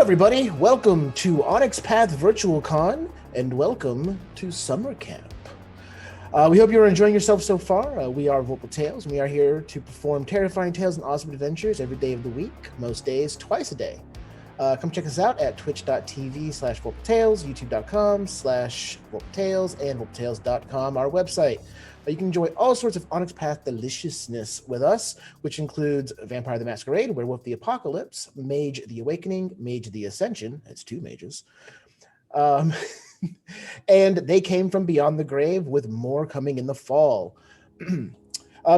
everybody, welcome to Onyx Path Virtual Con, and welcome to Summer Camp. We hope you're enjoying yourself so far. We are Vocal Tales, and we are here to perform terrifying tales and awesome adventures every day of the week, most days, twice a day. Come check us out at twitch.tv/vocaltales, youtube.com/vocaltales, and vocaltales.com, our website. You can enjoy all sorts of Onyx Path deliciousness with us, which includes Vampire the Masquerade, Werewolf the Apocalypse, Mage the Awakening, Mage the Ascension, that's two mages, and They Came From Beyond the Grave, with more coming in the fall.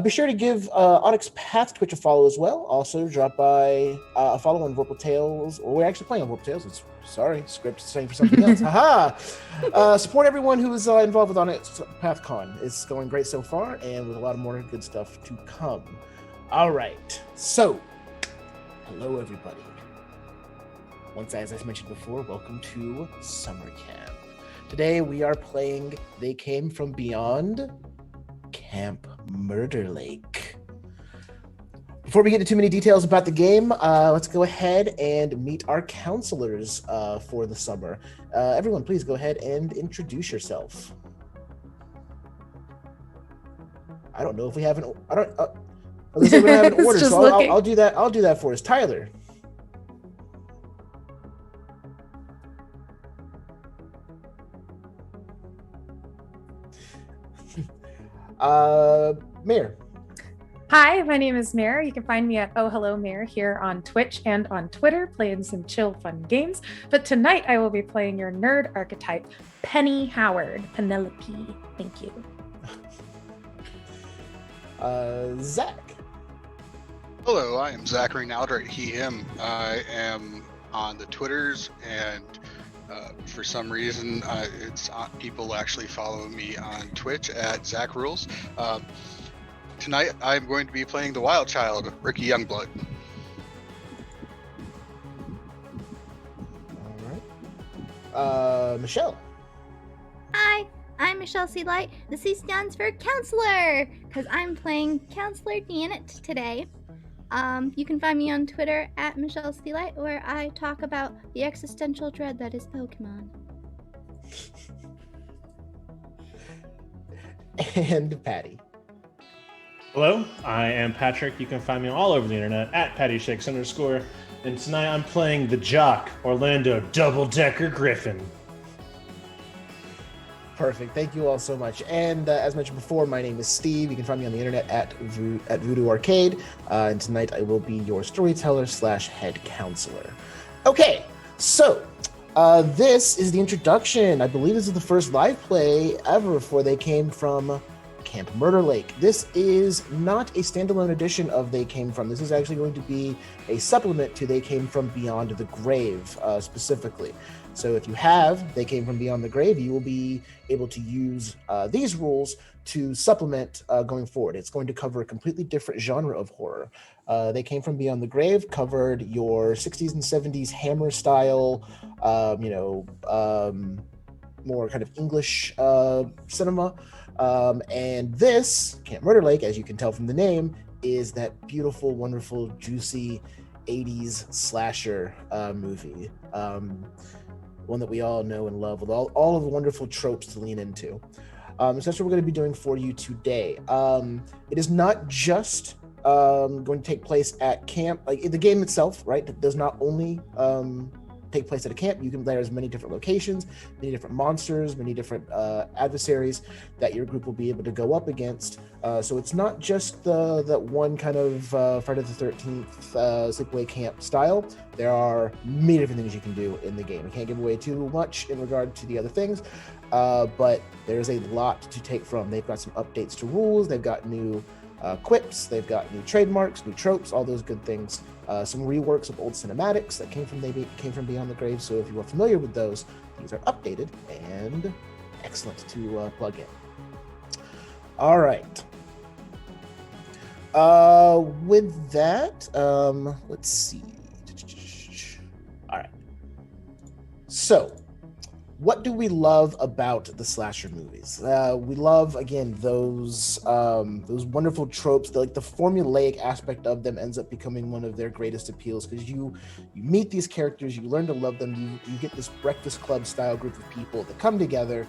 Be sure to give Onyx Path Twitch a follow as well. Also, drop by a follow on Vocal Tales. Well, we're actually playing on Vocal Tales. Sorry, script saying for something else. Haha! Support everyone who is involved with Onyx Path Con. It's going great so far, and with a lot of more good stuff to come. All right, so hello everybody. Once, as I mentioned before, welcome to Summer Camp. Today we are playing They Came From Beyond Camp Murder Lake. Before we get into too many details about the game, let's go ahead and meet our counselors for the summer. Everyone, please go ahead and introduce yourself. I don't know if we have an. I don't. Let's say we don't have an order, so I'll do that. I'll do that for us. Tyler. Mayor. Hi, my name is Mare. You can find me at Oh Hello Mare here on Twitch and on Twitter, playing some chill, fun games. But tonight I will be playing your nerd archetype, Penny Howard, Penelope. Thank you. Zach. Hello, I am Zachary Naldright, he, him. I am on the Twitters, and for some reason, people actually follow me on Twitch at Zach Rules. Tonight, I'm going to be playing the Wild Child, Ricky Youngblood. All right. Michelle. Hi, I'm Michelle Sealight. The C stands for Counselor, because I'm playing Counselor Janet today. You can find me on Twitter at Michelle Sealight, where I talk about the existential dread that is Pokemon. And Patty. Hello, I am Patrick. You can find me all over the internet at PattyShakes_. And tonight I'm playing the Jock, Orlando Double-Decker Griffin. Perfect. Thank you all so much. And as mentioned before, my name is Steve. You can find me on the internet at Voodoo Arcade. And tonight I will be your storyteller/head counselor. Okay, so this is the introduction. I believe this is the first live play ever for They Came From Camp Murder Lake. This is not a standalone edition of They Came From. This is actually going to be a supplement to They Came From Beyond the Grave, specifically. So if you have They Came From Beyond the Grave, you will be able to use these rules to supplement going forward. It's going to cover a completely different genre of horror. They Came From Beyond the Grave covered your 60s and 70s Hammer style, more kind of English cinema. And this, Camp Murder Lake, as you can tell from the name, is that beautiful, wonderful, juicy 80s slasher movie. One that we all know and love, with all of the wonderful tropes to lean into. So that's what we're going to be doing for you today. It is not just going to take place at camp. Like the game itself, right? It does not only take place at a camp. There's many different locations, many different monsters, many different adversaries that your group will be able to go up against. So it's not just that one kind of Friday the 13th sleepaway camp style. There are many different things you can do in the game. I can't give away too much in regard to the other things, but there's a lot to take from. They've got some updates to rules. They've got new quips. They've got new trademarks, new tropes, all those good things. Some reworks of old cinematics that came from Beyond the Grave. So if you are familiar with those, these are updated and excellent to plug in. All right. With that, let's see. All right. So what do we love about the slasher movies? We love, again, those wonderful tropes. The formulaic aspect of them ends up becoming one of their greatest appeals, because you meet these characters, you learn to love them, you get this Breakfast Club style group of people that come together,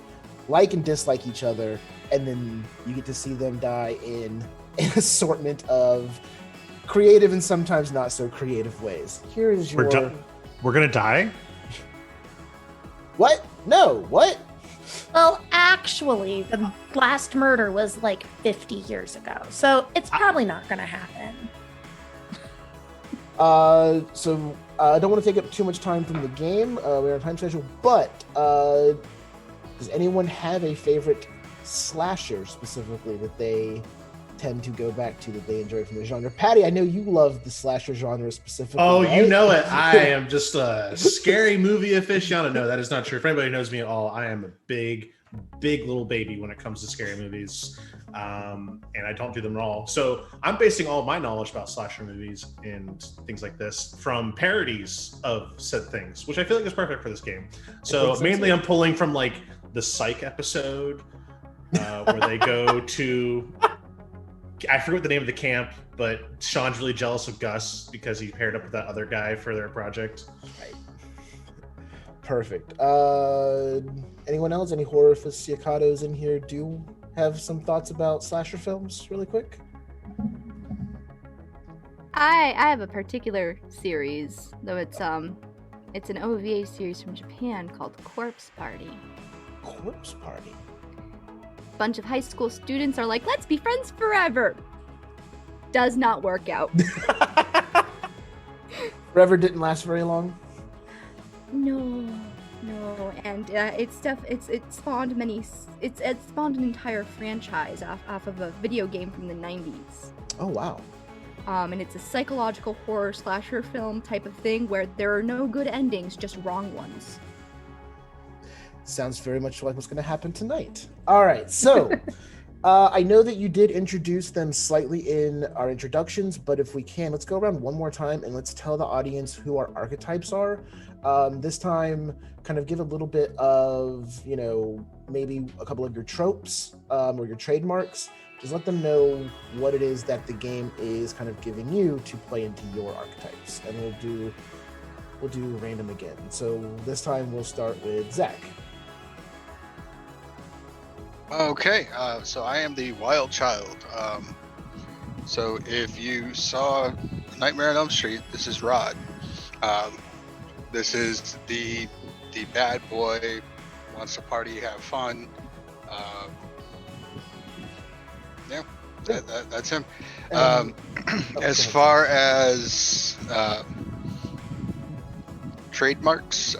like and dislike each other, and then you get to see them die in an assortment of creative and sometimes not so creative ways. Here is your... We're gonna die? What? No, what? Well, actually, the last murder was like 50 years ago, so it's probably not going to happen. So I don't want to take up too much time from the game. We're on time schedule, but does anyone have a favorite slasher specifically that they tend to go back to, that they enjoy from the genre? Patty, I know you love the slasher genre specifically. Oh, right? you know it. I am just a scary movie aficionado. No, that is not true. If anybody knows me at all, I am a big little baby when it comes to scary movies. And I don't do them at all. So I'm basing all of my knowledge about slasher movies and things like this from parodies of said things, which I feel like is perfect for this game. So mainly I'm pulling from like the Psych episode where they go to... I forget what the name of the camp, but Sean's really jealous of Gus because he paired up with that other guy for their project. Right. Perfect. Anyone else? Any horror aficionados in here do have some thoughts about slasher films really quick? I have a particular series, though it's an OVA series from Japan called Corpse Party. Corpse Party? Bunch of high school students are like, let's be friends forever. Does not work out. Forever didn't last very long? No, and it spawned it spawned an entire franchise off of a video game from the 90s. Oh wow. And it's a psychological horror slasher film type of thing where there are no good endings, just wrong ones. Sounds very much like what's going to happen tonight. All right, so I know that you did introduce them slightly in our introductions, but if we can, let's go around one more time and let's tell the audience who our archetypes are. This time, kind of give a little bit of, maybe a couple of your tropes or your trademarks. Just let them know what it is that the game is kind of giving you to play into your archetypes, and we'll do random again. So this time we'll start with Zach. Okay, so I am the wild child. So if you saw Nightmare on Elm Street, this is Rod. This is the bad boy, wants to party, have fun. Yeah, that's him. As far as trademarks,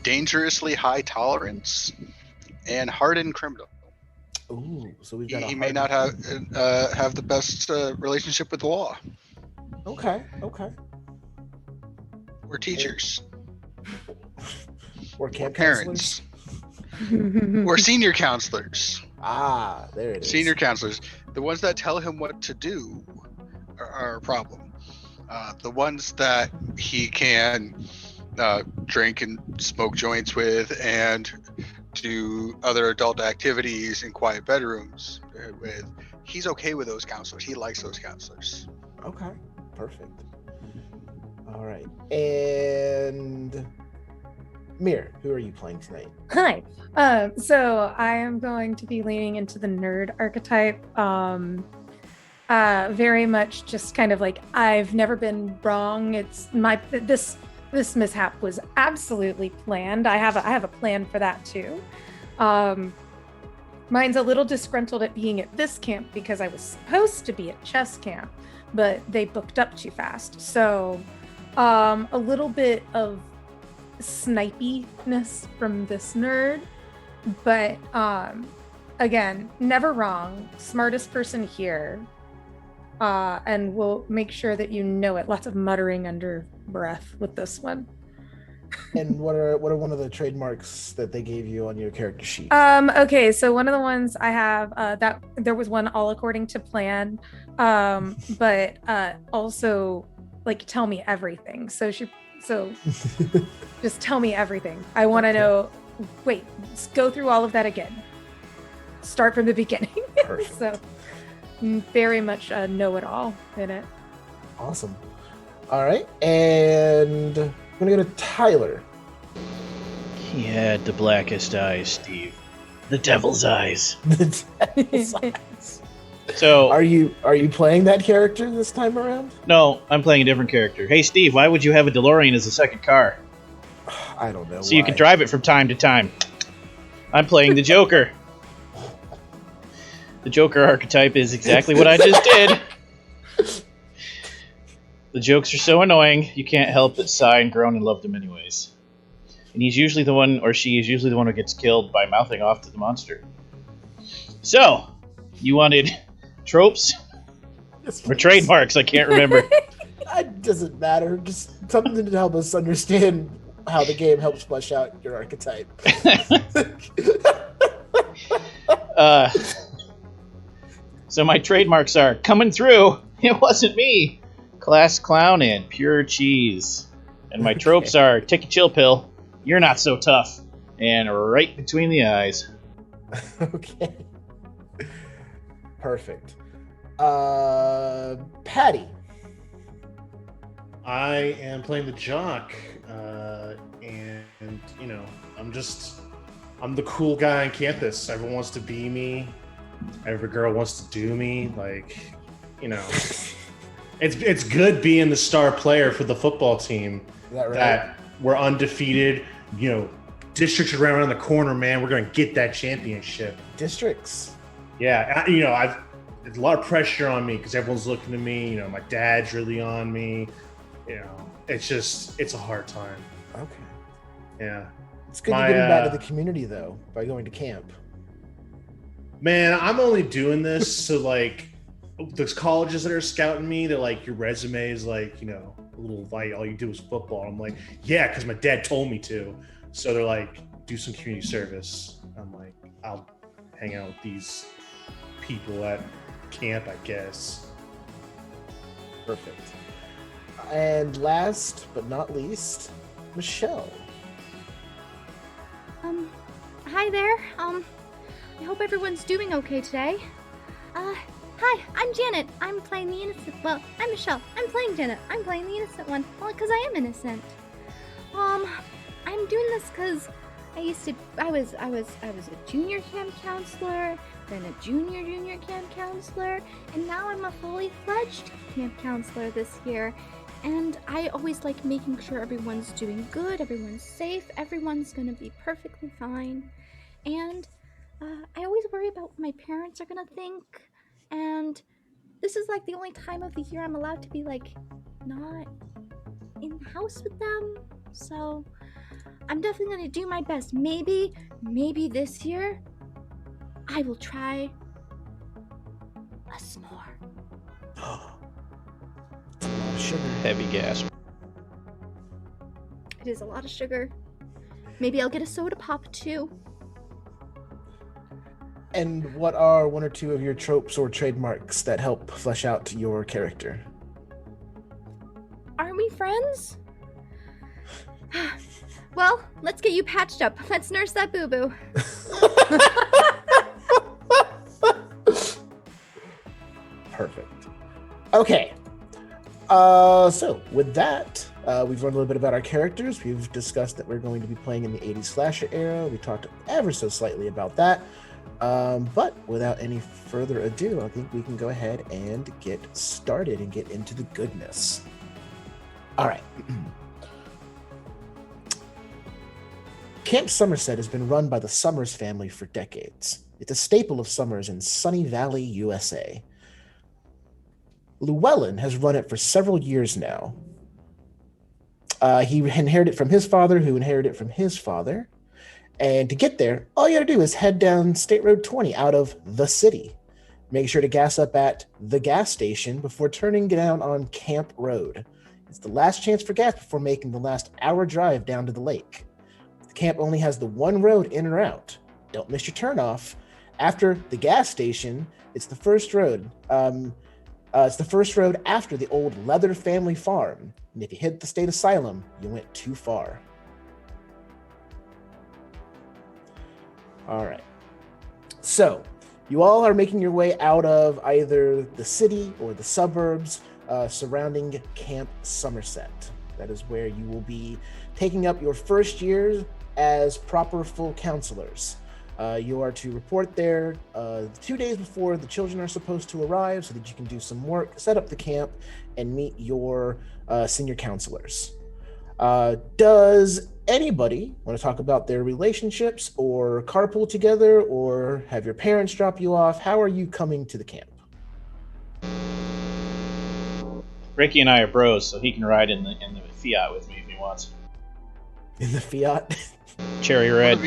dangerously high tolerance and hardened criminal. Ooh, so we've got he may not have the best relationship with the law. Okay. Or teachers. Or camp parents. Or senior counselors. Ah, there it is. Senior counselors. The ones that tell him what to do are a problem. The ones that he can drink and smoke joints with and do other adult activities in quiet bedrooms with, he's okay with those counselors. He likes those counselors. Okay, perfect. All right. And Mir, who are you playing tonight? Hi. So I am going to be leaning into the nerd archetype. Very much just kind of like, I've never been wrong. It's this mishap was absolutely planned. I have a plan for that too. Mine's a little disgruntled at being at this camp because I was supposed to be at chess camp, but they booked up too fast. So a little bit of snipiness from this nerd, but again, never wrong, smartest person here, and we'll make sure that you know it. Lots of muttering under breath with this one. And what are one of the trademarks that they gave you on your character sheet? Okay, so one of the ones I have, that there was one all according to plan, but also like tell me everything. So just tell me everything. I want to know wait, let's go through all of that again. Start from the beginning. Perfect. So, very much a know-it-all in it. Awesome. All right, and I'm gonna go to Tyler. He had the blackest eyes, Steve. The devil's eyes. The devil's eyes. So, Are you playing that character this time around? no, I'm playing a different character. Hey, Steve, why would you have a DeLorean as a second car? I don't know. So you can drive it from time to time. I'm playing the Joker. The Joker archetype is exactly what I just did. The jokes are so annoying, you can't help but sigh and groan and love them anyways. And he's usually the one, or she is usually the one who gets killed by mouthing off to the monster. So, you wanted tropes or trademarks? I can't remember. It doesn't matter. Just something to help us understand how the game helps flesh out your archetype. So my trademarks are coming through. It wasn't me. Class clown and pure cheese. And my tropes are take a chill pill. You're not so tough. And right between the eyes. Okay. Perfect. Patty. I am playing the jock, and you know, I'm the cool guy on campus. Everyone wants to be me. Every girl wants to do me. Like, you know, it's good being the star player for the football team. Is that right? That we're undefeated. You know, districts are right around the corner, man. We're gonna get that championship. Districts. Yeah, there's a lot of pressure on me because everyone's looking to me. You know, my dad's really on me. You know, it's a hard time. Okay. Yeah. It's good you're getting back to the community, though, by going to camp. Man, I'm only doing this so, like, those colleges that are scouting me, they're like, your resume is, like, you know, a little light. All you do is football. I'm like, yeah, because my dad told me to. So they're like, do some community service. I'm like, I'll hang out with these people at camp, I guess. Perfect. And last but not least, Michelle. Hi there. I hope everyone's doing okay today. Hi, I'm Janet. I'm playing the innocent. Well, I'm Michelle. I'm playing Janet. I'm playing the innocent one. Well, because I am innocent. I'm doing this because I was a junior camp counselor, then a junior camp counselor, and now I'm a fully fledged camp counselor this year. And I always like making sure everyone's doing good, everyone's safe, everyone's gonna be perfectly fine. And I always worry about what my parents are gonna think. And this is like the only time of the year I'm allowed to be like not in the house with them. So I'm definitely gonna do my best. Maybe this year I will try a s'more. Sugar. Heavy gasp. It is a lot of sugar. Maybe I'll get a soda pop too. And what are one or two of your tropes or trademarks that help flesh out your character? Aren't we friends? Well, let's get you patched up. Let's nurse that boo-boo. Perfect. Okay. So with that, we've learned a little bit about our characters. We've discussed that we're going to be playing in the 80s slasher era. We talked ever so slightly about that. But without any further ado, I think we can go ahead and get started and get into the goodness. All right. Camp Somerset has been run by the Summers family for decades. It's a staple of summers in Sunny Valley, USA. Llewellyn has run it for several years now. He inherited it from his father, who inherited it from his father. And to get there, all you gotta do is head down State Road 20 out of the city. Make sure to gas up at the gas station before turning down on Camp Road. It's the last chance for gas before making the last hour drive down to the lake. The camp only has the one road in or out. Don't miss your turnoff. After the gas station, it's the first road. It's the first road after the old Leather family farm. And if you hit the state asylum, you went too far. All right. So, you all are making your way out of either the city or the suburbs surrounding Camp Somerset. That is where you will be taking up your first year as proper full counselors. You are to report there 2 days before the children are supposed to arrive so that you can do some work, set up the camp, and meet your senior counselors. Does anybody want to talk about their relationships or carpool together or have your parents drop you off? How are you coming to the camp? Ricky and I are bros, so he can ride in the Fiat with me if he wants. In the Fiat? Cherry red.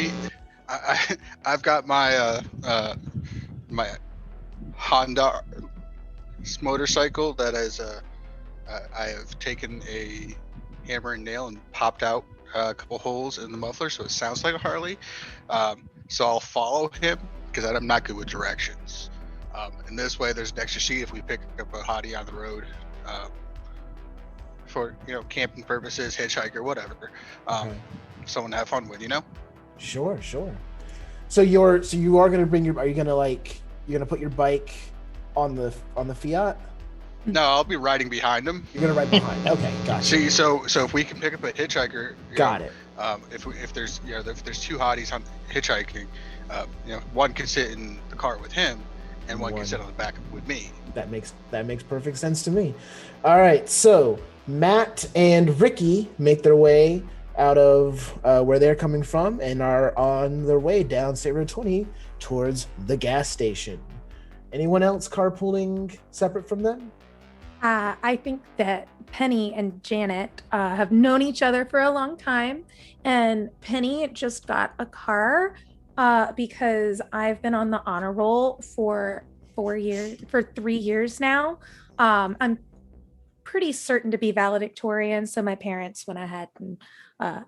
I've got my my Honda motorcycle that is I have taken a hammer and nail and popped out a couple holes in the muffler so it sounds like a Harley. So I'll follow him because I'm not good with directions. And this way, there's an extra sheet if we pick up a hottie on the road for camping purposes, hitchhiker, whatever. Someone to have fun with, Sure. So you are going to bring your? Are you going to you're going to put your bike on the Fiat? No, I'll be riding behind him. You're going to ride behind. Okay, gotcha. See, so if we can pick up a hitchhiker, got it. If there's two hotties on hitchhiking, one can sit in the car with him, and one can sit on the back with me. That makes perfect sense to me. All right, so Matt and Ricky make their way out of where they're coming from and are on their way down State Road 20 towards the gas station. Anyone else carpooling separate from them? I think that Penny and Janet have known each other for a long time, and Penny just got a car because I've been on the honor roll for 3 years now. I'm pretty certain to be valedictorian, so my parents went ahead and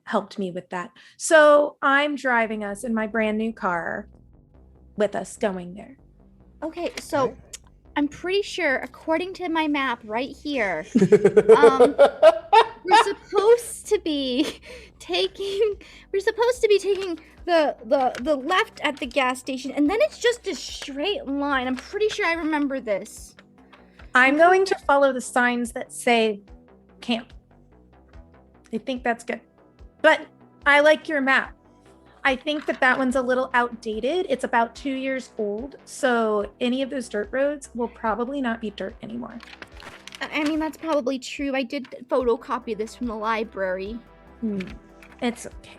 helped me with that. So I'm driving us in my brand new car with us going there. Okay, so I'm pretty sure, according to my map right here, we're supposed to be taking the left at the gas station, and then it's just a straight line. I'm pretty sure I remember this. I'm going to follow the signs that say camp. I think that's good. But I like your map. I think that one's a little outdated. It's about 2 years old. So any of those dirt roads will probably not be dirt anymore. I mean, that's probably true. I did photocopy this from the library. It's okay.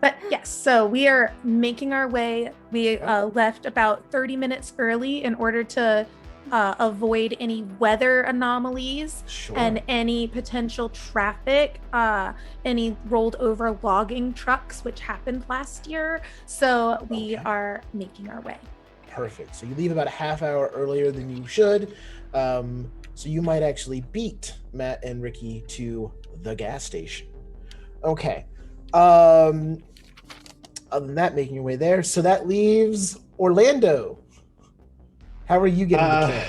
But yes, so we are making our way. We left about 30 minutes early in order to avoid any weather anomalies and any potential traffic, any rolled over logging trucks, which happened last year. So we are making our way. Perfect. So you leave about a half hour earlier than you should. So you might actually beat Matt and Ricky to the gas station. Okay. Other than that, making your way there. So that leaves Orlando. How are you getting to camp?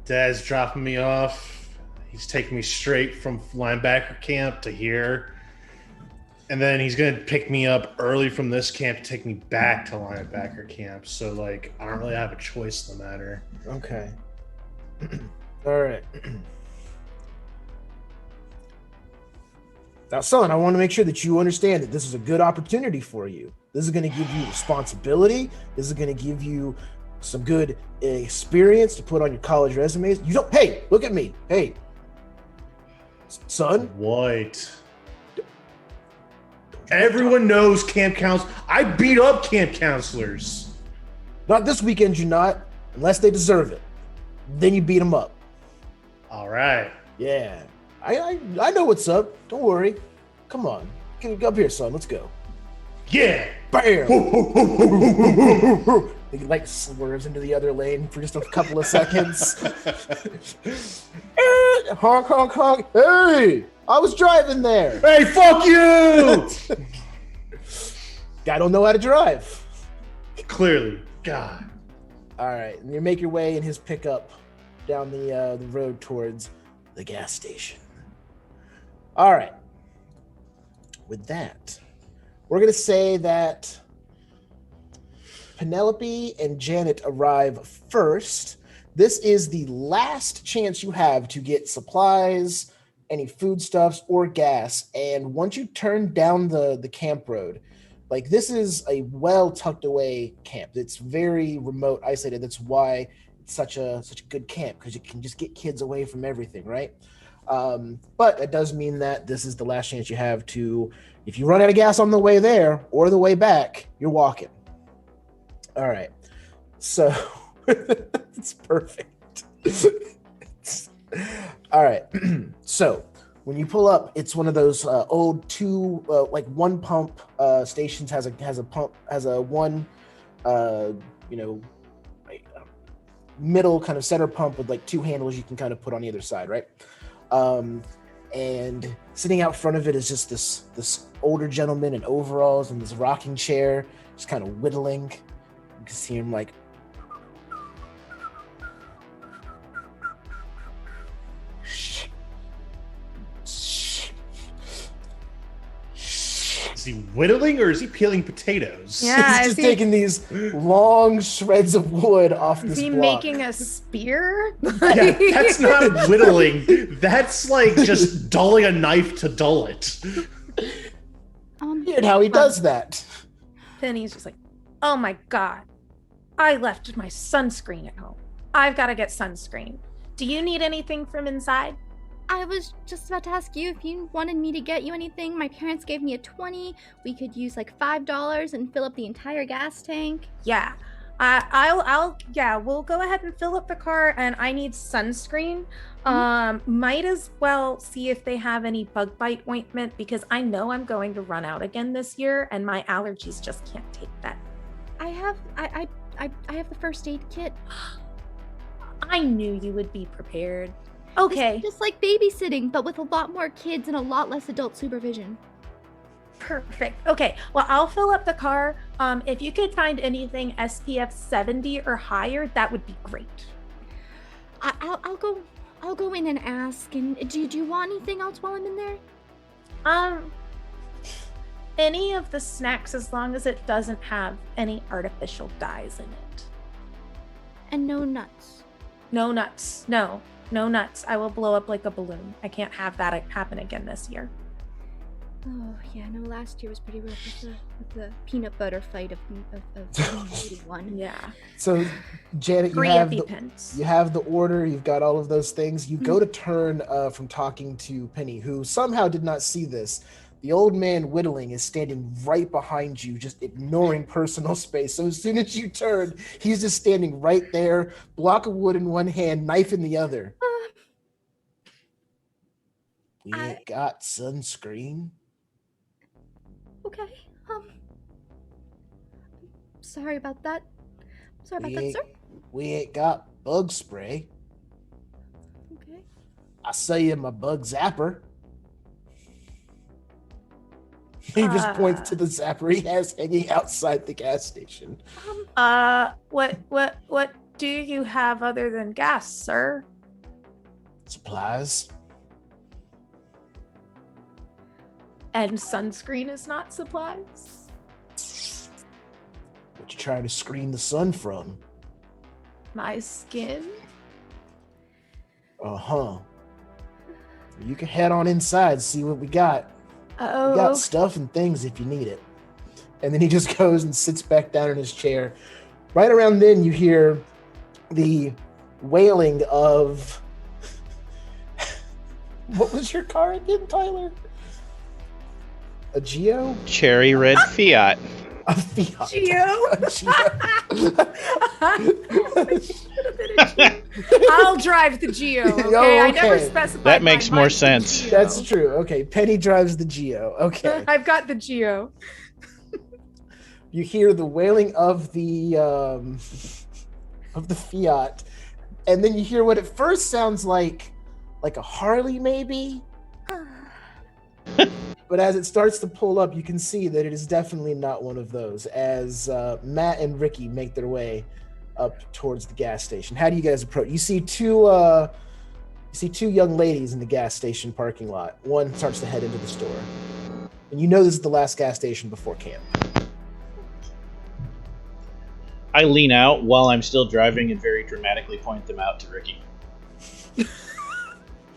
Dad's dropping me off. He's taking me straight from linebacker camp to here. And then he's going to pick me up early from this camp to take me back to linebacker camp. So, I don't really have a choice in the matter. Okay. All right. Now, son, I want to make sure that you understand that this is a good opportunity for you. This is going to give you responsibility. This is going to give you some good experience to put on your college resumes. Hey, look at me. Hey, son. What? Everyone knows camp counselors. I beat up camp counselors. Not this weekend, you're not, unless they deserve it. Then you beat them up. All right. Yeah. I know what's up. Don't worry. Come on. Get up here, son. Let's go. Yeah. Bam. He swerves into the other lane for just a couple of seconds. Honk, honk, honk. Hey, I was driving there. Hey, fuck you. Guy don't know how to drive. Clearly. God. All right. And you make your way in his pickup down the road towards the gas station. All right. With that, we're going to say that Penelope and Janet arrive first. This is the last chance you have to get supplies, any foodstuffs, or gas. And once you turn down the camp road, like this is a well tucked away camp. It's very remote, isolated. That's why it's such a good camp, because you can just get kids away from everything, right? But it does mean that this is the last chance you have to, if you run out of gas on the way there or the way back, you're walking. All right. So it's perfect. All right. So when you pull up, it's one of those old two, like one pump stations has a one, middle kind of center pump with like two handles you can kind of put on either side, right? And sitting out front of it is just this older gentleman in overalls and this rocking chair, just kind of whittling. You can see him like, Is he whittling or is he peeling potatoes? Yeah, he's just taking these long shreds of wood off this Is he block. making a spear? Yeah, that's not whittling. That's like just dulling a knife to dull it. Weird how he does that. Penny's just like, oh my god, I left my sunscreen at home. I've got to get sunscreen. Do you need anything from inside? I was just about to ask you if you wanted me to get you anything. My parents gave me a 20. We could use like $5 and fill up the entire gas tank. Yeah. We'll go ahead and fill up the car, and I need sunscreen. Might as well see if they have any bug bite ointment, because I know I'm going to run out again this year and my allergies just can't take that. I have the first aid kit. I knew you would be prepared. Okay. It's just like babysitting, but with a lot more kids and a lot less adult supervision. Perfect. Okay. Well, I'll fill up the car. If you could find anything SPF 70 or higher, that would be great. I'll go in and ask. And do you want anything else while I'm in there? Any of the snacks, as long as it doesn't have any artificial dyes in it. And no nuts. No nuts. No nuts. I will blow up like a balloon. I can't have that happen again this year. Oh, yeah, no, last year was pretty rough with the peanut butter fight of 81. Yeah. So, Janet, you have the order, you've got all of those things. You go to turn from talking to Penny, who somehow did not see this. The old man whittling is standing right behind you, just ignoring personal space. So as soon as you turn, he's just standing right there, block of wood in one hand, knife in the other. We ain't got sunscreen. Okay. Sorry about that. Sorry about that, sir. We ain't got bug spray. Okay. I sell you my bug zapper. He just points to the zapper he has hanging outside the gas station. What do you have other than gas, sir? Supplies. And sunscreen is not supplies? What you trying to screen the sun from? My skin? Uh-huh. You can head on inside, see what we got. Oh, We got stuff and things if you need it. And then he just goes and sits back down in his chair. Right around then, you hear the wailing of... What was your car again, Tyler? A Geo? Cherry red Fiat. A Fiat. Geo? A Geo. I'll drive the Geo, okay? I never Okay. specified. That makes my more mind to the sense. Geo. That's true. Okay, Penny drives the Geo. Okay. I've got the Geo. You hear the wailing of the Fiat, and then you hear what at first sounds like a Harley, maybe. But as it starts to pull up, you can see that it is definitely not one of those. As Matt and Ricky make their way up towards the gas station, how do you guys approach? You see two young ladies in the gas station parking lot. One starts to head into the store, and you know this is the last gas station before camp. I lean out while I'm still driving and very dramatically point them out to Ricky. You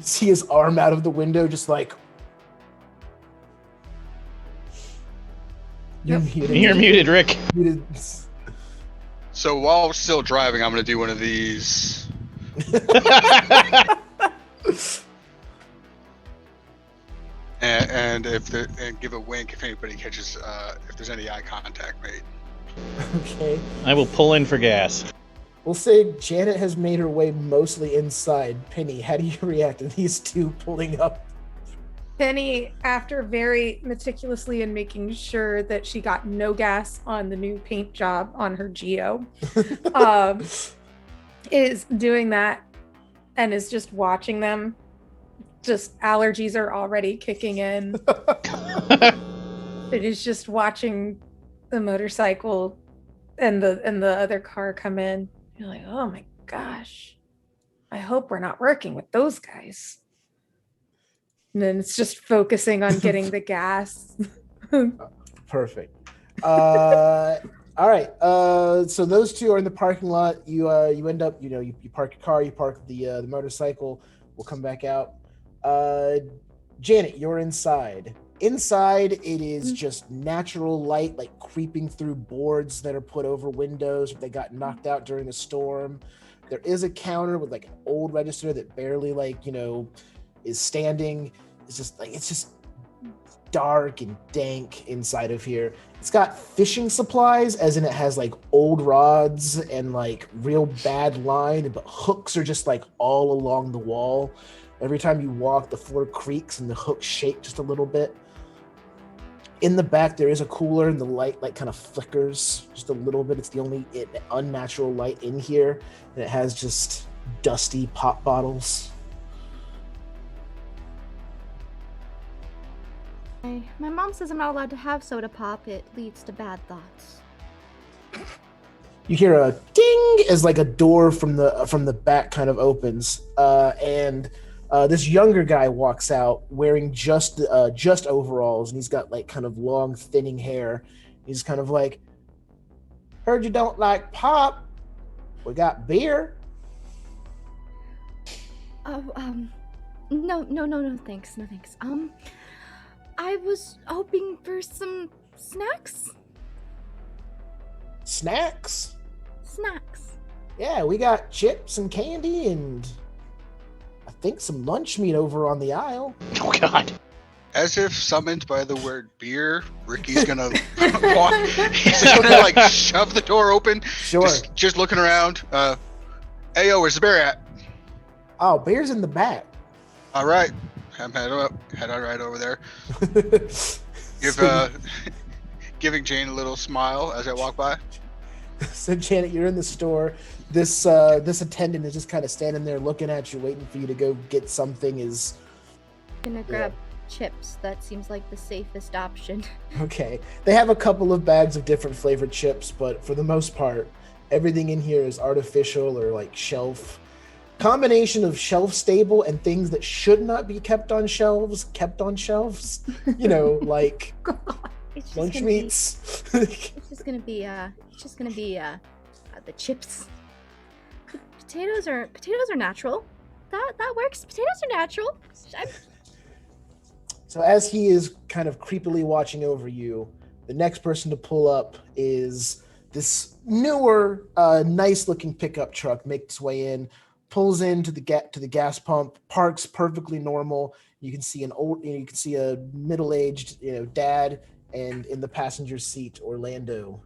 see his arm out of the window, just like. You're muted. You're muted, Rick. Muted. So while I'm still driving, I'm gonna do one of these. and give a wink if anybody catches if there's any eye contact made. Okay. I will pull in for gas. We'll say Janet has made her way mostly inside. Penny, how do you react to these two pulling up? Penny, after very meticulously and making sure that she got no gas on the new paint job on her Geo, is doing that and is just watching them. Just allergies are already kicking in. It is just watching the motorcycle and the other car come in. You're like, oh my gosh, I hope we're not working with those guys. And then it's just focusing on getting the gas. Perfect. All right. So those two are in the parking lot. You end up, you park your car, you park the motorcycle. We'll come back out. Janet, you're inside. Inside, it is just natural light, like creeping through boards that are put over windows that got knocked out during a storm. There is a counter with like an old register that barely is standing. It's just dark and dank inside of here. It's got fishing supplies, as in it has like old rods and like real bad line, but hooks are just like all along the wall. Every time you walk, the floor creaks and the hooks shake just a little bit. In the back, there is a cooler and the light like kind of flickers just a little bit. It's the only unnatural light in here, and it has just dusty pop bottles. My mom says I'm not allowed to have soda pop. It leads to bad thoughts. You hear a ding as like a door from the back kind of opens, and this younger guy walks out wearing just overalls, and he's got like kind of long, thinning hair. He's kind of like, "Heard you don't like pop. We got beer." No, thanks. No, thanks. I was hoping for some snacks. Snacks? Snacks. Yeah, we got chips and candy and I think some lunch meat over on the aisle. Oh, God. As if summoned by the word beer, Ricky's gonna walk. He's gonna like shove the door open. Sure. Just looking around. Ayo, where's the beer at? Oh, beer's in the back. All right. I'm head on right over there. Giving Jane a little smile as I walk by. So Janet, you're in the store. This attendant is just kind of standing there looking at you, waiting for you to go get something. Gonna grab chips. That seems like the safest option. Okay. They have a couple of bags of different flavored chips, but for the most part, everything in here is artificial or like shelf. Combination of shelf stable and things that should not be kept on shelves. Like lunch meats. It's just gonna be the chips. Potatoes are natural. That works. Potatoes are natural. So as he is kind of creepily watching over you, the next person to pull up is this newer, nice-looking pickup truck. Makes its way in, pulls into the gas pump, parks perfectly normal. You can see a middle-aged, dad, and in the passenger seat, Orlando.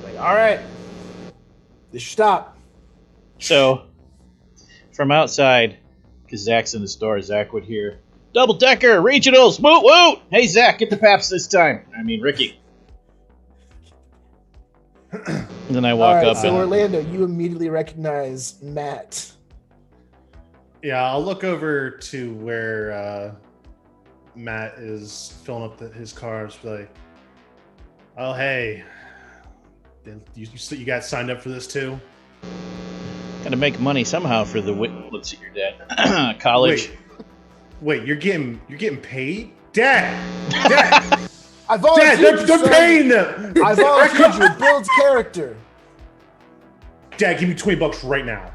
Like, all right, this should stop. So, from outside, because Zach's in the store, Zach would hear, "Double-decker, regionals, woot woot! Hey, Zach, get the paps this time." I mean, Ricky. And then I walk up so and... Orlando, you immediately recognize Matt. Yeah, I'll look over to where Matt is filling up his car. Just be like, "Oh, hey, you got signed up for this too?" Gotta make money somehow for the let's see, your dad. College. Wait, you're getting paid, Dad. I volunteered Dad, they're paying them. I volunteered you. It builds character. Dad, give me $20 right now.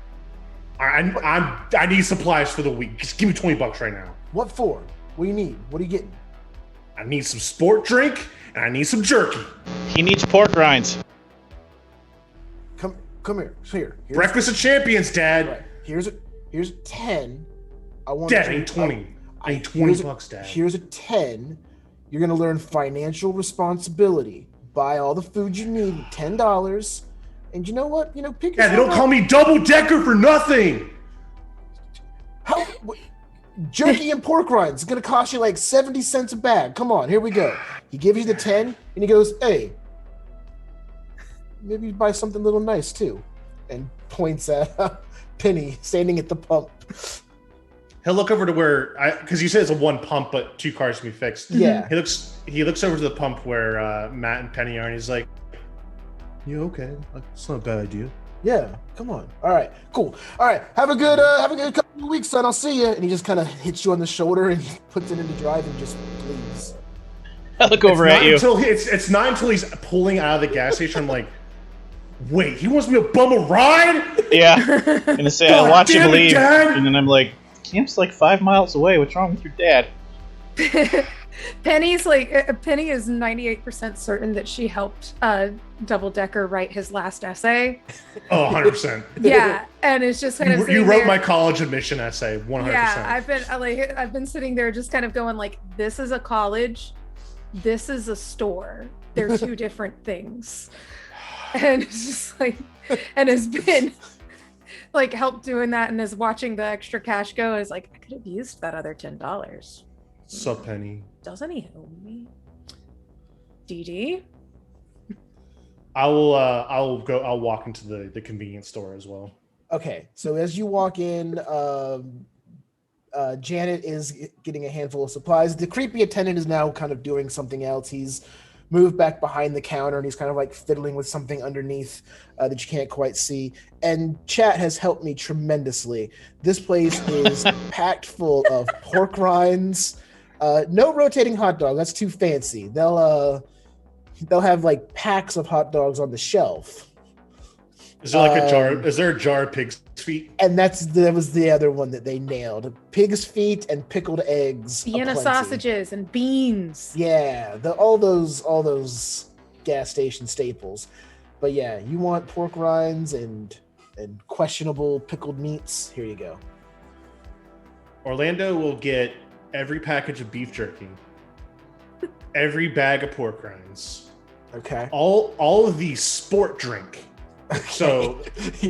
I need supplies for the week. Just give me $20 right now. What for? What do you need? What are you getting? I need some sport drink and I need some jerky. He needs pork rinds. Come here. Here's Breakfast of Champions, Dad. Right. Here's 10. I want Dad, I need 20. I need $20, Dad. Here's a 10. You're gonna learn financial responsibility. Buy all the food you need, $10. And you know what? Pick. Dad, they don't call me Double Decker for nothing. How? Jerky and pork rinds. It's gonna cost you like 70 cents a bag. Come on, here we go. He gives you the 10, and he goes, "Hey, maybe buy something a little nice too," and points at Penny standing at the pump. He'll look over to where, because you said it's a one pump, but 2 cars can be fixed. Yeah. He looks over to the pump where Matt and Penny are, and he's like, "Yeah, okay, that's not a bad idea." Yeah, come on. All right, cool. All right, have a good couple of weeks, son. I'll see you. And he just kind of hits you on the shoulder and puts it into drive and just leaves. I look over at you. It's not until he's pulling out of the gas station. I'm like, wait, he wants me to bum a ride? Yeah. And say I watch him leave, Dad. and then I'm like, camp's like 5 miles away. What's wrong with your dad? Penny is 98% certain that she helped Double Decker write his last essay. Oh, 100%. Yeah, and it's just kind of you wrote my college admission essay, 100%. Yeah, I've been sitting there just kind of going like, this is a college, this is a store. They're two different things. And it's just like, and has been like helped doing that, and is watching the extra cash go, is like, I could have used that other $10. Sup, Penny? Doesn't he owe me? DD? I'll walk into the convenience store as well. Okay, so as you walk in, Janet is getting a handful of supplies. The creepy attendant is now kind of doing something else. He's moved back behind the counter, and he's kind of like fiddling with something underneath that you can't quite see. And chat has helped me tremendously. This place is packed full of pork rinds. No rotating hot dog. That's too fancy. They'll have like packs of hot dogs on the shelf. Is there like a jar? Is there a jar of pig's feet? And that was the other one that they nailed: pig's feet and pickled eggs. Vienna sausages and beans. Yeah, all those gas station staples. But yeah, you want pork rinds and questionable pickled meats? Here you go. Orlando will get every package of beef jerky, every bag of pork rinds. Okay. All of the sport drink. So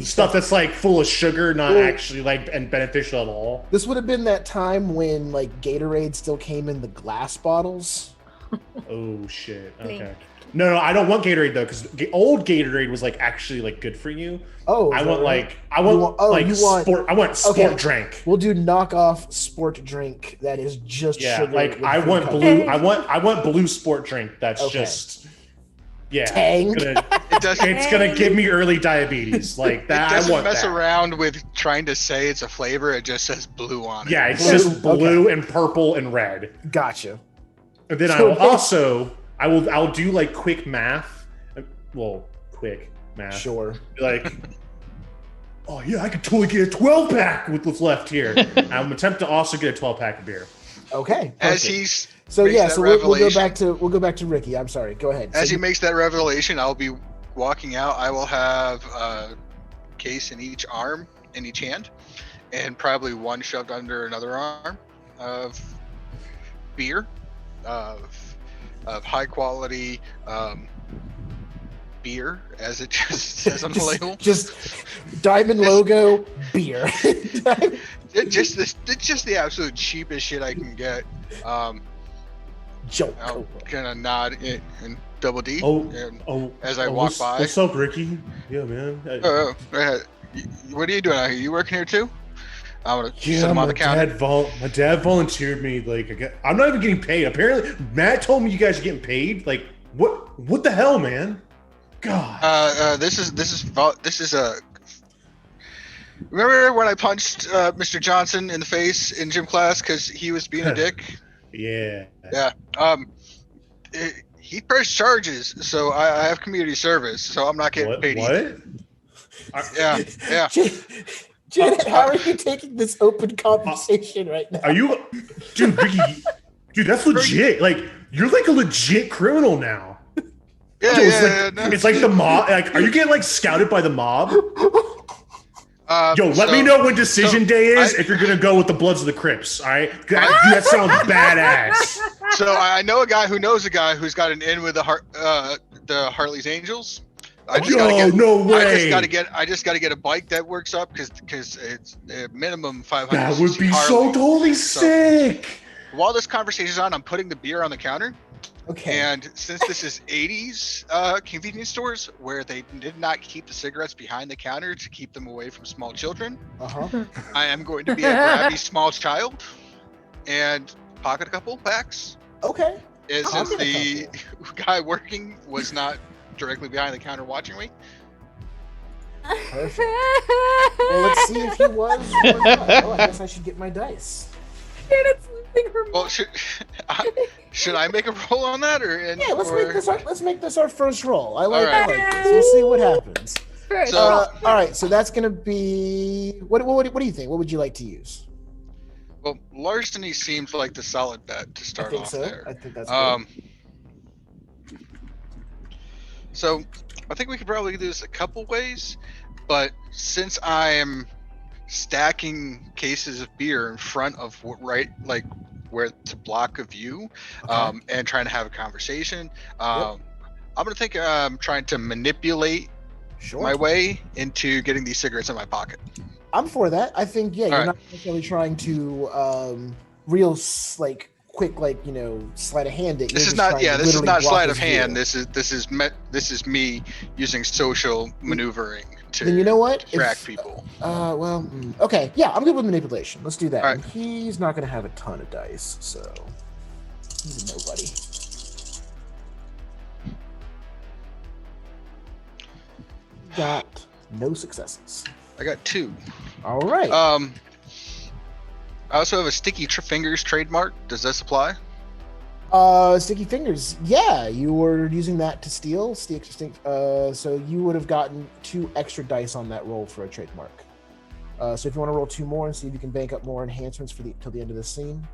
stuff that's like full of sugar, not actually like and beneficial at all. This would have been that time when like Gatorade still came in the glass bottles. Oh shit. Okay. No, I don't want Gatorade though, because old Gatorade was like actually like good for you. Oh, I want sport drink. We'll do knockoff sport drink that is just sugar. Like I want blue. I want blue sport drink. That's just Tang. It's gonna give me early diabetes. Like that. It doesn't I want mess that. around with trying to say it's a flavor. It just says blue on it. Yeah, it's just blue and purple and red. Gotcha. And then I'll do like quick math. Well, quick math. Sure. Like, oh yeah, I could totally get a 12-pack with what's left here. I'm attempt to also get a 12-pack of beer. Okay. As he's so we'll go back to Ricky. I'm sorry. Go ahead. As he makes that revelation, I'll be walking out. I will have a case in each arm, in each hand, and probably one shoved under another arm of beer, of high quality beer, as it just says on the label. Just diamond logo beer. It's just the absolute cheapest shit I can get. Joke. I'm gonna nod and double D. As I walk by. What's up, Ricky? Yeah, man. What are you doing out here? You working here too? I'm gonna sit him on the counter. My dad volunteered me. Like, I'm not even getting paid. Apparently, Matt told me you guys are getting paid. Like, what the hell, man? God. This is a. Remember when I punched Mr. Johnson in the face in gym class because he was being a dick? Yeah. Yeah. He pressed charges, so I have community service, so I'm not getting paid. What? Yeah. Janet, how are you taking this open conversation right now? Are you, dude, Ricky? Dude, that's legit. Like, you're like a legit criminal now. Yeah, Yo, no. it's like the mob. Like, are you getting like scouted by the mob? Yo, let me So- know when decision day is if you're gonna go with the Bloods of the Crips. All right, dude, that sounds badass. So I know a guy who knows a guy who's got an in with the Harley's Angels. I just gotta get a bike that works up because it's a minimum 500. That would be Harley. so totally sick. While this conversation's on, I'm putting the beer on the counter. Okay. And since this is 80s convenience stores where they did not keep the cigarettes behind the counter to keep them away from small children, I am going to be a grabby small child and pocket a couple packs. Okay. Since the guy working was not directly behind the counter watching me. Perfect. Well, let's see if he was or not. Oh, I guess I should get my dice. Janet's losing her Well, should I make a roll on that Yeah, let's make this our first roll. I like All right. this. We'll see what happens. First, So- All right, so that's gonna be what do you think? What would you like to use? Well, larceny seems like the solid bet to I start think off so. there. I think that's good. So I think we could probably do this a couple ways, but since I'm stacking cases of beer in front of where to block a view, and trying to have a conversation, I'm gonna think I'm trying to manipulate my way into getting these cigarettes in my pocket. I'm for that. I think you're right. not necessarily trying to real quick sleight of hand it. This is not sleight of hand. This is me using social maneuvering to then you know what? distract people. Okay, yeah, I'm good with manipulation. Let's do that. All right. And he's not going to have a ton of dice, so he's a nobody. Got no successes. I got 2. All right. I also have a sticky fingers trademark. Does this apply? Sticky fingers. Yeah, you were using that to steal. So you would have gotten 2 extra dice on that roll for a trademark. So if you want to roll 2 more and see if you can bank up more enhancements till the end of the scene.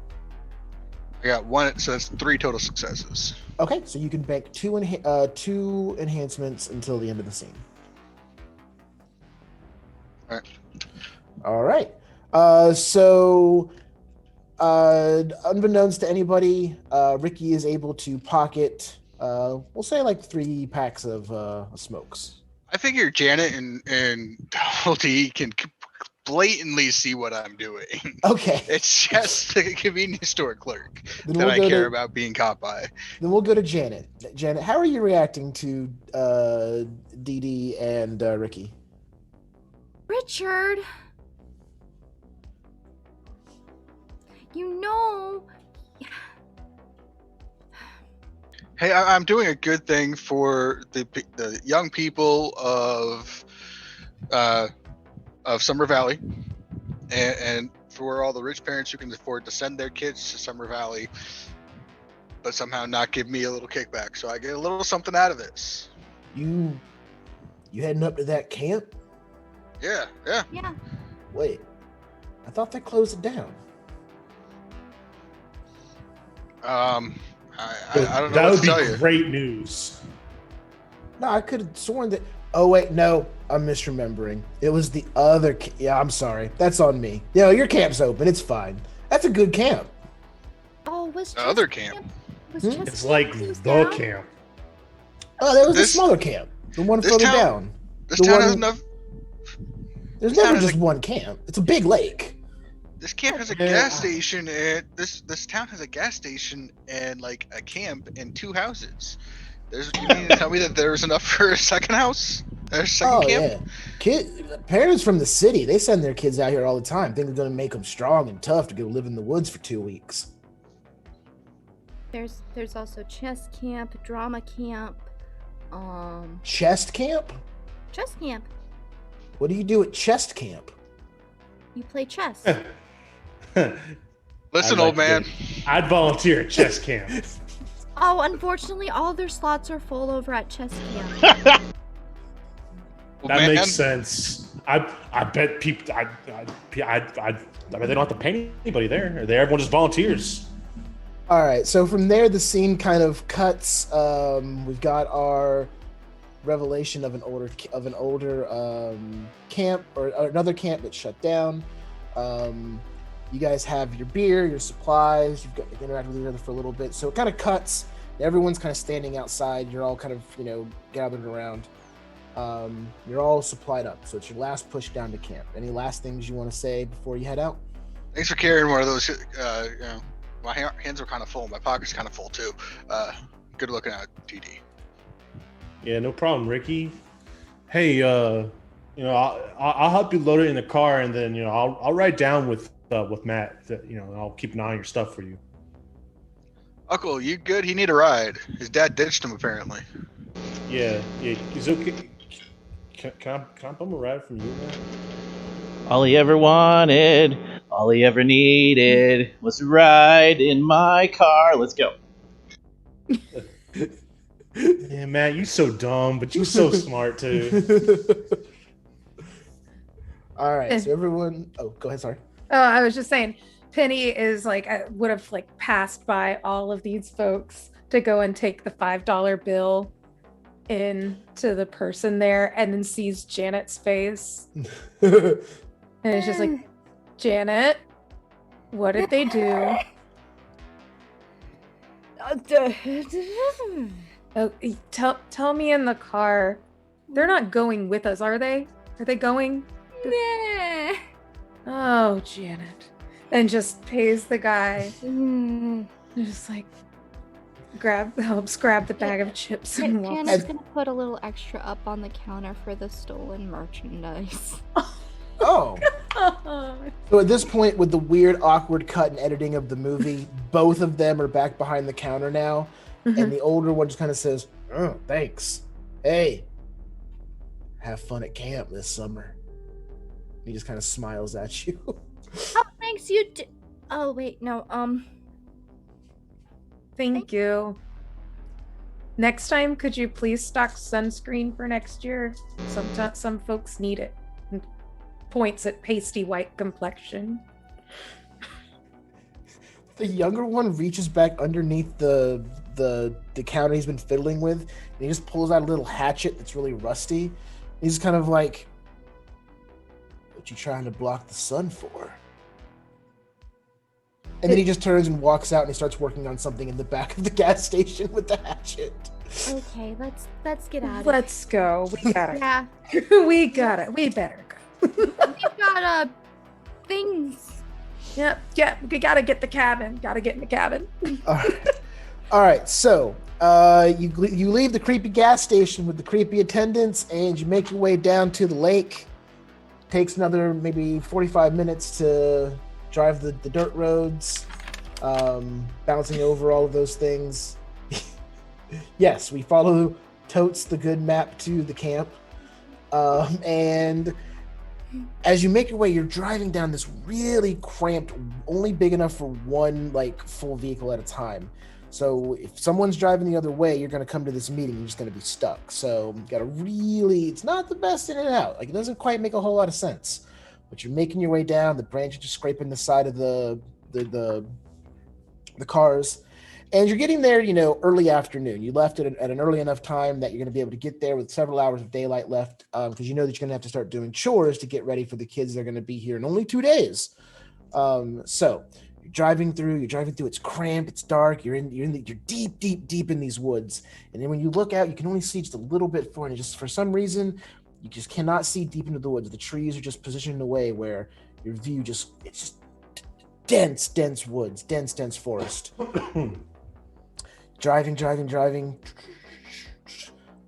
I got 1, so that's 3 total successes. Okay, so you can bank 2 enhancements until the end of the scene. All right. So unbeknownst to anybody, Ricky is able to pocket, we'll say 3 packs of smokes. I figure Janet and Double D can blatantly see what I'm doing. Okay. It's just a convenience store clerk Then that we'll I go care to- about being caught by. Then we'll go to Janet. Janet, how are you reacting to Dee Dee and Ricky? Richard. Hey, I'm doing a good thing for the young people of Summer Valley, and for all the rich parents who can afford to send their kids to Summer Valley, but somehow not give me a little kickback. So I get a little something out of this. You heading up to that camp? Yeah. Yeah. Wait, I thought they closed it down. I don't know That what would to tell be you. great news. No, I could have sworn that. Oh wait, no, I'm misremembering. It was the other. Yeah, I'm sorry. That's on me. Yeah, your camp's open. It's fine. That's a good camp. Oh, was The other Chess camp. Was Hmm? Chess It's like closed the down? camp. Oh, that was the This- smaller camp. The one this further town- down. This The town has one- enough. There's this town never has just a- one camp. It's a big lake. This camp has a Yeah. gas station, and this town has a gas station and like a camp and 2 houses. You mean to tell me that there's enough for a second house? A second camp? Yeah. Parents from the city, they send their kids out here all the time. Think they're going to make them strong and tough to go live in the woods for 2 weeks. There's also chess camp, drama camp, Chest camp? chess camp. What do you do at chest camp? You play chess. Listen, I'd old like man. I'd volunteer at chess camp. Oh, unfortunately, all their slots are full over at chess camp. Well, That man, makes sense. I bet people. I bet they don't have to pay anybody there. Everyone just volunteers. All right, so from there, the scene kind of cuts. We've got our revelation of an older camp or another camp that's shut down. You guys have your beer, your supplies. You've got interacted with each other for a little bit, so it kind of cuts. Everyone's kind of standing outside. You're all kind of gathered around. You're all supplied up, so it's your last push down to camp. Any last things you want to say before you head out? thanks for carrying one of those. My hands are kind of full. My pocket's kind of full too. Good looking out, TD. Yeah, no problem, Ricky. Hey, I'll help you load it in the car, and then I'll ride down with Matt. I'll keep an eye on your stuff for you. Uncle, you good? He need a ride. His dad ditched him apparently. Yeah, he's okay. Can I bum a ride from you, man? All he ever wanted, all he ever needed was a ride in my car. Let's go. Yeah, Matt, you so dumb, but you so smart too. All right, so everyone. Oh, go ahead. Sorry. Oh, I was just saying, Penny is I would have passed by all of these folks to go and take the $5 bill in to the person there, and then sees Janet's face, and it's just like, Janet, what did they do? Oh, tell me in the car. They're not going with us, are they? Are they going? Nah. Oh, Janet. And just pays the guy. Mm. And just helps grab the bag of chips and walks. Janet's gonna put a little extra up on the counter for the stolen merchandise. Oh. So at this point, with the weird, awkward cut and editing of the movie, both of them are back behind the counter now, and the older one just kind of says, "Oh, thanks. Hey, have fun at camp this summer." He just kind of smiles at you. Oh, thanks, you Oh, wait, no, Thank you. Next time, could you please stock sunscreen for next year? Some folks need it. And points at pasty white complexion. The younger one reaches back underneath the counter he's been fiddling with, and he just pulls out a little hatchet that's really rusty. He's kind of like, "What you trying to block the sun for?" And then he just turns and walks out, and he starts working on something in the back of the gas station with the hatchet. okay, let's get out of Let's go. We gotta. Yeah, We gotta. We better go. we've got things. Yep. Yeah. We gotta get the cabin. Gotta get in the cabin. All right. So you leave the creepy gas station with the creepy attendants, and you make your way down to the lake. Takes another maybe 45 minutes to drive the dirt roads, bouncing over all of those things. Yes, we follow Totes the good map to the camp, and as you make your way, you're driving down this really cramped, only big enough for one full vehicle at a time. So if someone's driving the other way, you're going to come to this meeting, you're just going to be stuck. So you got to it's not the best in and out. It doesn't quite make a whole lot of sense. But you're making your way down. The branches are scraping the side of the cars, and you're getting there. Early afternoon. You left at an early enough time that you're going to be able to get there with several hours of daylight left, because that you're going to have to start doing chores to get ready for the kids that are going to be here in only 2 days. So you're driving through. It's cramped. It's dark. You're deep in these woods, and then when you look out, you can only see just a little bit forward. And just for some reason, you just cannot see deep into the woods. The trees are just positioned in a way where your view it's just dense woods, dense forest. Driving.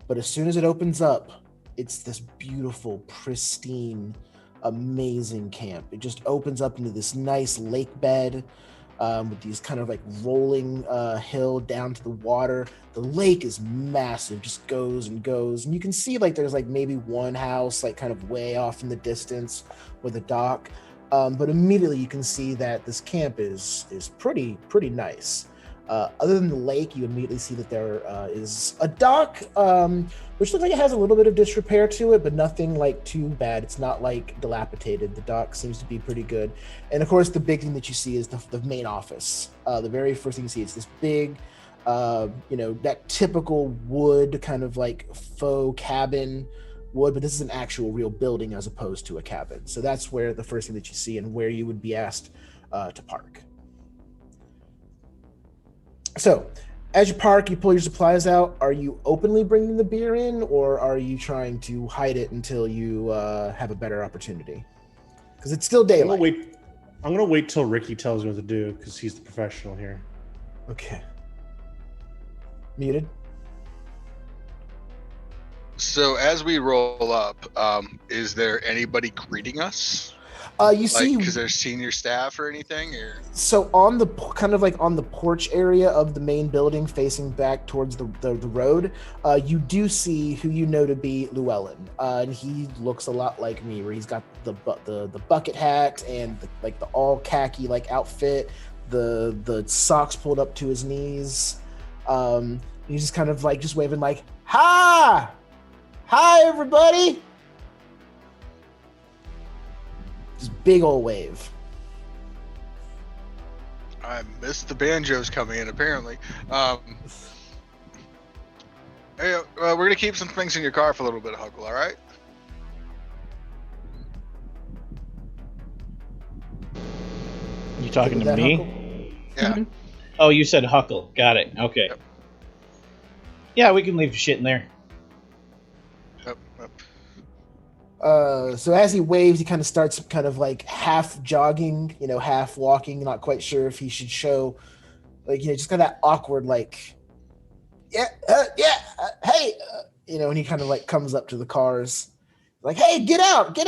But as soon as it opens up, it's this beautiful, pristine, amazing camp. It just opens up into this nice lake bed, with these kind of rolling hill down to the water. The lake is massive, just goes and goes, and you can see there's maybe one house kind of way off in the distance with a dock, but immediately you can see that this camp is pretty nice. Other than the lake, you immediately see that there is a dock, which looks like it has a little bit of disrepair to it, but nothing like too bad. It's not like dilapidated. The dock seems to be pretty good. And of course, the big thing that you see is the main office. The very first thing you see is this big, that typical wood kind of like faux cabin wood, but this is an actual real building as opposed to a cabin. So that's where the first thing that you see and where you would be asked to park. So, as you park, you pull your supplies out. Are you openly bringing the beer in, or are you trying to hide it until you have a better opportunity? Because it's still daylight. I'm gonna wait till Ricky tells me what to do, because he's the professional here. Okay. Muted. So as we roll up, is there anybody greeting us? You see, because there's senior staff or anything, or so on the kind of like on the porch area of the main building, facing back towards the road, you do see who you know to be Llewellyn, and he looks a lot like me, where he's got the bucket hat and the all khaki like outfit, the socks pulled up to his knees. He's just kind of like just waving like, hi everybody. Just big old wave. I missed the banjos coming in, apparently. Hey, we're gonna keep some things in your car for a little bit, Huckle, all right? You talking to me? Huckle? Yeah. Mhm. Oh, you said Huckle. Got it. Okay. Yep. Yeah, we can leave shit in there. Yep. So as he waves, he kind of starts kind of like half jogging, half walking, not quite sure if he should show, just kind of that awkward, like, hey, and he kind of like comes up to the cars, like, hey, get out.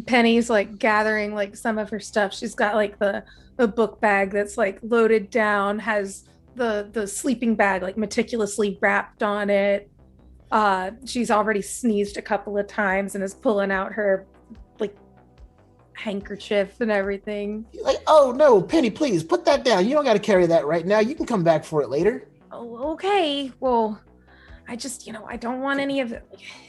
Penny's like gathering like some of her stuff. She's got like the book bag that's like loaded down, has the sleeping bag like meticulously wrapped on it. She's already sneezed a couple of times and is pulling out her like handkerchief and everything. Like, oh no, Penny, please put that down. You don't got to carry that right now. You can come back for it later. Oh, okay. Well, I just, I don't want any of it.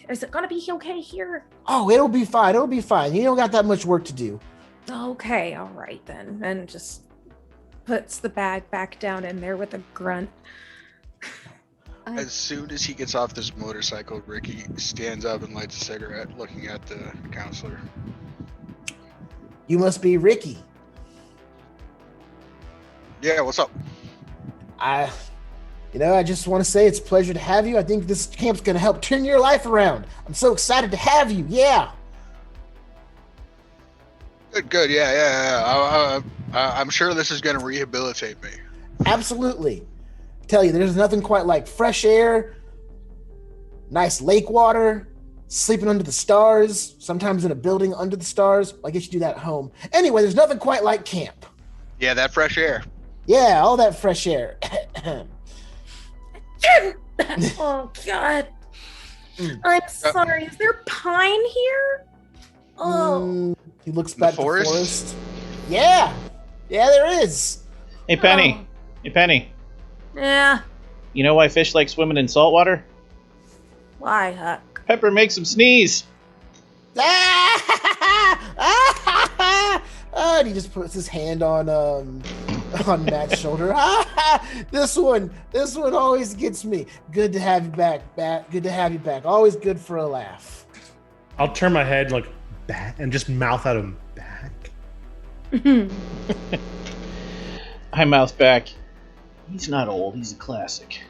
Is it gonna be okay here? Oh, it'll be fine. You don't got that much work to do. Okay, all right then. And just puts the bag back down in there with a grunt. As soon as he gets off this motorcycle, Ricky stands up and lights a cigarette, looking at the counselor. You must be Ricky. Yeah, what's up? I just want to say it's a pleasure to have you. I think this camp's going to help turn your life around. I'm so excited to have you. Yeah. Good. Yeah. I'm sure this is going to rehabilitate me. Absolutely. Tell you, there's nothing quite like fresh air, nice lake water, sleeping under the stars, sometimes in a building under the stars. I guess you do that at home. Anyway, there's nothing quite like camp. Yeah, that fresh air. Yeah, all that fresh air. Oh God. I'm sorry. Is there pine here? Oh. He looks In back the to the forest? forest. Yeah, there is. Hey, Penny. Oh. Hey, Penny. Yeah. You know why fish like swimming in salt water? Why, Huck? Pepper makes them sneeze. And he just puts his hand on Matt's shoulder. This one always gets me. Good to have you back, Matt. Good to have you back. Always good for a laugh. I'll turn my head like back and just mouth at him back. I mouth back. He's not old. He's a classic.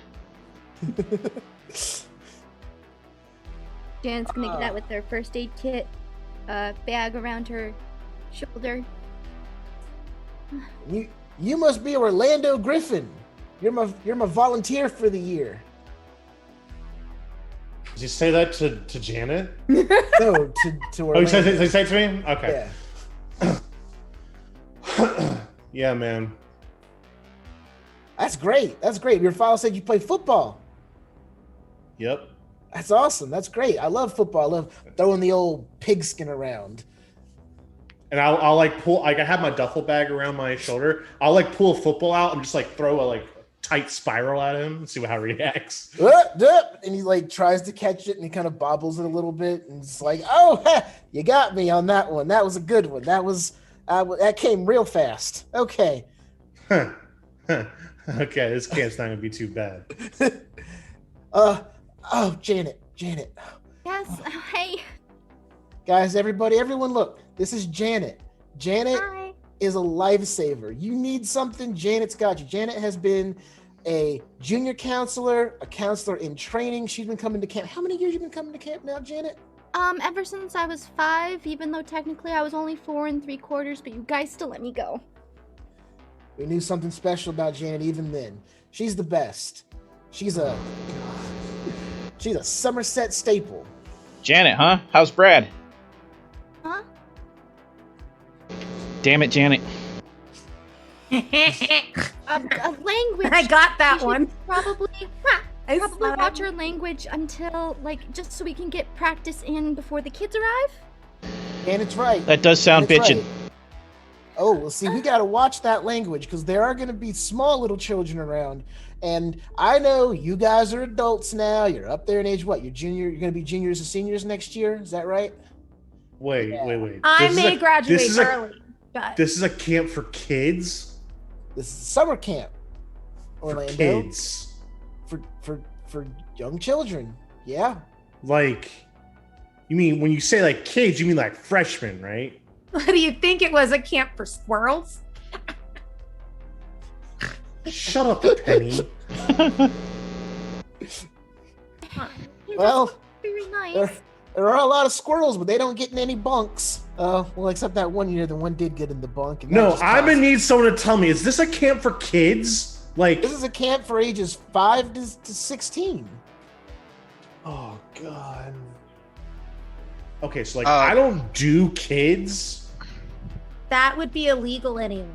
Jan's gonna get out with her first aid kit, bag around her shoulder. You must be Orlando Griffin. You're my volunteer for the year. Did you say that to Janet? No, to Oh, Orlando. you say it to me? Okay. Yeah. Yeah, man. That's great. Your file said you play football. Yep. That's awesome. That's great. I love football. I love throwing the old pigskin around. and I'll like pull, like I have my duffel bag around my shoulder. I'll like pull a football out and just like throw a like tight spiral at him and see how he reacts. And he like tries to catch it and he kind of bobbles it a little bit and it's like, oh, you got me on that one. That was a good one. That came real fast. Okay. Okay, this camp's not gonna be too bad. Oh, Janet. Yes. Hey. Guys, everyone look. This is Janet. Janet Hi. is a lifesaver. You need something, Janet's got you. Janet has been a junior counselor, a counselor in training. She's been coming to camp. How many years you been coming to camp now, Janet? Ever since I was 5, even though technically I was only 4 3/4, but you guys still let me go. We knew something special about Janet even then. She's the best. She's a Somerset staple. Janet, huh? How's Brad? Huh? Damn it, Janet. A language. I got that You should one. Probably I watch our language until, like, just so we can get practice in before the kids arrive. Janet's right. That does sound Janet's bitchin'. right. Oh, well, see, we got to watch that language because there are going to be small little children around. And I know you guys are adults now. You're up there in age. What? You're going to be juniors and seniors next year. Is that right? Wait. I This is may a- graduate this is a- early, but This is a camp for kids. This is summer camp. Orlando. For kids. For young children. Yeah. Like, you mean when you say like kids, you mean like freshmen, right? what do you think it was, a camp for squirrels? Shut up, Penny. Well, Very nice. there are a lot of squirrels, but they don't get in any bunks. Well, except that one year, the one did get in the bunk. And that No, just I'm gonna cost- need someone to tell me, is this a camp for kids? Like, This is a camp for ages 5 to 16. oh god. Okay, so like, Uh, I don't do kids. That would be illegal anyway.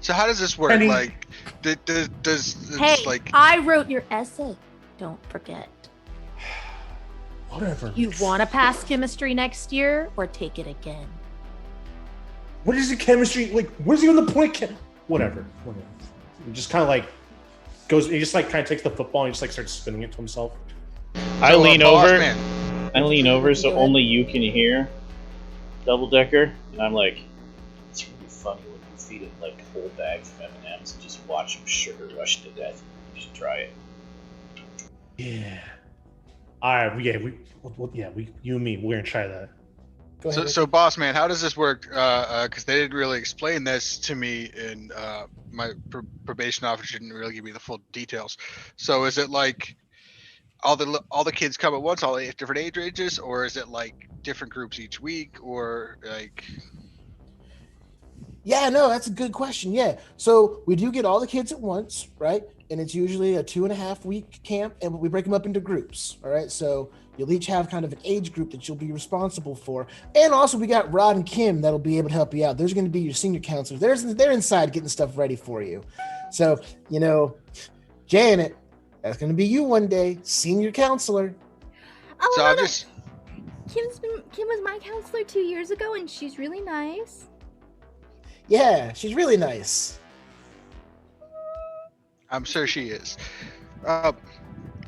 So how does this work? Penny. Like, does Hey, it's like I wrote your essay. Don't forget. Whatever. You want to pass chemistry next year or take it again? What is the chemistry? Like, where's even the point? Whatever. He just kind of like goes. He just like kind of takes the football and just like starts spinning it to himself. I so, lean boss over. man, I lean over so only you can hear Double Decker, and I'm like, it's really funny when you feed it like whole bags of M&Ms and just watch them sugar rush to death. Just try it. Yeah. All right. You and me, we're gonna try that. Go ahead. So boss man, how does this work? Because they didn't really explain this to me, and my probation officer didn't really give me the full details. So is it like all the kids come at once, all the different age ranges, or is it like different groups each week, or like? Yeah, no, that's a good question. Yeah. So we do get all the kids at once, right? And it's usually a 2.5 week camp, and we break them up into groups. All right. So you'll each have kind of an age group that you'll be responsible for. And also we got Rod and Kim that'll be able to help you out. There's going to be your senior counselors. They're inside getting stuff ready for you. So, Janet, that's going to be you one day, senior counselor. Oh, So no, I'm no. just Kim was my counselor 2 years ago, and she's really nice. Yeah, she's really nice. I'm sure she is.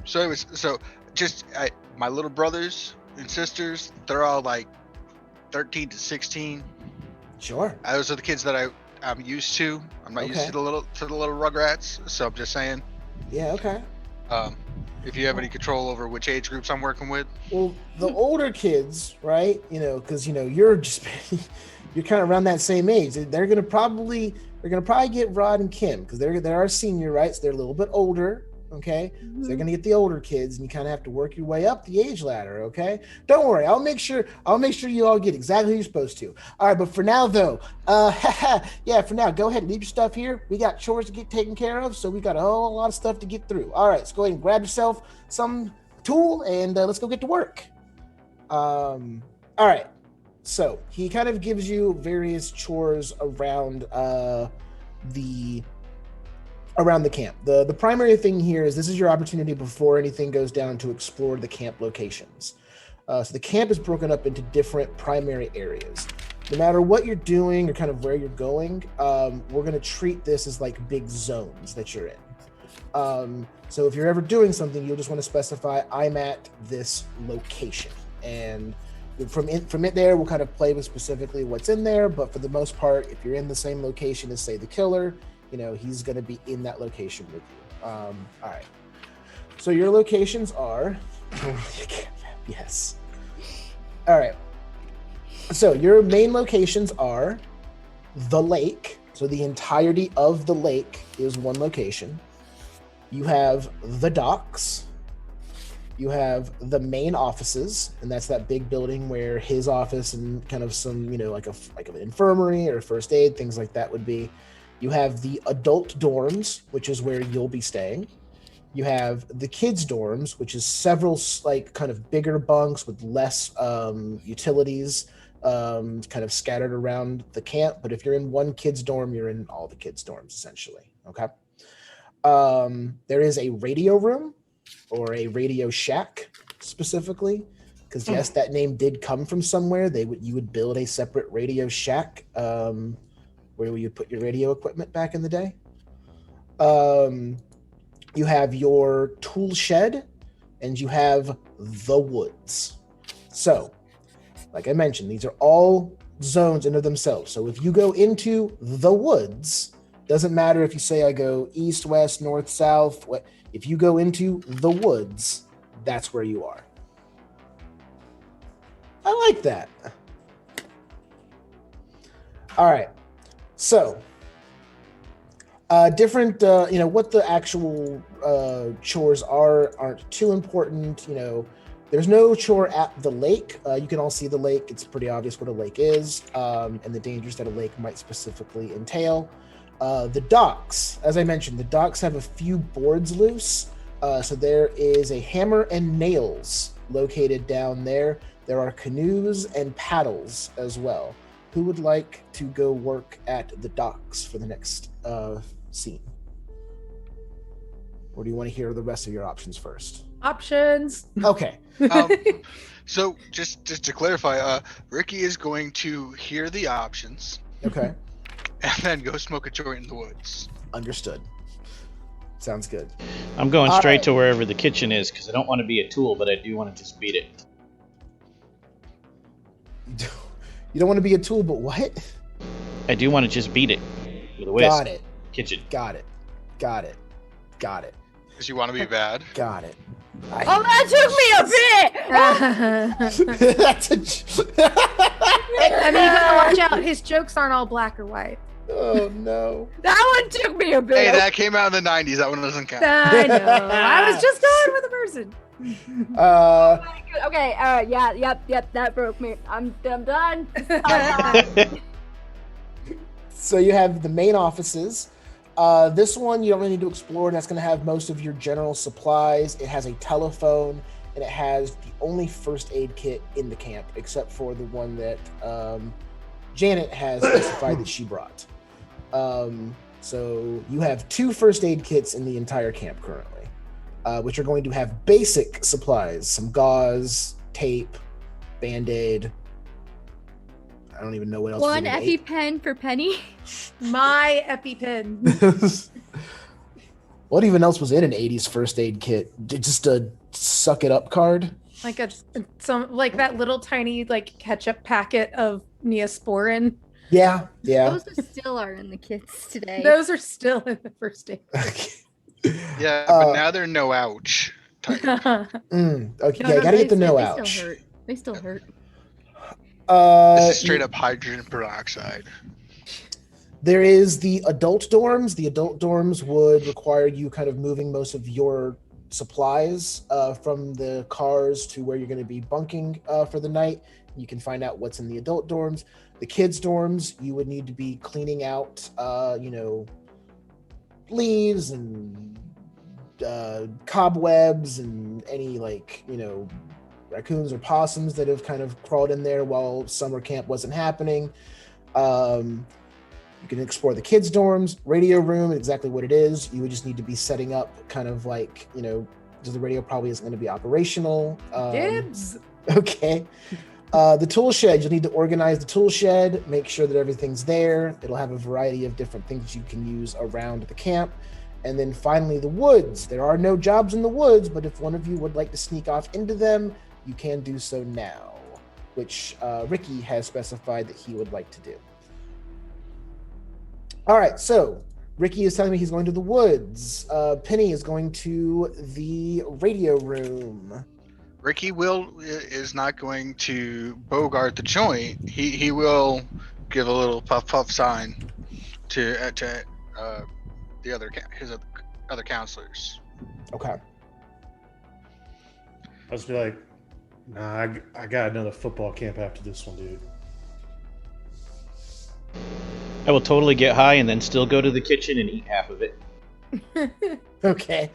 So anyways, my little brothers and sisters, they're all like 13 to 16. Sure. Those are the kids that I'm used to. I'm not used Okay. to the little rugrats. So I'm just saying, Yeah, okay. if you have any control over which age groups I'm working with. Well, the older kids, right? Because you're just you're kind of around that same age. They're gonna probably get Rod and Kim because they're our senior, right? So they're a little bit older. Okay, so they're gonna get the older kids, and you kind of have to work your way up the age ladder. Okay, don't worry, I'll make sure you all get exactly who you're supposed to. All right, but for now though, for now, go ahead and leave your stuff here. We got chores to get taken care of, so we got a whole lot of stuff to get through. All right, so go ahead and grab yourself some tool, and let's go get to work. All right, so he kind of gives you various chores around the camp. The primary thing here is this is your opportunity before anything goes down to explore the camp locations. So the camp is broken up into different primary areas. no matter what you're doing or kind of where you're going, we're going to treat this as like big zones that you're in. So if you're ever doing something, you'll just want to specify, I'm at this location. And from it there, we'll kind of play with specifically what's in there. But for the most part, if you're in the same location as, say, the killer, he's going to be in that location with you. All right. So your locations are... Yes. All right. So your main locations are the lake. So the entirety of the lake is one location. You have the docks. You have the main offices, and that's that big building where his office and kind of some, like an infirmary or first aid, things like that would be. You have the adult dorms, which is where you'll be staying. You have the kids' dorms, which is several like kind of bigger bunks with less utilities, kind of scattered around the camp. But if you're in one kid's dorm, you're in all the kids' dorms, essentially. Okay. There is a radio room or a radio shack specifically, because yes, that name did come from somewhere. You would build a separate radio shack where you would put your radio equipment back in the day. You have your tool shed, and you have the woods. So, like I mentioned, these are all zones into themselves. So if you go into the woods, doesn't matter if you say I go east, west, north, south. If you go into the woods, that's where you are. I like that. All right. So, different, what the actual chores aren't too important. There's no chore at the lake. You can all see the lake. It's pretty obvious what a lake is, and the dangers that a lake might specifically entail. The docks, as I mentioned, the docks have a few boards loose. So there is a hammer and nails located down there. There are canoes and paddles as well. Who would like to go work at the docks for the next scene? Or do you want to hear the rest of your options first? Options. Okay. So just to clarify, Ricky is going to hear the options. Okay. And then go smoke a joint in the woods. Understood. Sounds good. I'm going straight to wherever the kitchen is because I don't want to be a tool, but I do want to just beat it. You don't want to be a tool, but what? I do want to just beat it with a whisk. Got it. Kitchen. Got it. Because you want to be bad. Got it. Oh, that took me a bit! That's a... I mean, you gotta watch out. His jokes aren't all black or white. Oh, no. That one took me a bit! Hey, that came out in the 90s. That one doesn't count. I know. I was just going with a person. Okay, yep, that broke me. I'm done. So you have the main offices. This one you don't really need to explore, and that's going to have most of your general supplies. It has a telephone, and it has the only first aid kit in the camp, except for the one that Janet has specified that she brought. So you have 2 first aid kits in the entire camp currently, which are going to have basic supplies, some gauze, tape, Band-Aid. I don't even know what else. One EpiPen for Penny. My EpiPen. What even else was in an 80s first aid kit? Just a suck it up card? Like that little tiny ketchup packet of Neosporin. Yeah. Those still are in the kits today. Those are still in the first aid. Yeah, but now they're no ouch type. Okay, No, I gotta get the no they ouch. Still hurt. They still hurt. This is straight up hydrogen peroxide. There is the adult dorms. The adult dorms would require you kind of moving most of your supplies from the cars to where you're going to be bunking for the night. You can find out what's in the adult dorms. The kids' dorms, you would need to be cleaning out, leaves and cobwebs and any raccoons or possums that have kind of crawled in there while summer camp wasn't happening. You can explore the kids' dorms, radio room, exactly what it is. You would just need to be setting up kind of so the radio probably isn't going to be operational. Dibs. Okay. The tool shed, you'll need to organize the tool shed, make sure that everything's there. It'll have a variety of different things you can use around the camp. And then finally, the woods. There are no jobs in the woods, but if one of you would like to sneak off into them, you can do so now, which Ricky has specified that he would like to do. All right, so Ricky is telling me he's going to the woods. Penny is going to the radio room. Ricky is not going to bogart the joint. He will give a little puff sign to his other counselors. Okay. I'll just be like, nah, I got another football camp after this one, dude. I will totally get high and then still go to the kitchen and eat half of it. Okay.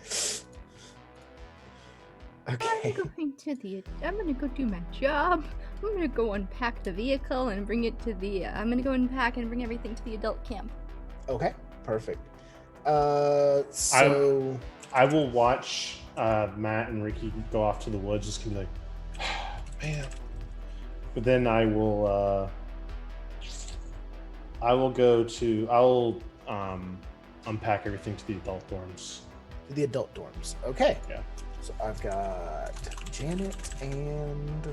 I'm gonna go do my job. I'm gonna go unpack the vehicle and bring it to the. I'm gonna go unpack and bring everything to the adult camp. Okay, perfect. So I will watch Matt and Ricky go off to the woods. Just gonna be like, oh, man. But then I will unpack everything to the adult dorms. The adult dorms. Okay. Yeah. So I've got Janet and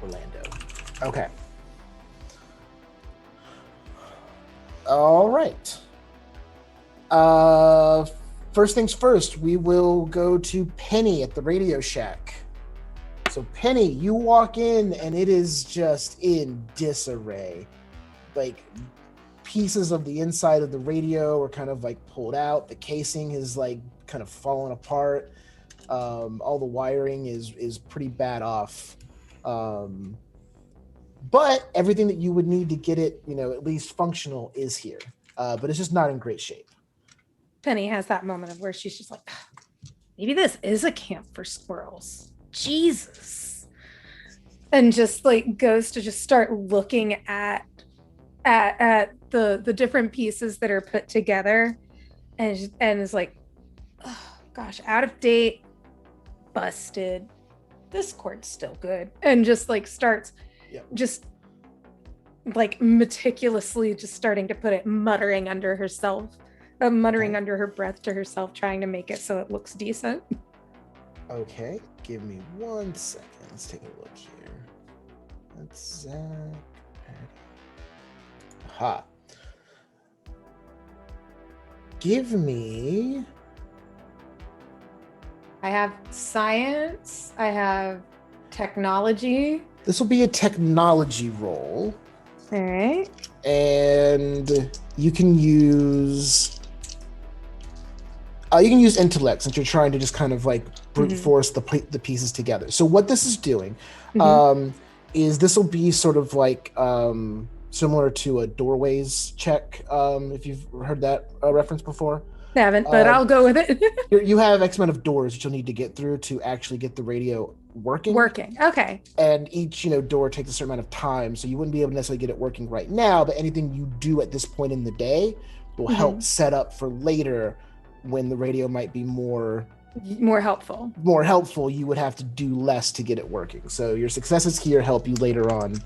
Orlando. Okay. All right. First things first, we will go to Penny at the Radio Shack. So Penny, you walk in and it is just in disarray. Like pieces of the inside of the radio are kind of like pulled out. The casing is like kind of fallen apart. All the wiring is pretty bad off. But everything that you would need to get it, at least functional is here. But it's just not in great shape. Penny has that moment of where she's just like, maybe this is a camp for squirrels. Jesus. And just like goes to just start looking at the different pieces that are put together and is like, oh, gosh, out of date, busted. This cord's still good. And just like starts just like meticulously just starting to put it, muttering under herself, under her breath to herself, trying to make it so it looks decent. Okay, give me 1 second. Let's take a look here. That's Zach. Aha. Give me. I have science. I have technology. This will be a technology roll. All right. And you can use intellect since you're trying to just kind of like brute force the pieces together. So what this is doing is this will be sort of like similar to a doorways check, if you've heard that reference before. I haven't, but I'll go with it. You have X amount of doors that you'll need to get through to actually get the radio working. Okay. And each door takes a certain amount of time, so you wouldn't be able to necessarily get it working right now, but anything you do at this point in the day will help set up for later when the radio might be more helpful. You would have to do less to get it working. So your successes here help you later on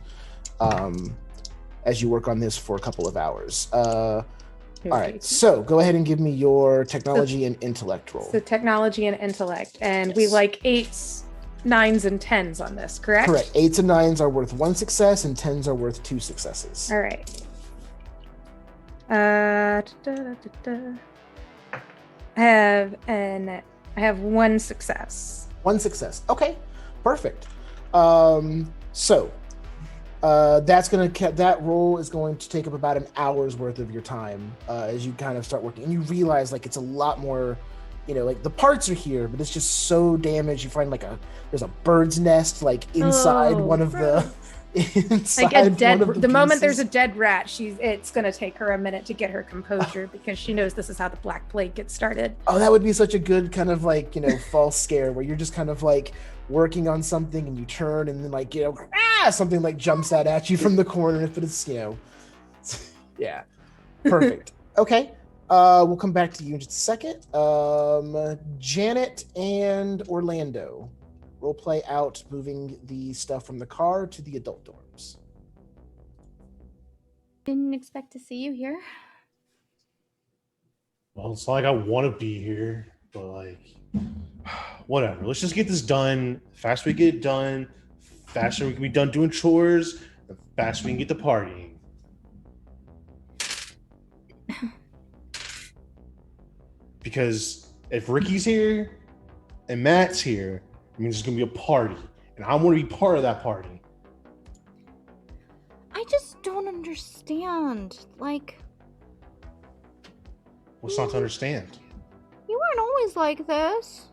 as you work on this for a couple of hours. All right, so go ahead and give me your technology and intellect roll. So technology and intellect, and we like 8s, 9s, and 10s on this, correct? Correct. 8s and 9s are worth 1 success, and 10s are worth 2 successes. All right. I have 1 success. 1 success. Okay, perfect. So that roll is going to take up about an hour's worth of your time as you kind of start working, and you realize like it's a lot more, like the parts are here, but it's just so damaged. You find there's a bird's nest like inside one of the inside like a dead. One of the the moment pieces. there's a dead rat, it's going to take her a minute to get her composure because she knows this is how the Black Plague gets started. Oh, that would be such a good kind of like false scare where you're just kind of like working on something and you turn and then like something like jumps out at you from the corner, but it's yeah, perfect. Okay, we'll come back to you in just a second. Janet and Orlando. role play out moving the stuff from the car to the adult dorms. Didn't expect to see you here. Well, it's not like I want to be here, but like, whatever. Let's just get this done. The faster we get it done, faster we can be done doing chores, the faster we can get to partying. Because if Ricky's here and Matt's here, it means there's gonna be a party, and I want to be part of that party. I just don't understand. Like, What's not to understand? you weren't always like this.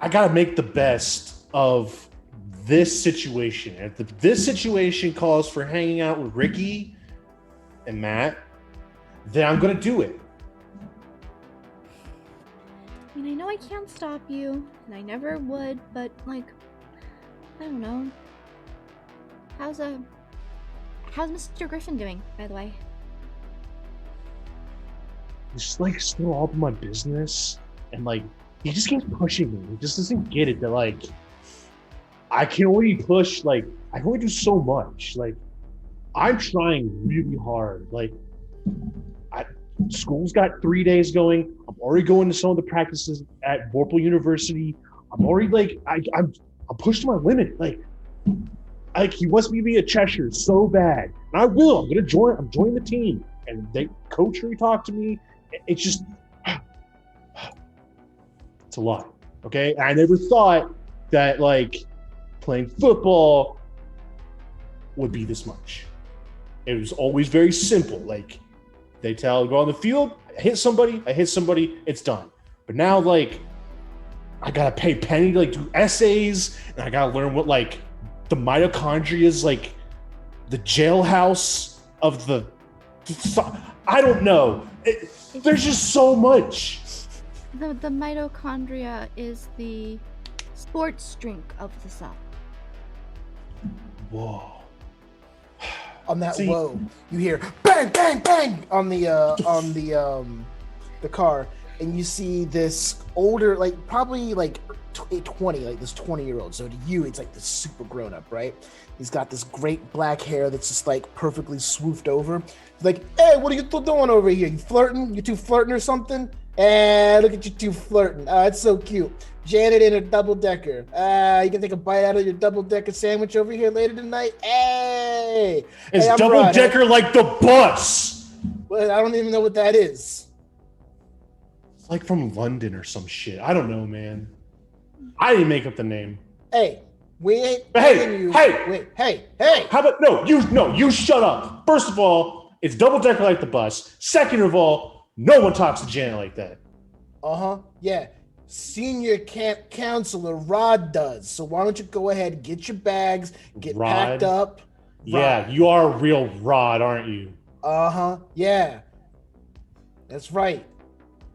I gotta make the best of this situation. If this situation calls for hanging out with Ricky and Matt, then I'm gonna do it. I mean, I know I can't stop you, and I never would, but, like, I don't know. How's Mr. Griffin doing, by the way? It's like still all of my business, and like he just keeps pushing me. He just doesn't get it that like I can only push, like I can only do so much. Like I'm trying really hard. Like school's got 3 days going. I'm already going to some of the practices at Vorpal University. I'm already like I'm pushed to my limit. Like he wants me to be a Cheshire so bad, and I will. I'm joining the team, and they coach me, talk to me. It's just, it's a lot, okay? I never thought that, like, playing football would be this much. It was always very simple. Like, they go on the field, I hit somebody, it's done. But now, like, I gotta pay Penny to, like, do essays, and I gotta learn what, like, the mitochondria is, like, the jailhouse of the... I don't know. There's just so much. The mitochondria is the sports drink of the cell. Whoa. On that whoa, you hear bang, bang, bang on the car, and you see this older, like probably like 20, like this 20-year-old. So to you, it's like this super grown up, right? He's got this great black hair that's just like perfectly swooped over. He's like, hey, what are you doing over here? You flirting? You two flirting or something? Look at you two flirting. It's so cute. Janet in a double-decker. You can take a bite out of your double-decker sandwich over here later tonight. Hey! It's hey, double-decker like the bus! Well, I don't even know what that is. It's like from London or some shit. I don't know, man. I didn't make up the name. Hey, we ain't. Hey! How about you shut up. First of all, it's double-decker like the bus. Second of all, no one talks to Janet like that. Yeah. Senior camp counselor Rod does. So why don't you go ahead, get your bags, get packed up. Yeah, you are a real Rod, aren't you? Yeah. That's right.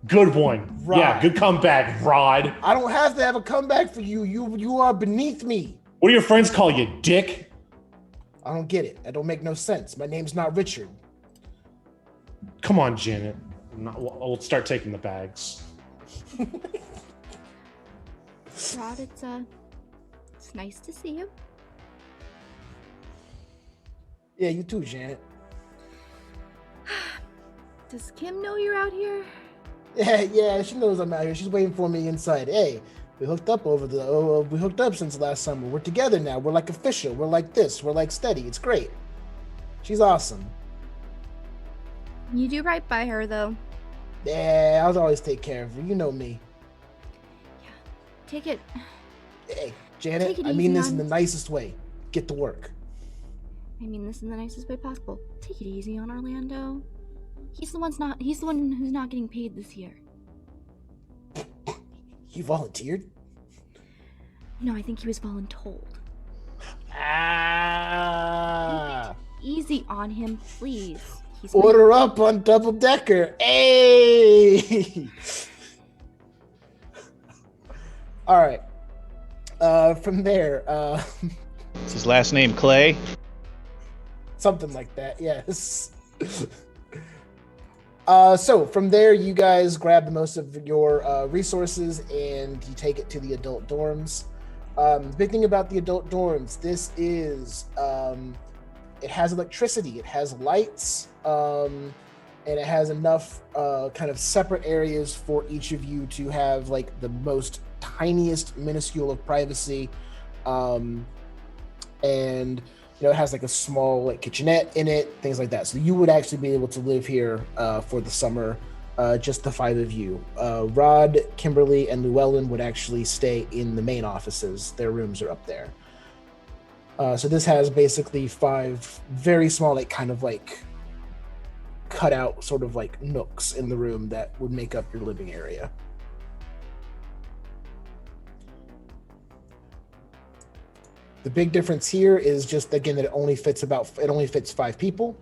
Good one. Rod. Yeah, good comeback, Rod. I don't have to have a comeback for you. You are beneath me. What do your friends call you, Dick? I don't get it. That don't make no sense. My name's not Richard. Come on, Janet. We'll start taking the bags. Rod, it's nice to see you. Yeah, you too, Janet. Does Kim know you're out here? Yeah, she knows I'm out here. She's waiting for me inside. Hey, we hooked up we hooked up since last summer. We're together now. We're like official. We're like this. We're like steady. It's great. She's awesome. You do right by her, though. Yeah, I'll always take care of her. You know me. Yeah, take it. Hey, Janet, I mean this in the nicest way. Get to work. I mean this in the nicest way possible. Take it easy on Orlando. He's the one who's not getting paid this year. He volunteered? No, I think he was voluntold. Easy on him, please. Order up on double decker. Hey! All right. From there, Is his last name Clay? something like that. Yes. So from there, you guys grab the most of your resources and you take it to the adult dorms. The big thing about the adult dorms, this is it has electricity, it has lights, and it has enough kind of separate areas for each of you to have like the most tiniest minuscule of privacy, and it has like a small like kitchenette in it, things like that. So you would actually be able to live here for the summer, just the 5 of you. Rod, Kimberly, and Llewellyn would actually stay in the main offices. Their rooms are up there. So this has basically 5 very small, like kind of like cut out sort of like nooks in the room that would make up your living area. The big difference here is just, again, that it only fits 5 people,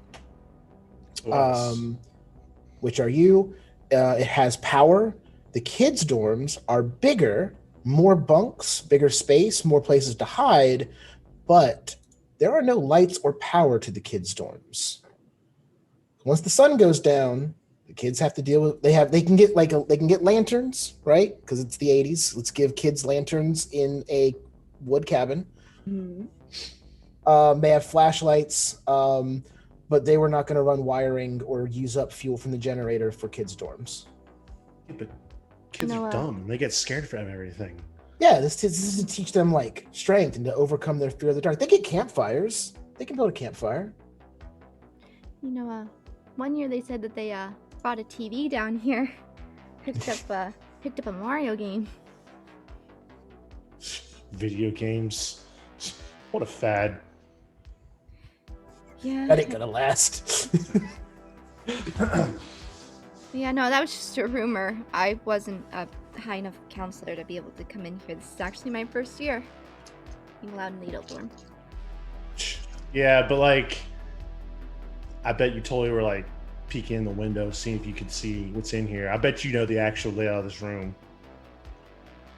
which are you. It has power. The kids' dorms are bigger, more bunks, bigger space, more places to hide, but there are no lights or power to the kids' dorms. Once the sun goes down, the kids have to deal with. They can get lanterns, right? Because it's the 80s. Let's give kids lanterns in a wood cabin. Mm-hmm. They have flashlights, but they were not going to run wiring or use up fuel from the generator for kids' dorms. Yeah, but kids are dumb. They get scared from everything. Yeah, this is to teach them like strength and to overcome their fear of the dark. They get campfires. They can build a campfire. One year they said that they brought a TV down here, picked up a Mario game. Video games. What a fad. Yeah. That ain't gonna last. Yeah, no, that was just a rumor. I wasn't a high enough counselor to be able to come in here. This is actually my first year being allowed in the adult dorm. Yeah, but like, I bet you totally were like peeking in the window, seeing if you could see what's in here. I bet you know the actual layout of this room.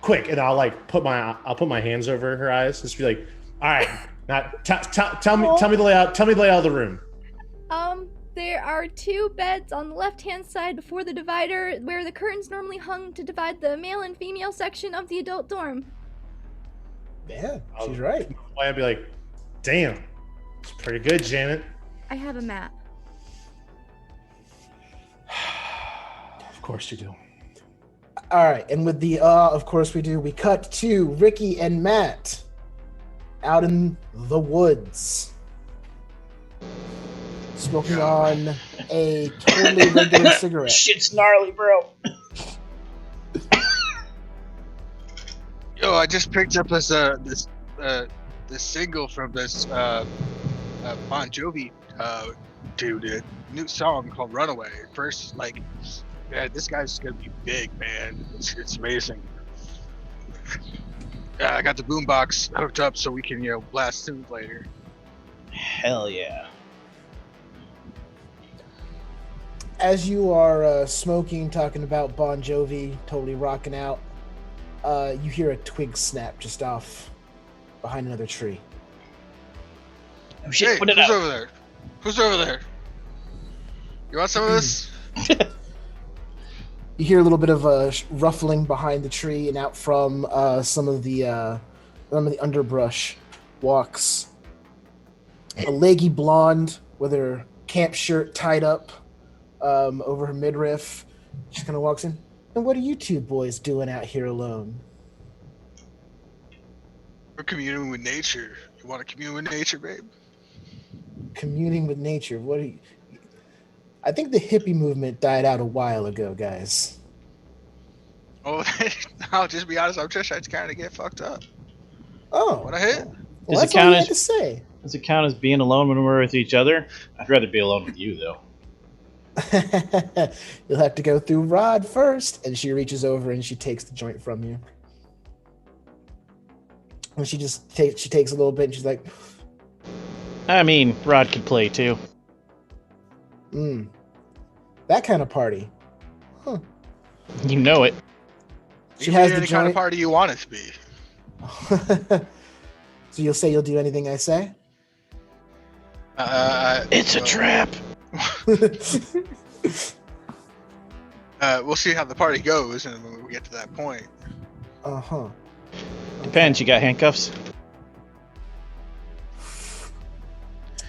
Quick, and I'll put my hands over her eyes, just be like, all right, now tell me the layout. Tell me the layout of the room. There are 2 beds on the left-hand side before the divider, where the curtains normally hung to divide the male and female section of the adult dorm. Yeah, she's right. I'd be like, damn, it's pretty good, Janet. I have a map. Of course you do. All right, and with the of course we do, we cut to Ricky and Matt out in the woods, smoking on a totally regular cigarette. Shit's gnarly, bro. Yo, I just picked up this single from this Bon Jovi dude, a new song called "Runaway." First, yeah, this guy's gonna be big, man. It's amazing. I got the boombox hooked up so we can, blast tunes later. Hell yeah. As you are smoking, talking about Bon Jovi, totally rocking out, you hear a twig snap just off behind another tree. Oh shit, Hey, put it who's out. over there? Who's over there? You want some of this? You hear a little bit of a ruffling behind the tree, and out from some of the underbrush walks a leggy blonde with her camp shirt tied up over her midriff. She kind of walks in. And what are you 2 boys doing out here alone? We're communing with nature. You want to commune with nature, babe? Communing with nature. What are you? I think the hippie movement died out a while ago, guys. Oh, I'll just be honest. I'm just trying to kind of get fucked up. Oh, What I hit? well, Does that's it all count you had as- to say. Does it count as being alone when we're with each other? I'd rather be alone with you, though. You'll have to go through Rod first. And she reaches over and she takes the joint from you. And she takes a little bit and she's like, I mean, Rod could play too. that kind of party. Huh. You know it. She You has can the be any kind of joint. party you want it to be. So you'll say you'll do anything I say? It's a trap. we'll see how the party goes, and when we get to that point. Uh-huh. Depends. You got handcuffs?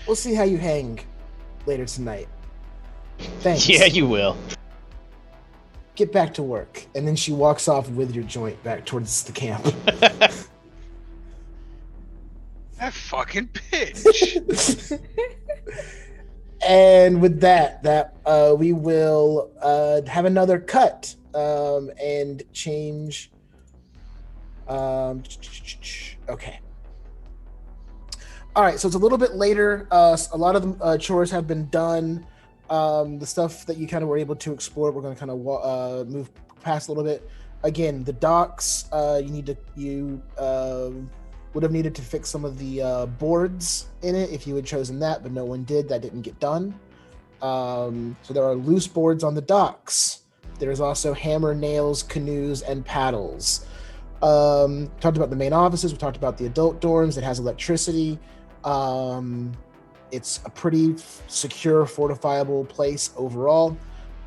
We'll see how you hang later tonight. Thanks. Yeah, you will. Get back to work. And then she walks off with your joint back towards the camp. That fucking bitch. And with that, we will have another cut and change. Okay. All right, so it's a little bit later. A lot of the chores have been done. The stuff that you kind of were able to explore, we're going to kind of move past a little bit. Again, the docks. You would have needed to fix some of the boards in it if you had chosen that, but no one did. That didn't get done. So there are loose boards on the docks. There's also hammer, nails, canoes, and paddles. Talked about the main offices. We talked about the adult dorms. It has electricity. It's a pretty secure, fortifiable place overall.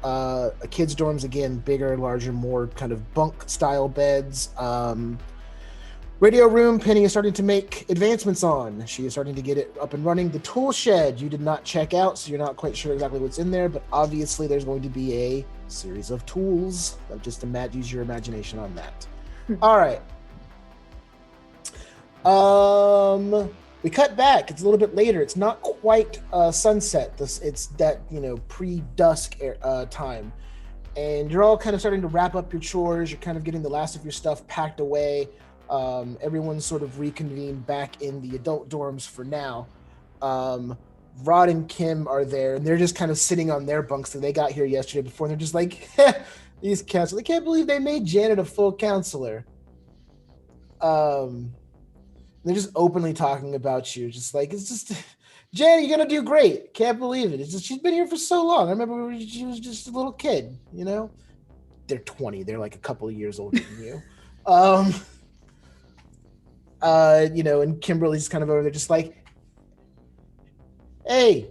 A kids' dorms, again, bigger, larger, more kind of bunk-style beds. Radio room, Penny is starting to make advancements on. She is starting to get it up and running. The tool shed, you did not check out, so you're not quite sure exactly what's in there, but obviously there's going to be a series of tools. Just use your imagination on that. All right. We cut back. It's a little bit later. It's not quite sunset. It's that pre-dusk time, and you're all kind of starting to wrap up your chores. You're kind of getting the last of your stuff packed away. Everyone's sort of reconvened back in the adult dorms for now. Rod and Kim are there, and they're just kind of sitting on their bunks that they got here yesterday before. And they're just like, these counselors. I can't believe they made Janet a full counselor. They're just openly talking about you. Just like, it's just, Janet, you're going to do great. Can't believe it. It's just, she's been here for so long. I remember she was just a little kid, They're 20. They're like a couple of years older than you. And Kimberly's kind of over there just like, hey,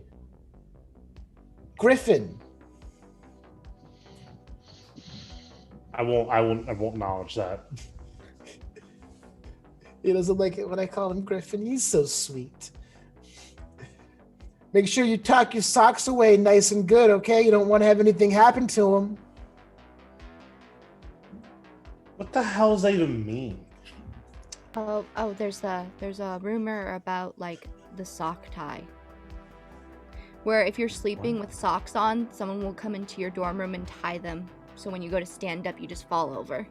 Griffin. I won't acknowledge that. He doesn't like it when I call him Griffin. He's so sweet. Make sure you tuck your socks away nice and good, okay? You don't want to have anything happen to him. What the hell does that even mean? Oh, there's a rumor about like the sock tie. Where if you're sleeping with socks on, someone will come into your dorm room and tie them. So when you go to stand up, you just fall over.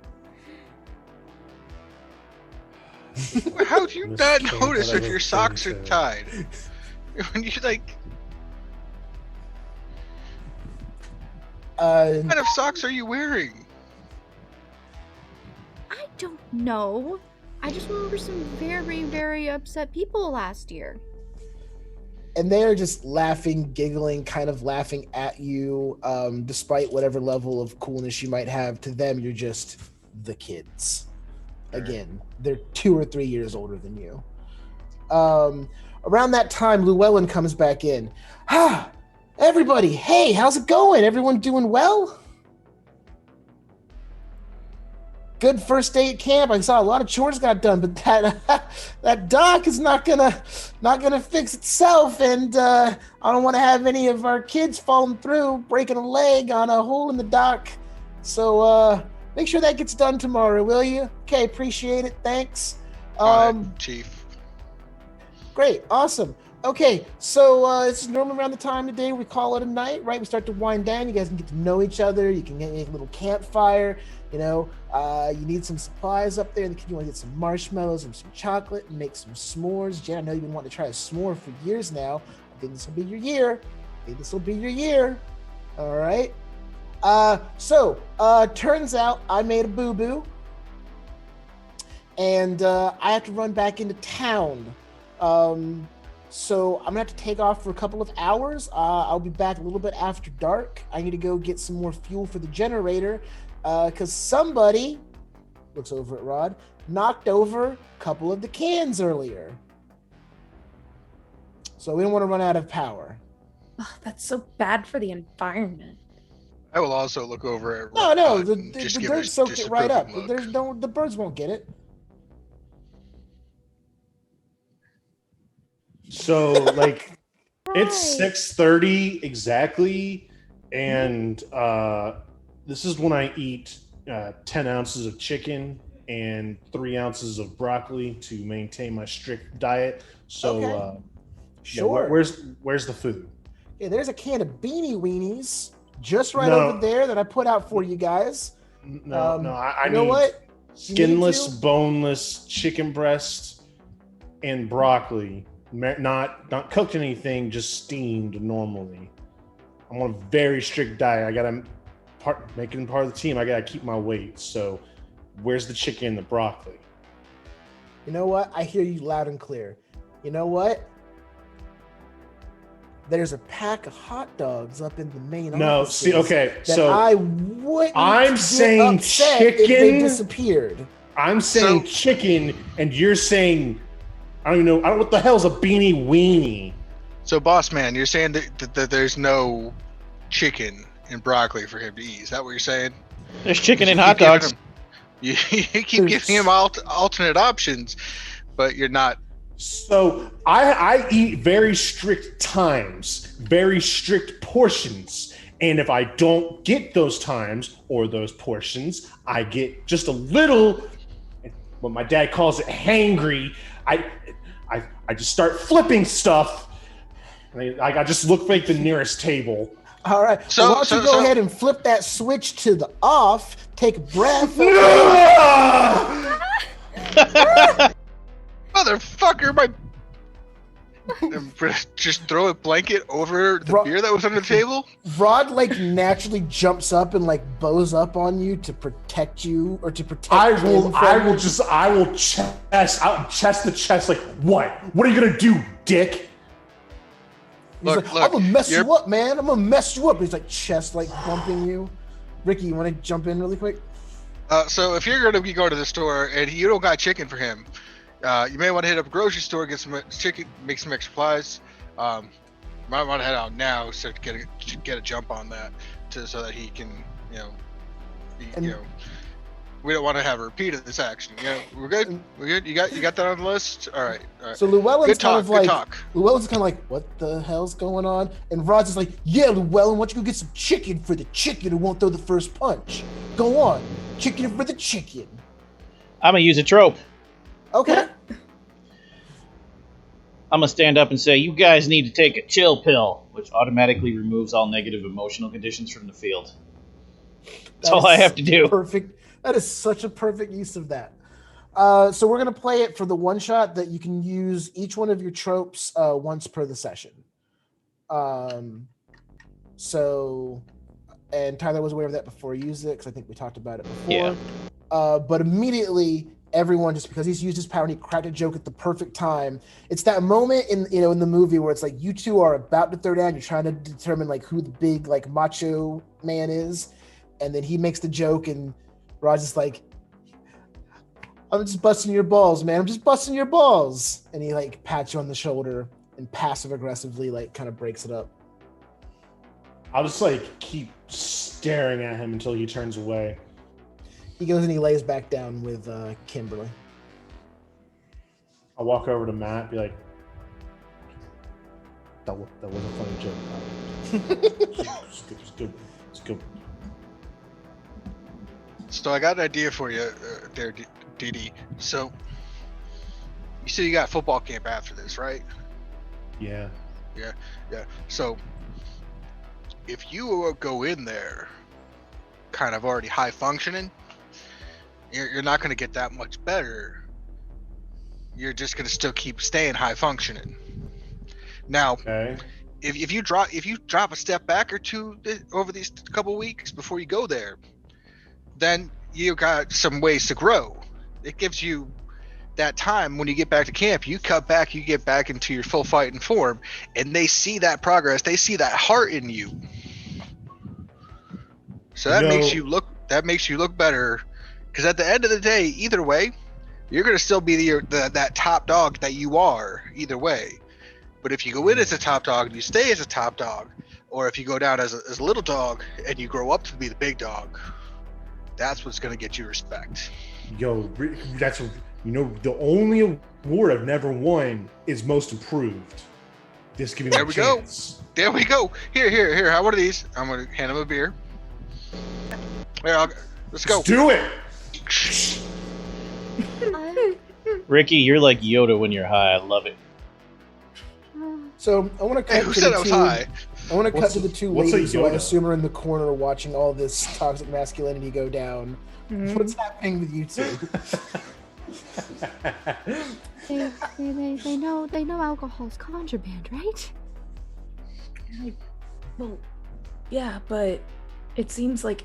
How do you not notice if your socks are tied? When you like, what kind of socks are you wearing? I don't know. I just remember some very, very upset people last year. And they are just laughing, giggling, kind of laughing at you, despite whatever level of coolness you might have. To them, you're just the kids. Again, they're 2 or 3 years older than you. Around that time, Llewellyn comes back in. Everybody, hey, how's it going? Everyone doing well? Good first day at camp. I saw a lot of chores got done, but that dock is not gonna fix itself, and I don't want to have any of our kids falling through, breaking a leg on a hole in the dock. So make sure that gets done tomorrow, will you? Okay, appreciate it. Thanks. Chief. Great, awesome. Okay, so this is normally around the time of day we call it a night, right? We start to wind down. You guys can get to know each other. You can make a little campfire. You need some supplies up there. You want to get some marshmallows and some chocolate and make some s'mores. Jen, I know you've been wanting to try a s'more for years now. I think this will be your year. All right. So turns out I made a boo-boo. And I have to run back into town. So I'm gonna have to take off for a couple of hours. I'll be back a little bit after dark. I need to go get some more fuel for the generator because somebody, looks over at Rod, knocked over a couple of the cans earlier. So we don't want to run out of power. Oh, that's so bad for the environment. I will also look over at No, the just give dirt a soaked it right up. disapproving look. The birds won't get it. So like it's Right. 6:30 exactly, and this is when I eat 10 ounces of chicken and 3 ounces of broccoli to maintain my strict diet. So Okay. yeah, Sure. where's the food? Yeah, there's a can of beanie weenies just right No. over there that I put out for you guys. No, I You know need what? skinless, You need to? boneless chicken breast and broccoli. Not cooked in anything, just steamed normally. I'm on a very strict diet. I gotta making part of the team. I gotta keep my weight. So, where's the chicken and the broccoli? You know what? I hear you loud and clear. You know what? There's a pack of hot dogs up in the main No, offices see, okay, that so I wouldn't I'm get saying upset if they chicken. disappeared. I'm saying So- chicken, and you're saying I don't even know. I don't know what the hell's a beanie weenie. So, boss man, you're saying that there's no chicken and broccoli for him to eat. Is that what you're saying? There's chicken You and keep hot giving dogs. him- you keep giving him alternate options, but you're not. So I eat very strict times, very strict portions. And if I don't get those times or those portions, I get just a little, what my dad calls it, hangry. I just start flipping stuff. I just look like the nearest table. All right. So- why don't you so- go so- ahead and flip that switch to the off, take a breath. Motherfucker, my. Just throw a blanket over the beer that was on the table? Rod like naturally jumps up and like bows up on you to protect you or to protect I him will from chest the chest like what? What are you gonna do, dick? He's Look, like, look, I'm gonna mess you're- you up, man. I'm gonna mess you up. He's like chest like bumping you. Ricky, you want to jump in really quick? So if you're gonna be going to the store and you don't got chicken for him, you may want to hit up a grocery store, get some chicken, make some extra supplies. Might want to head out now so to get a jump on that, so that he can, we don't want to have a repeat of this action. We're good. We're good. You got that on the list. All right. So Llewellyn's Good talk. kind of Good like talk. Llewellyn's kind of like, what the hell's going on? And Rod's just like, yeah, Llewellyn, why don't you go get some chicken for the chicken who won't throw the first punch? Go on, chicken for the chicken. I'm gonna use a trope. Okay. I'm gonna stand up and say, "You guys need to take a chill pill," which automatically removes all negative emotional conditions from the field. That's all I have to do. Perfect. That is such a perfect use of that. So we're gonna play it for the one shot that you can use each one of your tropes once per the session. So, and Tyler was aware of that before he used it because I think we talked about it before. Yeah. But immediately, everyone, just because he's used his power and he cracked a joke at the perfect time. It's that moment in the movie where it's like you two are about to throw down. You're trying to determine like who the big like macho man is, and then he makes the joke and Rod's just like, I'm just busting your balls, man. I'm just busting your balls. And he like pats you on the shoulder and passive aggressively like kind of breaks it up. I'll just like keep staring at him until he turns away. He goes and he lays back down with Kimberly. I'll walk over to Matt and be like, that was a funny joke. It's good. It's good. So I got an idea for you there, DD. So you said you got football camp after this, right? Yeah. Yeah. So if you go in there kind of already high functioning, you're not going to get that much better. You're just going to still keep staying high functioning. Now, Okay. if you drop a step back or two over these couple weeks before you go there, then you got some ways to grow. It gives you that time when you get back to camp, you cut back, you get back into your full fighting form, and they see that progress, they see that heart in you. So that makes you look better, because at the end of the day, either way, you're going to still be that top dog that you are either way. But if you go in as a top dog and you stay as a top dog, or if you go down as a little dog and you grow up to be the big dog, that's what's going to get you respect. Yo, that's the only award I've never won is most improved. This give me There my we chance. There we go. Here. Have one of these. I'm going to hand him a beer. Here, let's go. Let's do it. Ricky, you're like Yoda when you're high. I love it. So I want to cut Hey, who to said the I was two. high? I want to cut What's to a- the two what's a ladies who I Yoda? assume are in the corner watching all this toxic masculinity go down. What's happening with you two? They know alcohol's contraband, right? Well, yeah, but it seems like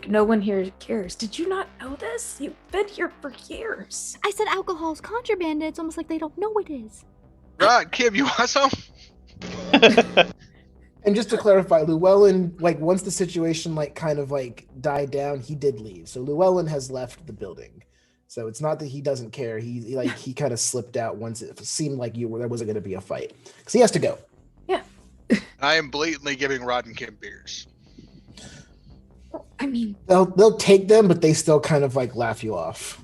no one here cares. Did you not know this? You've been here for years. I said alcohol's contraband, and it's almost like they don't know it is. Right, Kim, you want some? And just to clarify, Llewellyn, like once the situation kind of died down, he did leave. So Llewellyn has left the building. So it's not that he doesn't care. He kind of slipped out once it seemed like there wasn't going to be a fight because he has to go. Yeah. I am blatantly giving Rod and Kim beers. I mean, They'll take them, but they still kind of laugh you off.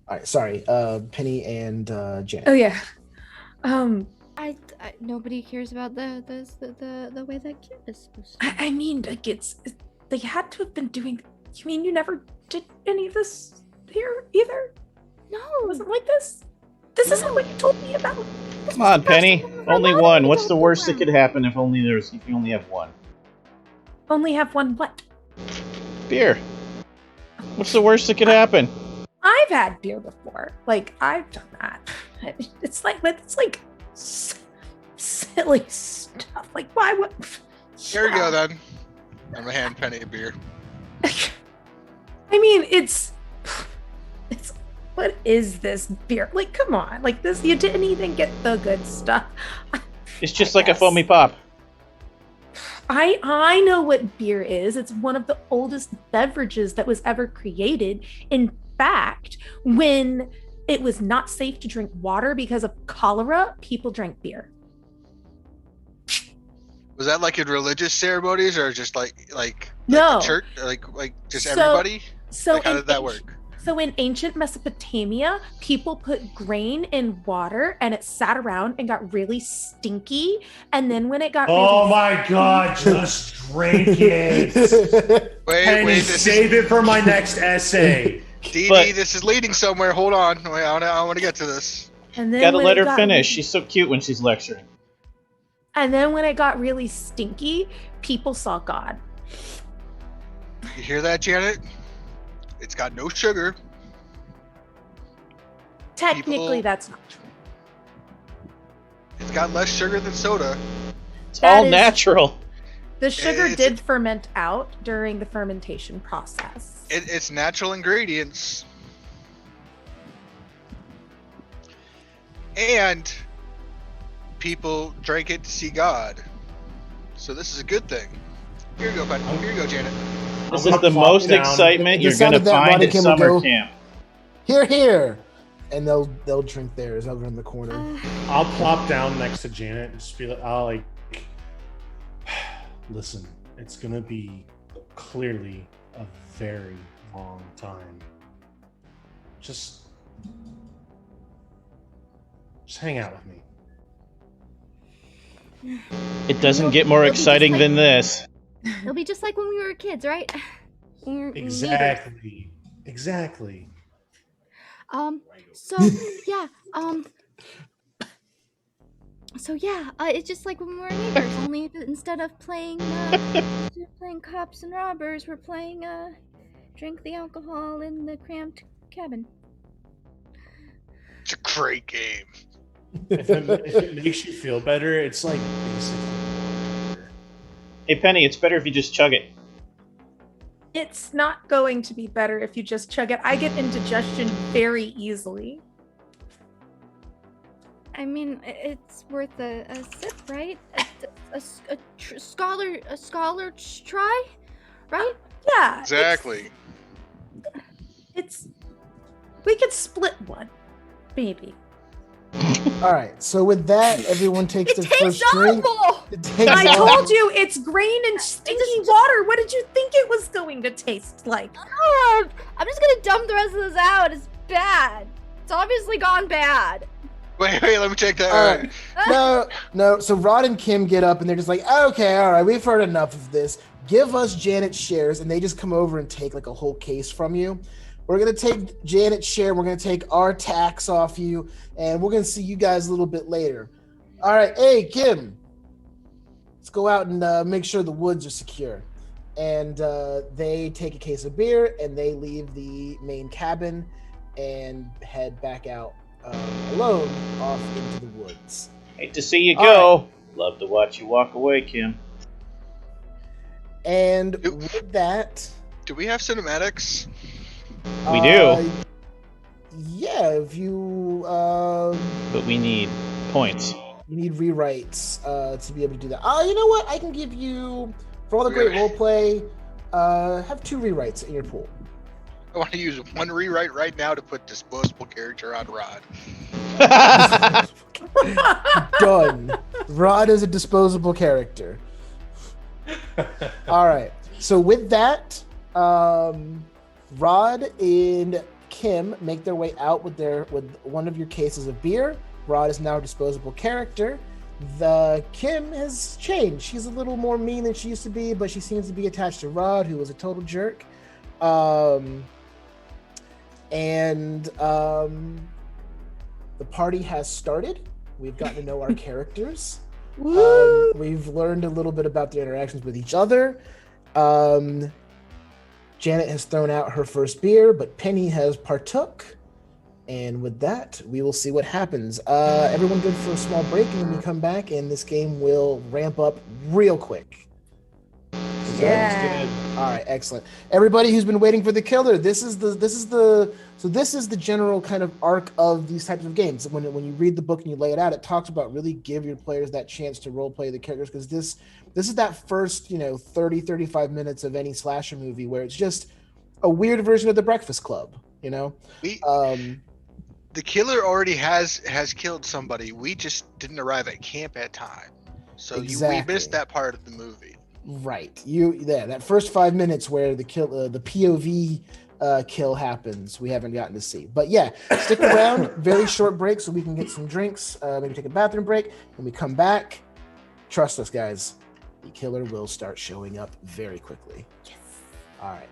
All right, sorry, Penny and Janet. oh yeah. I nobody cares about the way that Kim is supposed to. I mean, they had to have been doing. You mean you never did any of this here either? No, It wasn't like this. This isn't what you told me about. Come on, Penny. Only one. What's the worst that could happen if you only have one? Only have one what? Beer. What's the worst that could happen? I've had beer before. I've done that. It's like silly stuff. Why would? Here we go then. I'm gonna hand Penny a beer. I mean, it's what is this beer? Come on, this. You didn't even get the good stuff. It's just like a foamy pop. I know what beer is. It's one of the oldest beverages that was ever created. In fact, when it was not safe to drink water because of cholera, people drank beer. Was that in religious ceremonies or just No. church, just So- everybody? So How in did that work? So in ancient Mesopotamia, people put grain in water and it sat around and got really stinky. And then when it got Oh really my God! Just drink it. Wait, Save it for my next essay. Dee But- Dee, this is leading somewhere. Hold on. Wait, I want to get to this. and then Gotta when let it her got- finish. She's so cute when she's lecturing. And then when it got really stinky, people saw God. You hear that, Janet? It's got no sugar. Technically, People- that's not true. It's got less sugar than soda. It's That all is- natural. The sugar It's- did ferment out during the fermentation process. It's natural ingredients. And people drank it to see God. So this is a good thing. Here you go, bud. Here you go, Janet. This I'm is the gonna plop most down. excitement The you're sound gonna of that find Roddy at Kim would summer go- camp. Here, and they'll drink theirs over in the corner. I'll plop down next to Janet and just be listen, it's gonna be clearly a very long time. Just hang out with me. It doesn't get more It'll be just exciting like- than this. It'll be just like when we were kids, right? When we were neighbors. Exactly. So yeah. It's just like when we were neighbors. Only instead of playing cops and robbers, we're playing drink the alcohol in the cramped cabin. It's a great game. If it makes you feel better, it's like basically water. Hey Penny, it's better if you just chug it. It's not going to be better if you just chug it. I get indigestion very easily. I mean, it's worth a sip, right? A scholar's try, right? Yeah. Exactly. It's we could split one, maybe. All right. So with that, everyone takes It their tastes first drink. awful. It takes I all- told you it's grain and stinky water. What did you think it was going to taste like? Oh, I'm just gonna dump the rest of this out. It's bad. It's obviously gone bad. Wait, let me check that. All right. No. So Rod and Kim get up and they're just like, okay, all right, we've heard enough of this. Give us Janet's shares, and they just come over and take like a whole case from you. We're gonna take Janet's share. We're gonna take our tax off you, and we're gonna see you guys a little bit later. All right, hey Kim, let's go out and make sure the woods are secure. And they take a case of beer and they leave the main cabin and head back out alone off into the woods. Hate to see you All go. Love to watch you walk away, Kim. And with that, Do we have cinematics? We do. Yeah, if you But we need points. you need rewrites to be able to do that. You know what? I can give you for all the great Okay. role play. Have 2 rewrites in your pool. I want to use one rewrite right now to put disposable character on Rod. Done. Rod is a disposable character. All right. So with that, Rod and Kim make their way out with one of your cases of beer. Rod is now a disposable character. The Kim has changed. She's a little more mean than she used to be, but she seems to be attached to Rod, who was a total jerk. The party has started. We've gotten to know our characters. We've learned a little bit about their interactions with each other. Janet has thrown out her first beer, but Penny has partook. And with that, we will see what happens. Everyone good for a small break, and then we come back, and this game will ramp up real quick. Yeah. All right, excellent. Everybody who's been waiting for the killer, this is the general kind of arc of these types of games. When you read the book and you lay it out, it talks about really give your players that chance to role play the characters, because this is that first 30-35 minutes of any slasher movie where it's just a weird version of The Breakfast Club. The killer already has killed somebody. We just didn't arrive at camp at time, so we Exactly. missed that part of the movie. Right. That first 5 minutes where the POV kill happens, we haven't gotten to see. But yeah, stick around. Very short break so we can get some drinks, maybe take a bathroom break. When we come back, trust us, guys, the killer will start showing up very quickly. Yes. All right.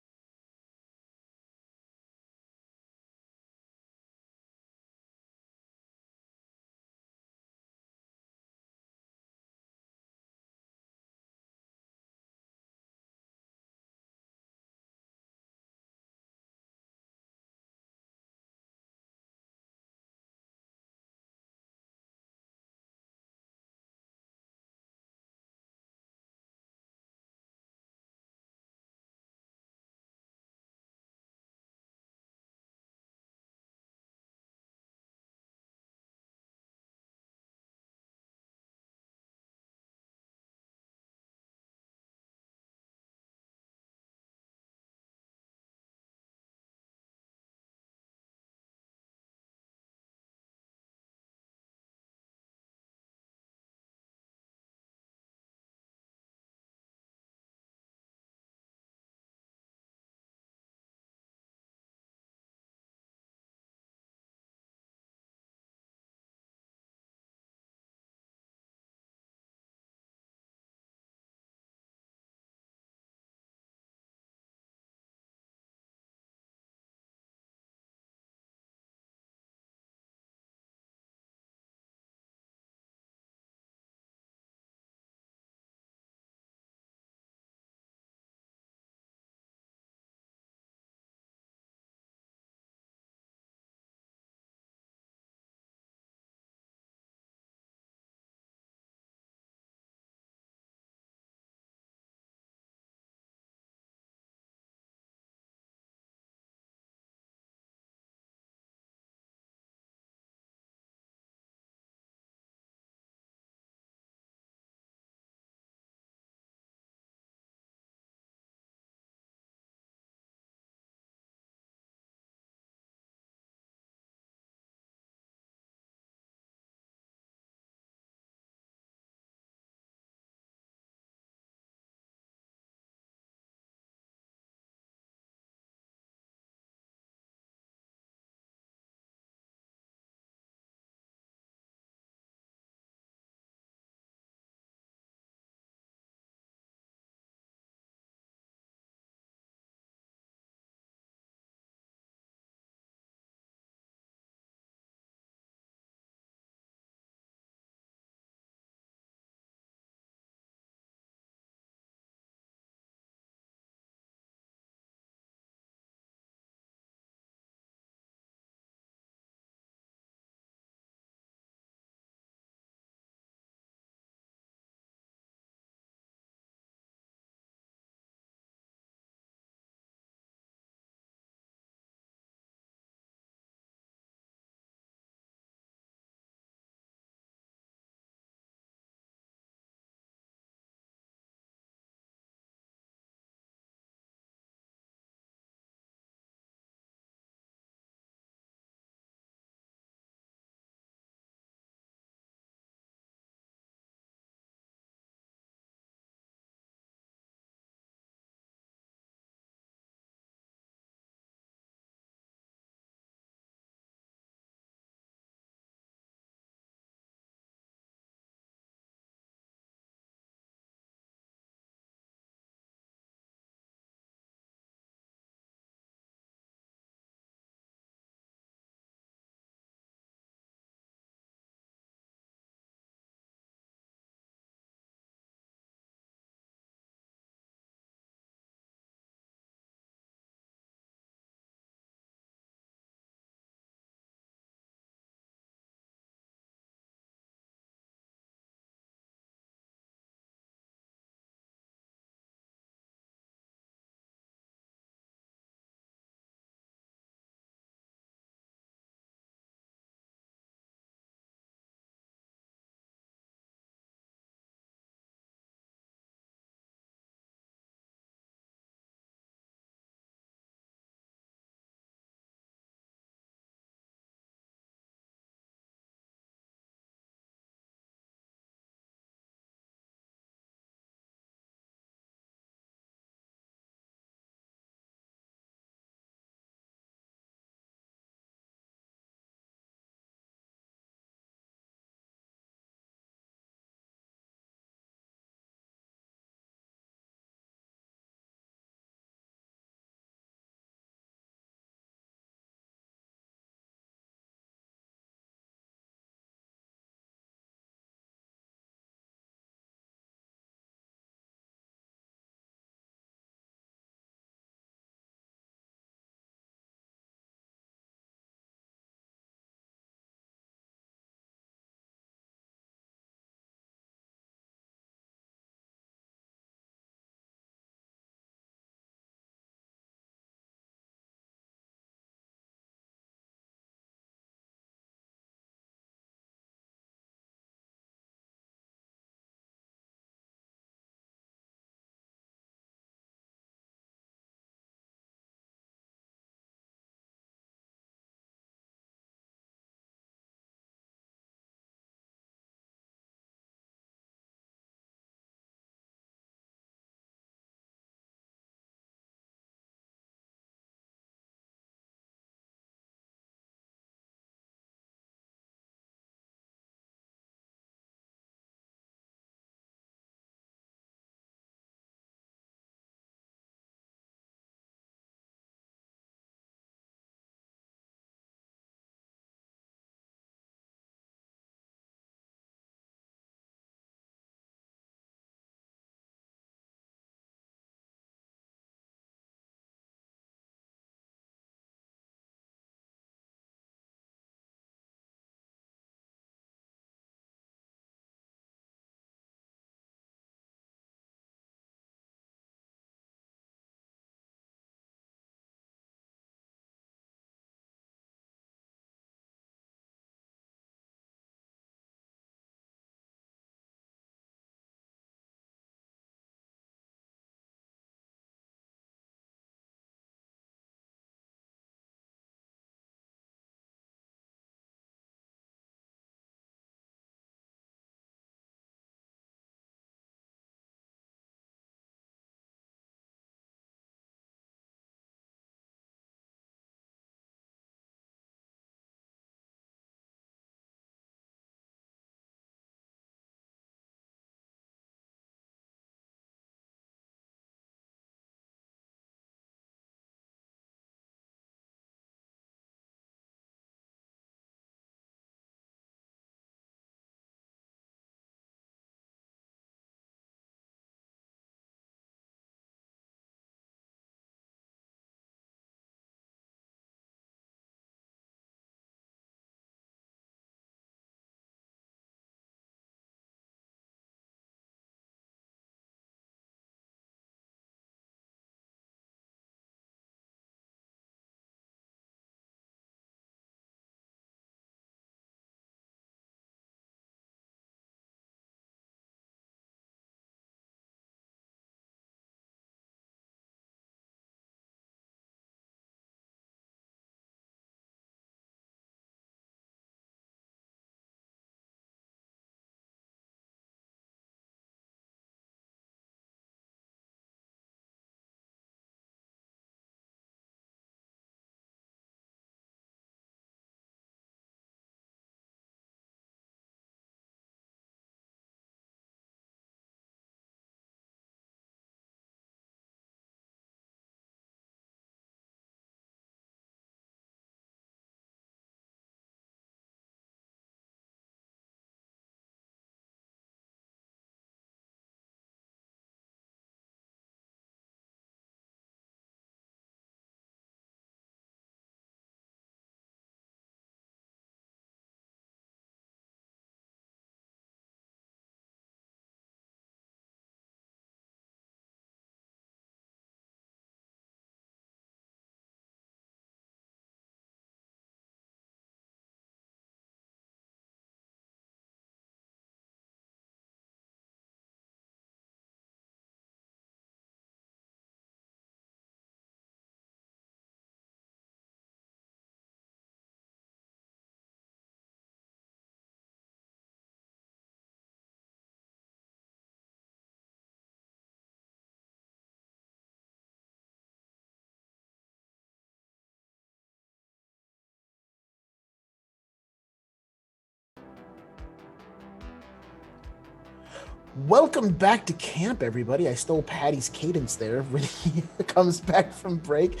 Welcome back to camp, everybody. I stole Patty's cadence there when he comes back from break.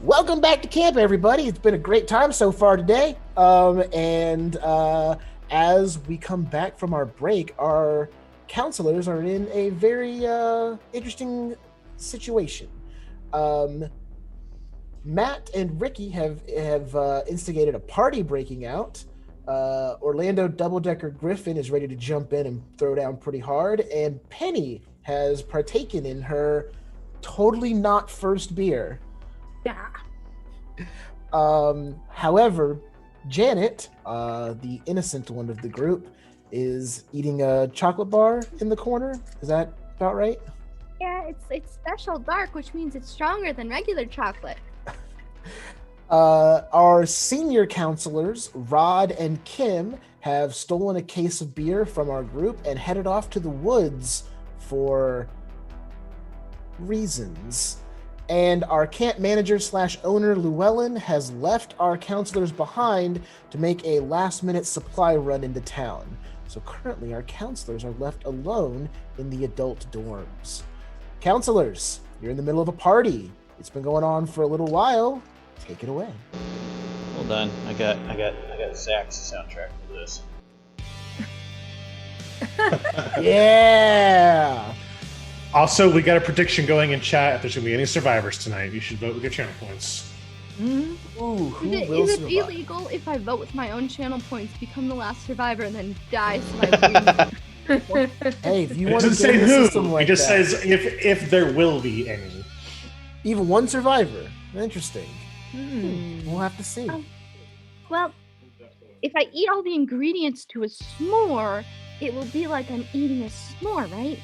Welcome back to camp, everybody. It's been a great time so far today. As we come back from our break, our counselors are in a very interesting situation. Matt and Ricky have instigated a party breaking out. Orlando Double-Decker Griffin is ready to jump in and throw down pretty hard, and Penny has partaken in her totally not first beer. Yeah. However, Janet, the innocent one of the group, is eating a chocolate bar in the corner. Is that about right? Yeah, it's special dark, which means it's stronger than regular chocolate. Our senior counselors, Rod and Kim, have stolen a case of beer from our group and headed off to the woods for reasons. And our camp manager / owner, Llewellyn, has left our counselors behind to make a last-minute supply run into town. So currently, our counselors are left alone in the adult dorms. Counselors, you're in the middle of a party. It's been going on for a little while. Take it away. Hold on, I got Zach's soundtrack for this. Yeah. Also, we got a prediction going in chat. If there's going to be any survivors tonight, you should vote with your channel points. Ooh, who will Is it survive? illegal if I vote with my own channel points, become the last survivor, and then die? So I win? Hey, if you It want to doesn't say get a who. system like it just that, says if there will be any. even one survivor. Interesting. We'll have to see. Well, if I eat all the ingredients to a s'more, it will be like I'm eating a s'more, right?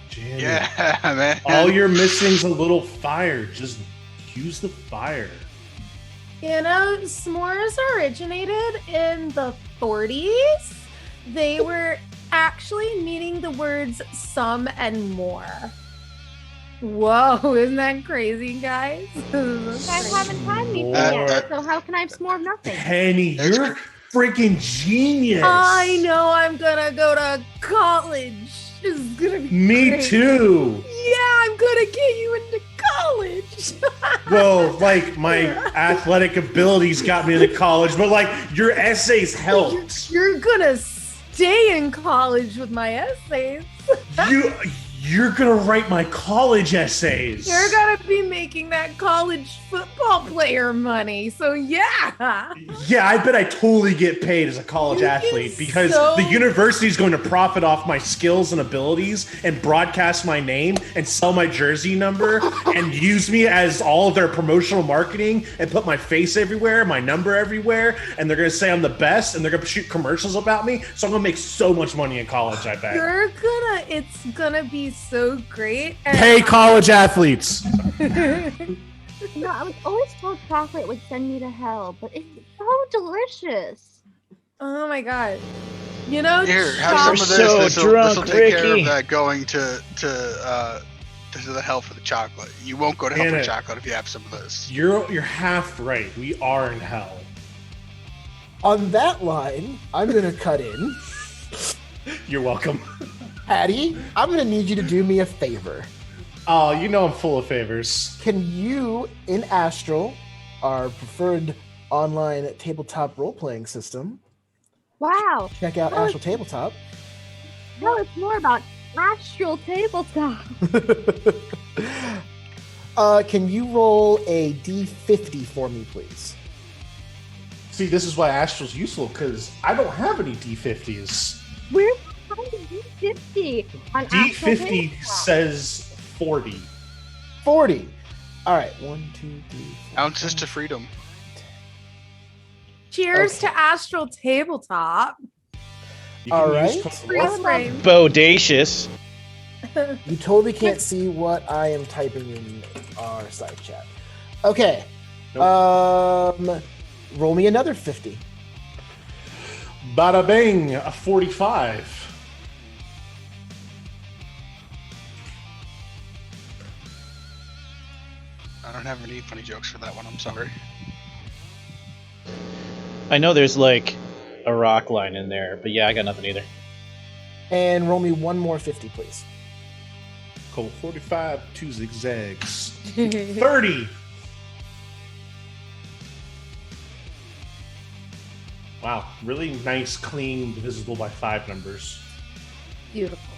Janet, Yeah, man. all you're missing is a little fire. Just use the fire. You know, s'mores originated in the 40s. They were actually meaning the words some and more. Whoa, isn't that crazy, guys? You guys haven't had me S'more. yet, so how can I have s'more of nothing? Penny, you're freaking genius. I know I'm gonna go to college. It's gonna be Me great. too. Yeah, I'm gonna get you into college. Well, like my athletic abilities got me into college, but like your essays helped. You're gonna stay in college with my essays. You're gonna write my college essays. You're gonna be making that college football player money. So yeah. Yeah, I bet I totally get paid as a college You athlete get because so- the university is going to profit off my skills and abilities and broadcast my name and sell my jersey number and use me as all of their promotional marketing and put my face everywhere, my number everywhere, and they're going to say I'm the best and they're going to shoot commercials about me. So I'm going to make so much money in college, I bet. It's gonna be so great. And Pay college athletes. No, I was always told chocolate would send me to hell, but it's so delicious. Oh my god. You know, Here, have some of this. So This will drunk, take care Ricky. of that going to the hell for the chocolate. You won't go to hell for Janet. chocolate if you have some of this. You're half right. We are in hell. On that line, I'm going to cut in. You're welcome. Patty, I'm going to need you to do me a favor. Oh, you know I'm full of favors. Can you, in Astral, our preferred online tabletop role-playing system, Wow. check out Oh, Astral Tabletop? No, it's more about astral tabletop. Can you roll a D50 for me, please? See, this is why Astral's useful, because I don't have any D50s. Where's the D50 on astral D50 tabletop? says 40. 40. All right. 1, 2, 3, 4. Ounces to freedom. cheers Okay. to Astral Tabletop. You All use right. code- Freeze frame. Bodacious. You totally can't see what I am typing in our side chat. Okay. Roll me another 50. Bada bing, a 45. I don't have any funny jokes for that one. I'm sorry. I know there's like a rock line in there, but yeah, I got nothing either. And roll me one more 50, please. Cool. 45, 2 zigzags. 30. Wow, really nice, clean, divisible by 5 numbers. Beautiful.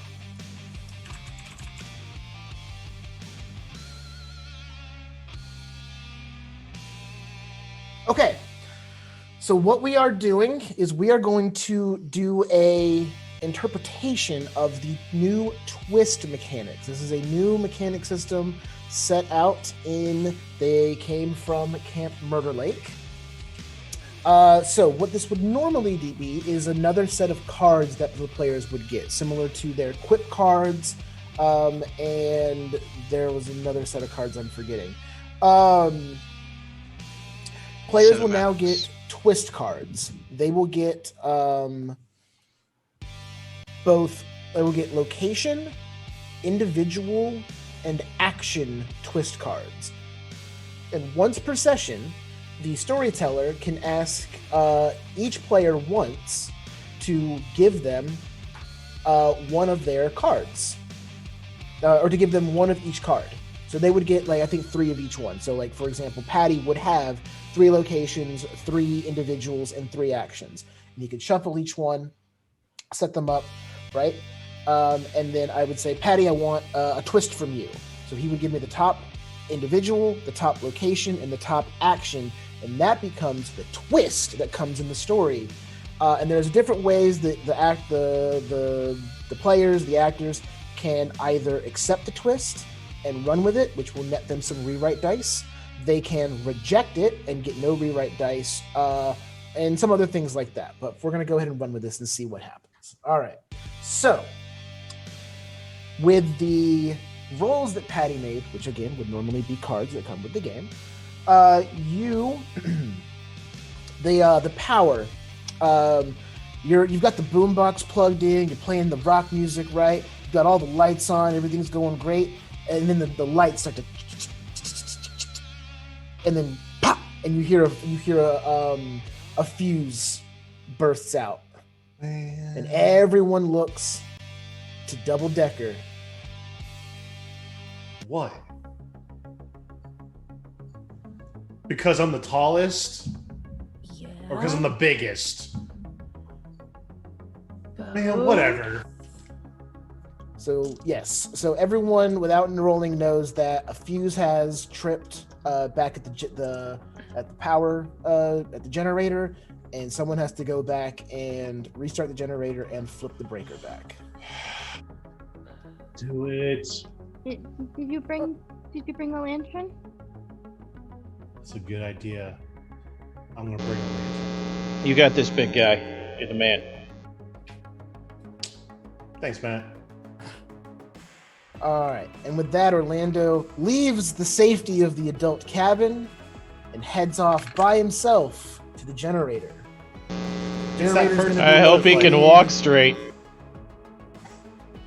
Okay. So what we are doing is we are going to do a interpretation of the new twist mechanics. This is a new mechanic system set out they came from Camp Murder Lake. So what this would normally be is another set of cards that the players would get, similar to their equip cards, and there was another set of cards I'm forgetting. Players will now get twist cards. They will get both. They will get location, individual, and action twist cards. And once per session, the storyteller can ask each player once to give them one of their cards, or to give them one of each card. So they would get, like, I think 3 of each one. So, like, for example, Patty would have 3 locations, 3 individuals, and 3 actions. And he could shuffle each one, set them up, right? And then I would say, Patty, I want a twist from you. So he would give me the top individual, the top location, and the top action, and that becomes the twist that comes in the story. And there's different ways that the players, the actors, can either accept the twist and run with it, which will net them some rewrite dice. They can reject it and get no rewrite dice, and some other things like that. But we're going to go ahead and run with this and see what happens. All right. So, with the rolls that Patty made, which again would normally be cards that come with the game, the power. You've got the boombox plugged in. You're playing the rock music, right? You've got all the lights on. Everything's going great. And then the lights start to, and then pop, and you hear a fuse bursts out, and everyone looks to Double Decker. What? Because I'm the tallest? Yeah. Or because I'm the biggest? Man, whatever. So yes, so everyone without enrolling knows that a fuse has tripped back at the power at the generator, and someone has to go back and restart the generator and flip the breaker back. Do it. Did you bring a lantern? That's a good idea. I'm gonna bring a lantern. You got this, big guy. You're the man. Thanks, Matt. All right, and with that, Orlando leaves the safety of the adult cabin and heads off by himself to the generator. I hope he can walk straight.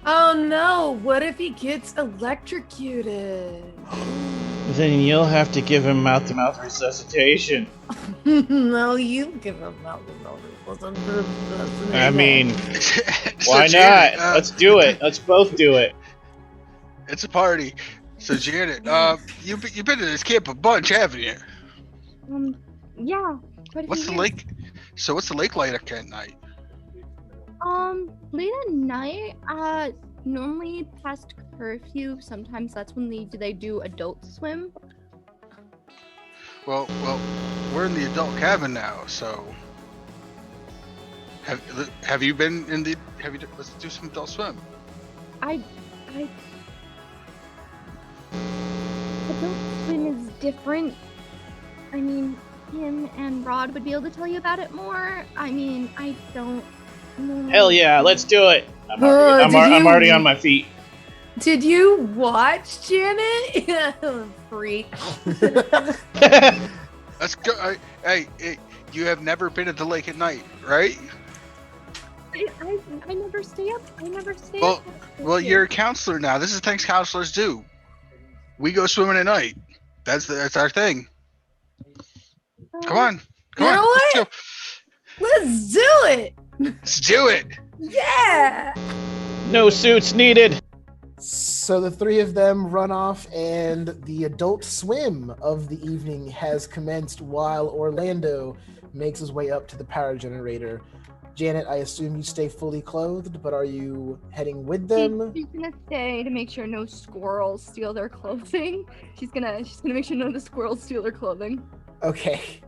Oh no, what if he gets electrocuted? Then you'll have to give him mouth-to-mouth resuscitation. No, you give him mouth-to-mouth resuscitation. I mean, So why Janet, not? Let's do it. Let's both do it. It's a party. So Janet, you've been to this camp a bunch, haven't you? Yeah. What's the lake? So what's the lake like at night? Late at night, normally past curfew, sometimes that's when they do adult swim. Well, we're in the adult cabin now, so have you been in the? Let's do some adult swim. Adult swim is different. I mean, him and Rod would be able to tell you about it more. I mean, I don't know. Hell yeah, let's do it. I'm already on my feet. Did you watch Janet? Freak. Let's go. Hey, you have never been at the lake at night, right? I never stay up. Well, you're a counselor now. This is things counselors do. We go swimming at night. That's our thing. Come on. You know what? Let's do it. Let's do it. Yeah. No suits needed. So the three of them run off, and the adult swim of the evening has commenced while Orlando makes his way up to the power generator. Janet, I assume you stay fully clothed, but are you heading with them? She's gonna stay to make sure no squirrels steal their clothing. She's gonna make sure none of the squirrels steal their clothing. Okay.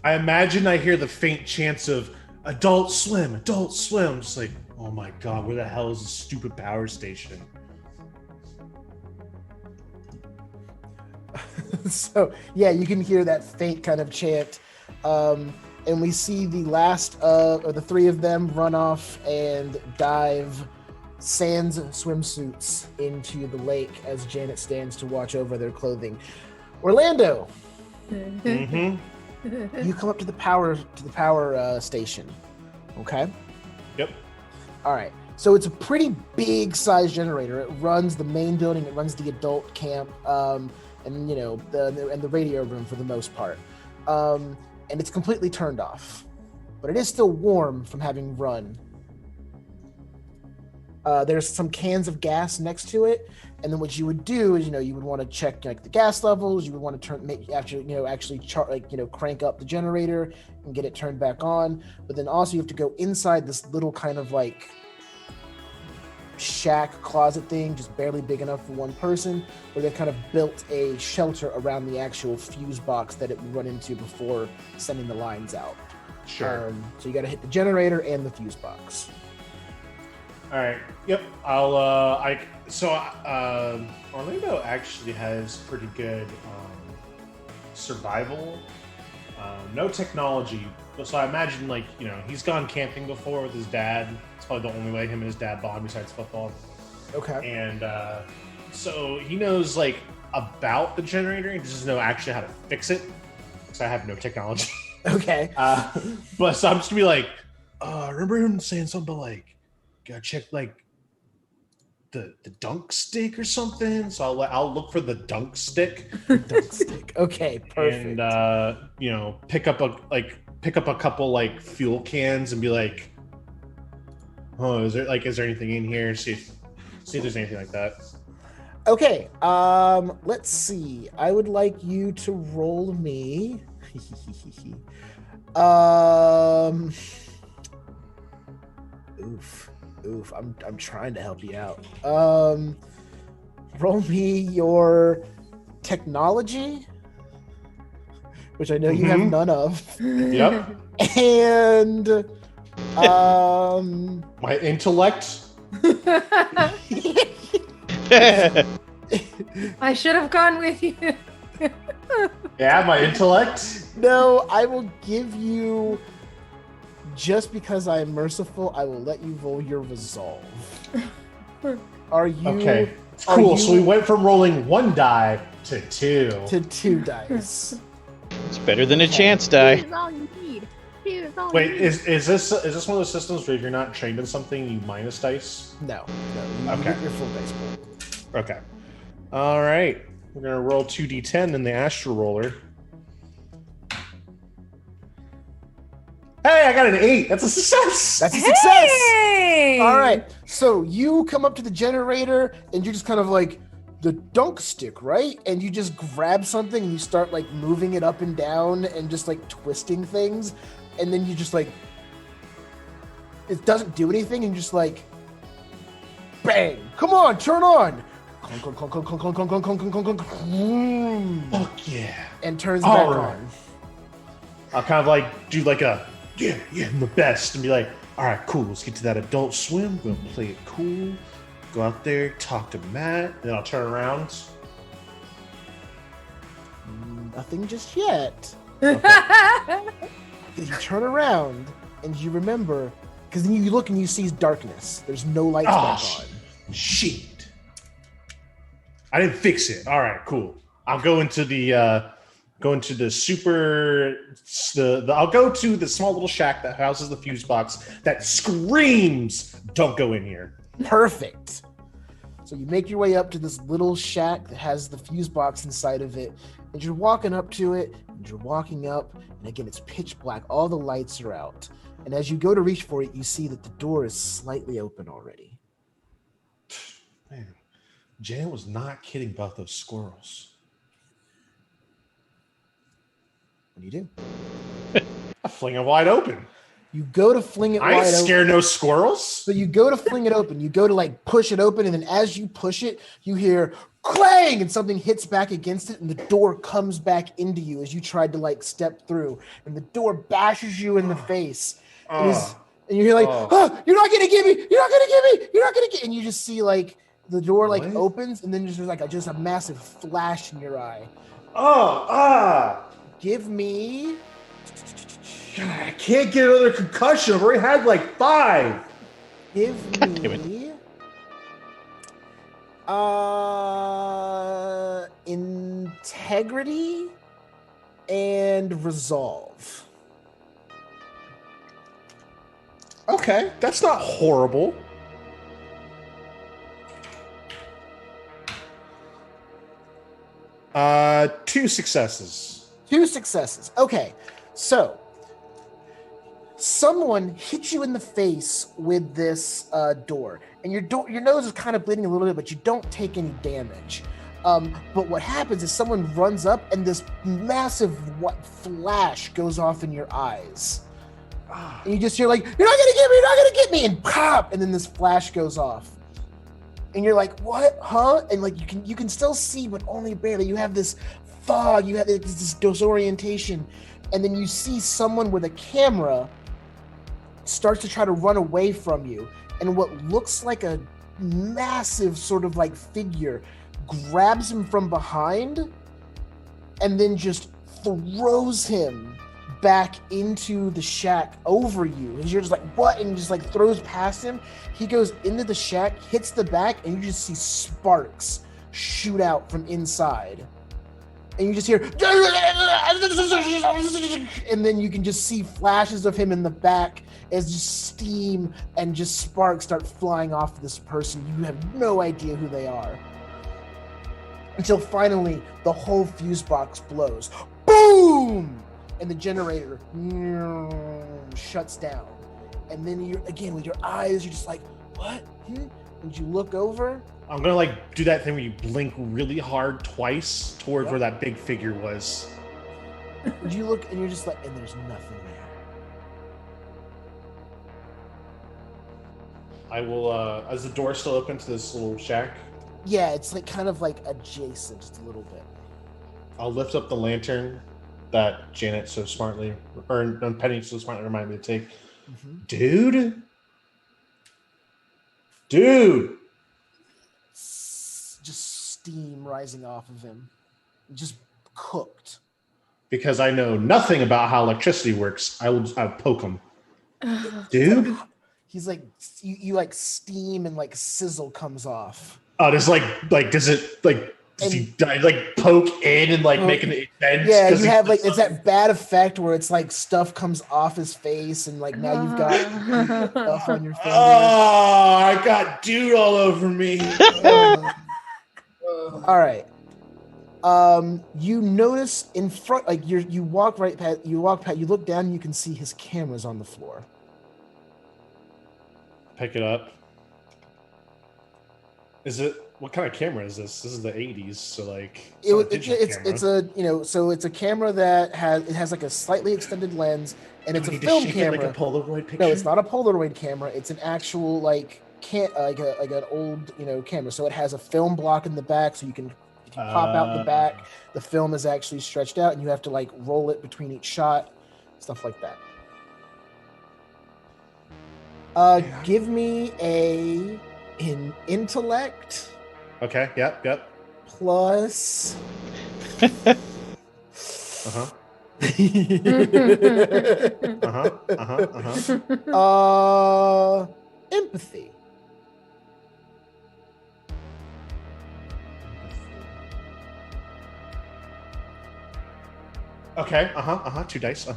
I imagine I hear the faint chants of Adult Swim, Adult Swim. Just like, oh my god, where the hell is this stupid power station? So, yeah, you can hear that faint kind of chant. And we see the last of the three of them run off and dive sans swimsuits into the lake as Janet stands to watch over their clothing. Orlando, Mm-hmm. you come up to the power station. Okay. Yep. All right. So it's a pretty big size generator. It runs the main building. It runs the adult camp, and the radio room for the most part. And it's completely turned off, but it is still warm from having run. There's some cans of gas next to it, and then what you would do is, you would want to check like the gas levels. You would want to crank up the generator and get it turned back on. But then also you have to go inside this little kind of like shack closet thing, just barely big enough for one person, where they've kind of built a shelter around the actual fuse box that it would run into before sending the lines out. Sure. So you got to hit the generator and the fuse box. All right. Yep. Orlando actually has pretty good survival. No technology. So I imagine, he's gone camping before with his dad. It's probably the only way him and his dad bond besides football. Okay. And so he knows, about the generator. He doesn't know actually how to fix it. Because I have no technology. Okay. But so I'm just going to be like, remember him saying something about, gotta check, the dunk stick or something? So I'll look for the dunk stick. Dunk stick. Okay, perfect. And pick up a couple fuel cans and be like, oh, is there anything in here? See if there's anything like that. Okay, let's see. I would like you to roll me. Oof. I'm trying to help you out. Roll me your technology, which I know you have none of. Yep. And my intellect. I should have gone with you. Yeah, my intellect. No, I will give you, just because I am merciful, I will let you roll your resolve. Are you okay? Cool. So we went from rolling one die to two. To two dice. It's better than a chance die. Two is all you need. Two is all Wait, you need. is this one of those systems where if you're not trained in something, you minus dice? No. You Okay. get your full dice pool. Okay. All right. We're gonna roll 2d10 in the Astro Roller. Hey, I got an 8. That's a success. That's a success. Hey! All right. So you come up to the generator and you're just kind of like, the dunk stick, right? And you just grab something and you start moving it up and down and just twisting things. And then you just it doesn't do anything. And just bang, come on, turn on. Clunk, clunk, clunk, clunk, clunk, clunk, clunk, clunk, clunk, clunk, clunk. Fuck yeah. And turns back right. on. I'll kind of do a, yeah, I'm the best. And be like, all right, cool. Let's get to that Adult Swim. We're going to play it cool. Go out there, talk to Matt. Then I'll turn around. Nothing just yet. Okay. You turn around and you remember, because then you look and you see darkness. There's no lights back on. Shit. I didn't fix it. All right, cool. I'll go into the I'll go to the small little shack that houses the fuse box that screams, "Don't go in here." Perfect. So you make your way up to this little shack that has the fuse box inside of it, and you're walking up to it, and you're walking up, and again, it's pitch black. All the lights are out. And as you go to reach for it, you see that the door is slightly open already. Man, Janet was not kidding about those squirrels. What do? I fling it wide open. You go to fling it I wide ain't open. scared no squirrels. So you go to fling it open. You go to like push it open, and then as you push it, you hear clang, and something hits back against it, and the door comes back into you as you tried to like step through, and the door bashes you in the face. And you hear like, you're not gonna get me! You're not gonna get me! You're not gonna get! And you just see like the door like opens, and then there's like just a massive flash in your eye. Give me. God, I can't get another concussion. I've already had like 5. Give me. Integrity and resolve. Okay, that's not horrible. Two successes. 2 successes. Okay, so someone hit you in the face with this door, and your nose is kind of bleeding a little bit, but you don't take any damage. But what happens is someone runs up, and this massive flash goes off in your eyes. And you just hear like, "You're not gonna get me! You're not gonna get me!" And pop! And then this flash goes off, and you're like, "What? Huh?" And like you can still see, but only barely. You have this fog. You have this disorientation, and then you see someone with a camera starts to try to run away from you, and what looks like a massive sort of like figure grabs him from behind, and then just throws him back into the shack over you. And you're just like, what? And just like throws past him. He goes into the shack, hits the back, and you just see sparks shoot out from inside. And you just hear, and then you can just see flashes of him in the back as just steam and just sparks start flying off this person. You have no idea who they are. Until finally, the whole fuse box blows. Boom! And the generator shuts down. And then you're, again, with your eyes, you're just like, what? And you look over. I'm going to like do that thing where you blink really hard twice towards where that big figure was. And you look and you're just like, and there's nothing there. I will, is the door still open to this little shack? Yeah, it's like kind of like adjacent just a little bit. I'll lift up the lantern that Janet so smartly, or Penny so smartly reminded me to take. Mm-hmm. Dude! Just steam rising off of him. Just cooked. Because I know nothing about how electricity works, I'll poke him. Dude? He's like, you like steam and like sizzle comes off. Oh, does does it like, does he like poke in and like make an event? Yeah, you have like, it's that bad effect where it's like stuff comes off his face and like now you've got stuff on your fingers. Oh, I got dude all over me. All right. You notice in front, like you walk past, you look down and you can see his cameras on the floor. Pick it up. What kind of camera is this? This is the 80s, so like it's a camera that has like a slightly extended lens, and it's a film camera. Like a Polaroid picture? No, it's not a Polaroid camera. It's an actual like an old camera. So it has a film block in the back, so you can pop out the back. The film is actually stretched out, and you have to like roll it between each shot, stuff like that. Give me an intellect. Okay. Yep. Plus. Empathy. Okay. 2 dice. All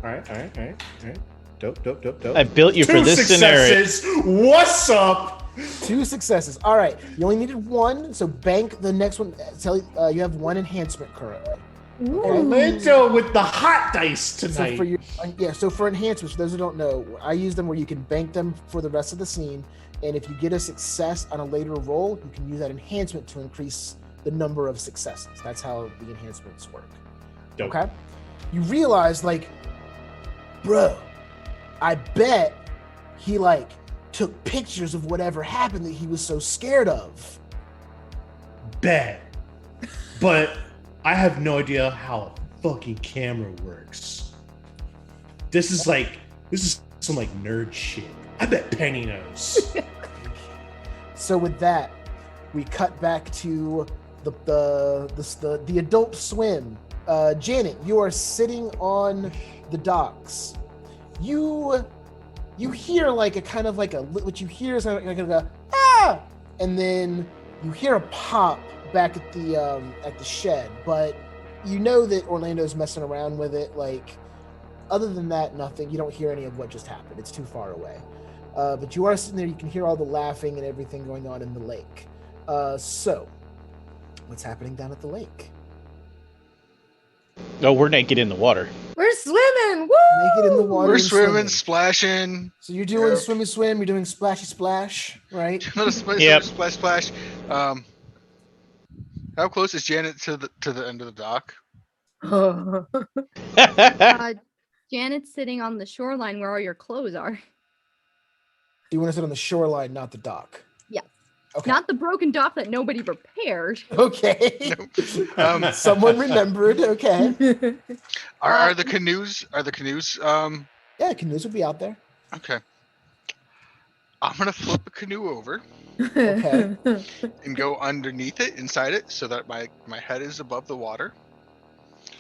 right. Dope. I built you for this scenario. What's up? 2 successes. All right. You only needed 1, so bank the next one. You have 1 enhancement currently. Orlando with the hot dice tonight. So for enhancements, for those who don't know, I use them where you can bank them for the rest of the scene, and if you get a success on a later roll, you can use that enhancement to increase the number of successes. That's how the enhancements work. Dope. Okay? You realize, like, bro, I bet he, like, took pictures of whatever happened that he was so scared of. Bet. But I have no idea how a fucking camera works. This is some like nerd shit. I bet Penny knows. So with that, we cut back to the Adult Swim. Janet, you are sitting on the docks. You hear like a kind of like what you hear is like a ah, and then you hear a pop back at the shed, but you know that Orlando's messing around with it. Like, other than that, nothing. You don't hear any of what just happened. It's too far away. But you are sitting there. You can hear all the laughing and everything going on in the lake. So, what's happening down at the lake? Oh, we're naked in the water. We're swimming. Woo! Naked in the water. We're and swimming, splashing. So you're doing swim. You're doing splashy splash, right? Yep. Splash, splash. How close is Janet to the end of the dock? Janet's sitting on the shoreline where all your clothes are. You want to sit on the shoreline, not the dock. Yes. Okay. Not the broken dock that nobody repaired. Okay. Someone remembered. Okay. Are the canoes? Yeah, canoes would be out there. Okay. I'm gonna flip a canoe over. Okay. And go underneath it, inside it, so that my head is above the water.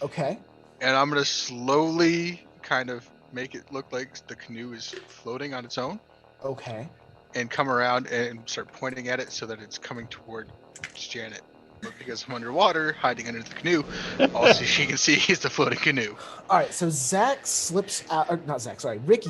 Okay. And I'm gonna slowly kind of make it look like the canoe is floating on its own. Okay. And come around and start pointing at it so that it's coming toward Janet. But because I'm underwater, hiding under the canoe, all she can see is the floating canoe. All right, so Ricky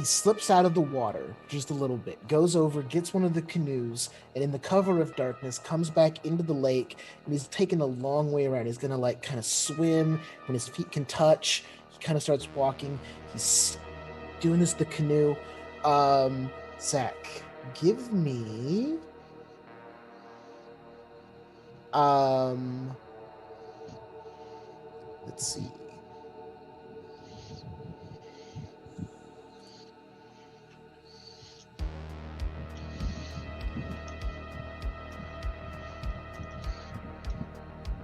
slips out of the water just a little bit, goes over, gets one of the canoes, and in the cover of darkness, comes back into the lake, and he's taking a long way around. He's gonna like kind of swim when his feet can touch. He kind of starts walking. He's doing this with the canoe. Zach, give me let's see.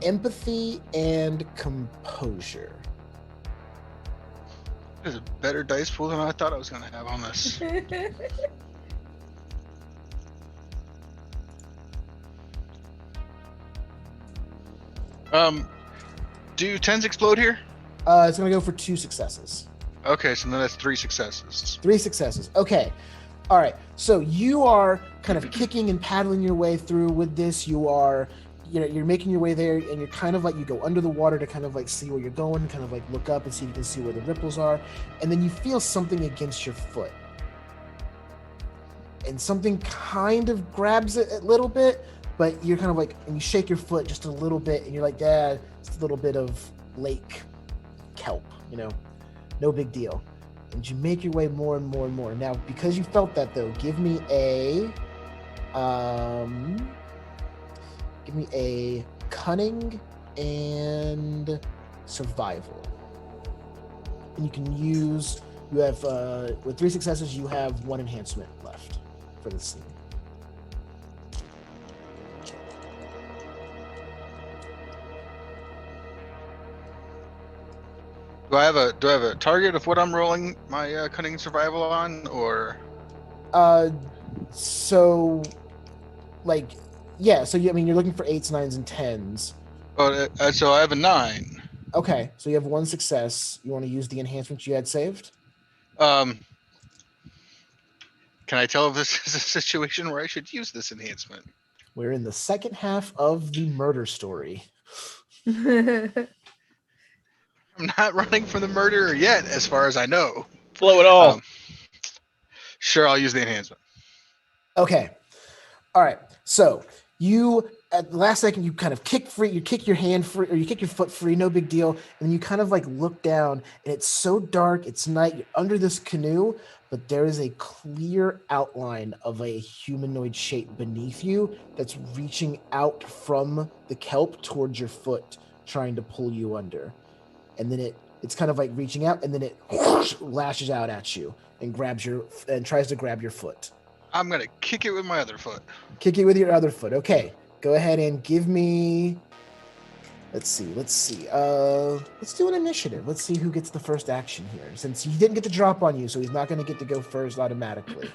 Empathy and composure. There's a better dice pool than I thought I was going to have on this. Do 10s explode here? It's going to go for 2 successes. Okay, so then that's 3 successes. 3 successes. Okay. All right. So you are kind of kicking and paddling your way through with this. You're making your way there, and you're kind of like, you go under the water to kind of like see where you're going, kind of like look up and see if you can see where the ripples are. And then you feel something against your foot. And something kind of grabs it a little bit, but you're kind of like, and you shake your foot just a little bit, and you're like, yeah, it's a little bit of lake kelp, no big deal. And you make your way more and more and more. Now, because you felt that though, give me a cunning and survival. And you have, with 3 successes, you have 1 enhancement left for the scene. Do I have a target of what I'm rolling my cunning survival on, or? So you're looking for 8s, 9s, and 10s. Oh, so I have a 9. Okay, so you have 1 success. You want to use the enhancement you had saved? Can I tell if this is a situation where I should use this enhancement? We're in the second half of the murder story. I'm not running from the murderer yet, as far as I know. Blow it all. Sure, I'll use the enhancement. Okay. All right. So you at the last second you kind of kick free, you kick your hand free, or you kick your foot free, no big deal. And then you kind of like look down, and it's so dark, it's night, you're under this canoe, but there is a clear outline of a humanoid shape beneath you that's reaching out from the kelp towards your foot, trying to pull you under. And then it's kind of like reaching out, and then it lashes out at you and tries to grab your foot. I'm gonna kick it with my other foot. Kick it with your other foot. Okay. Go ahead and give me. Let's see. Let's do an initiative. Let's see who gets the first action here. Since he didn't get to drop on you, so he's not going to get to go first automatically.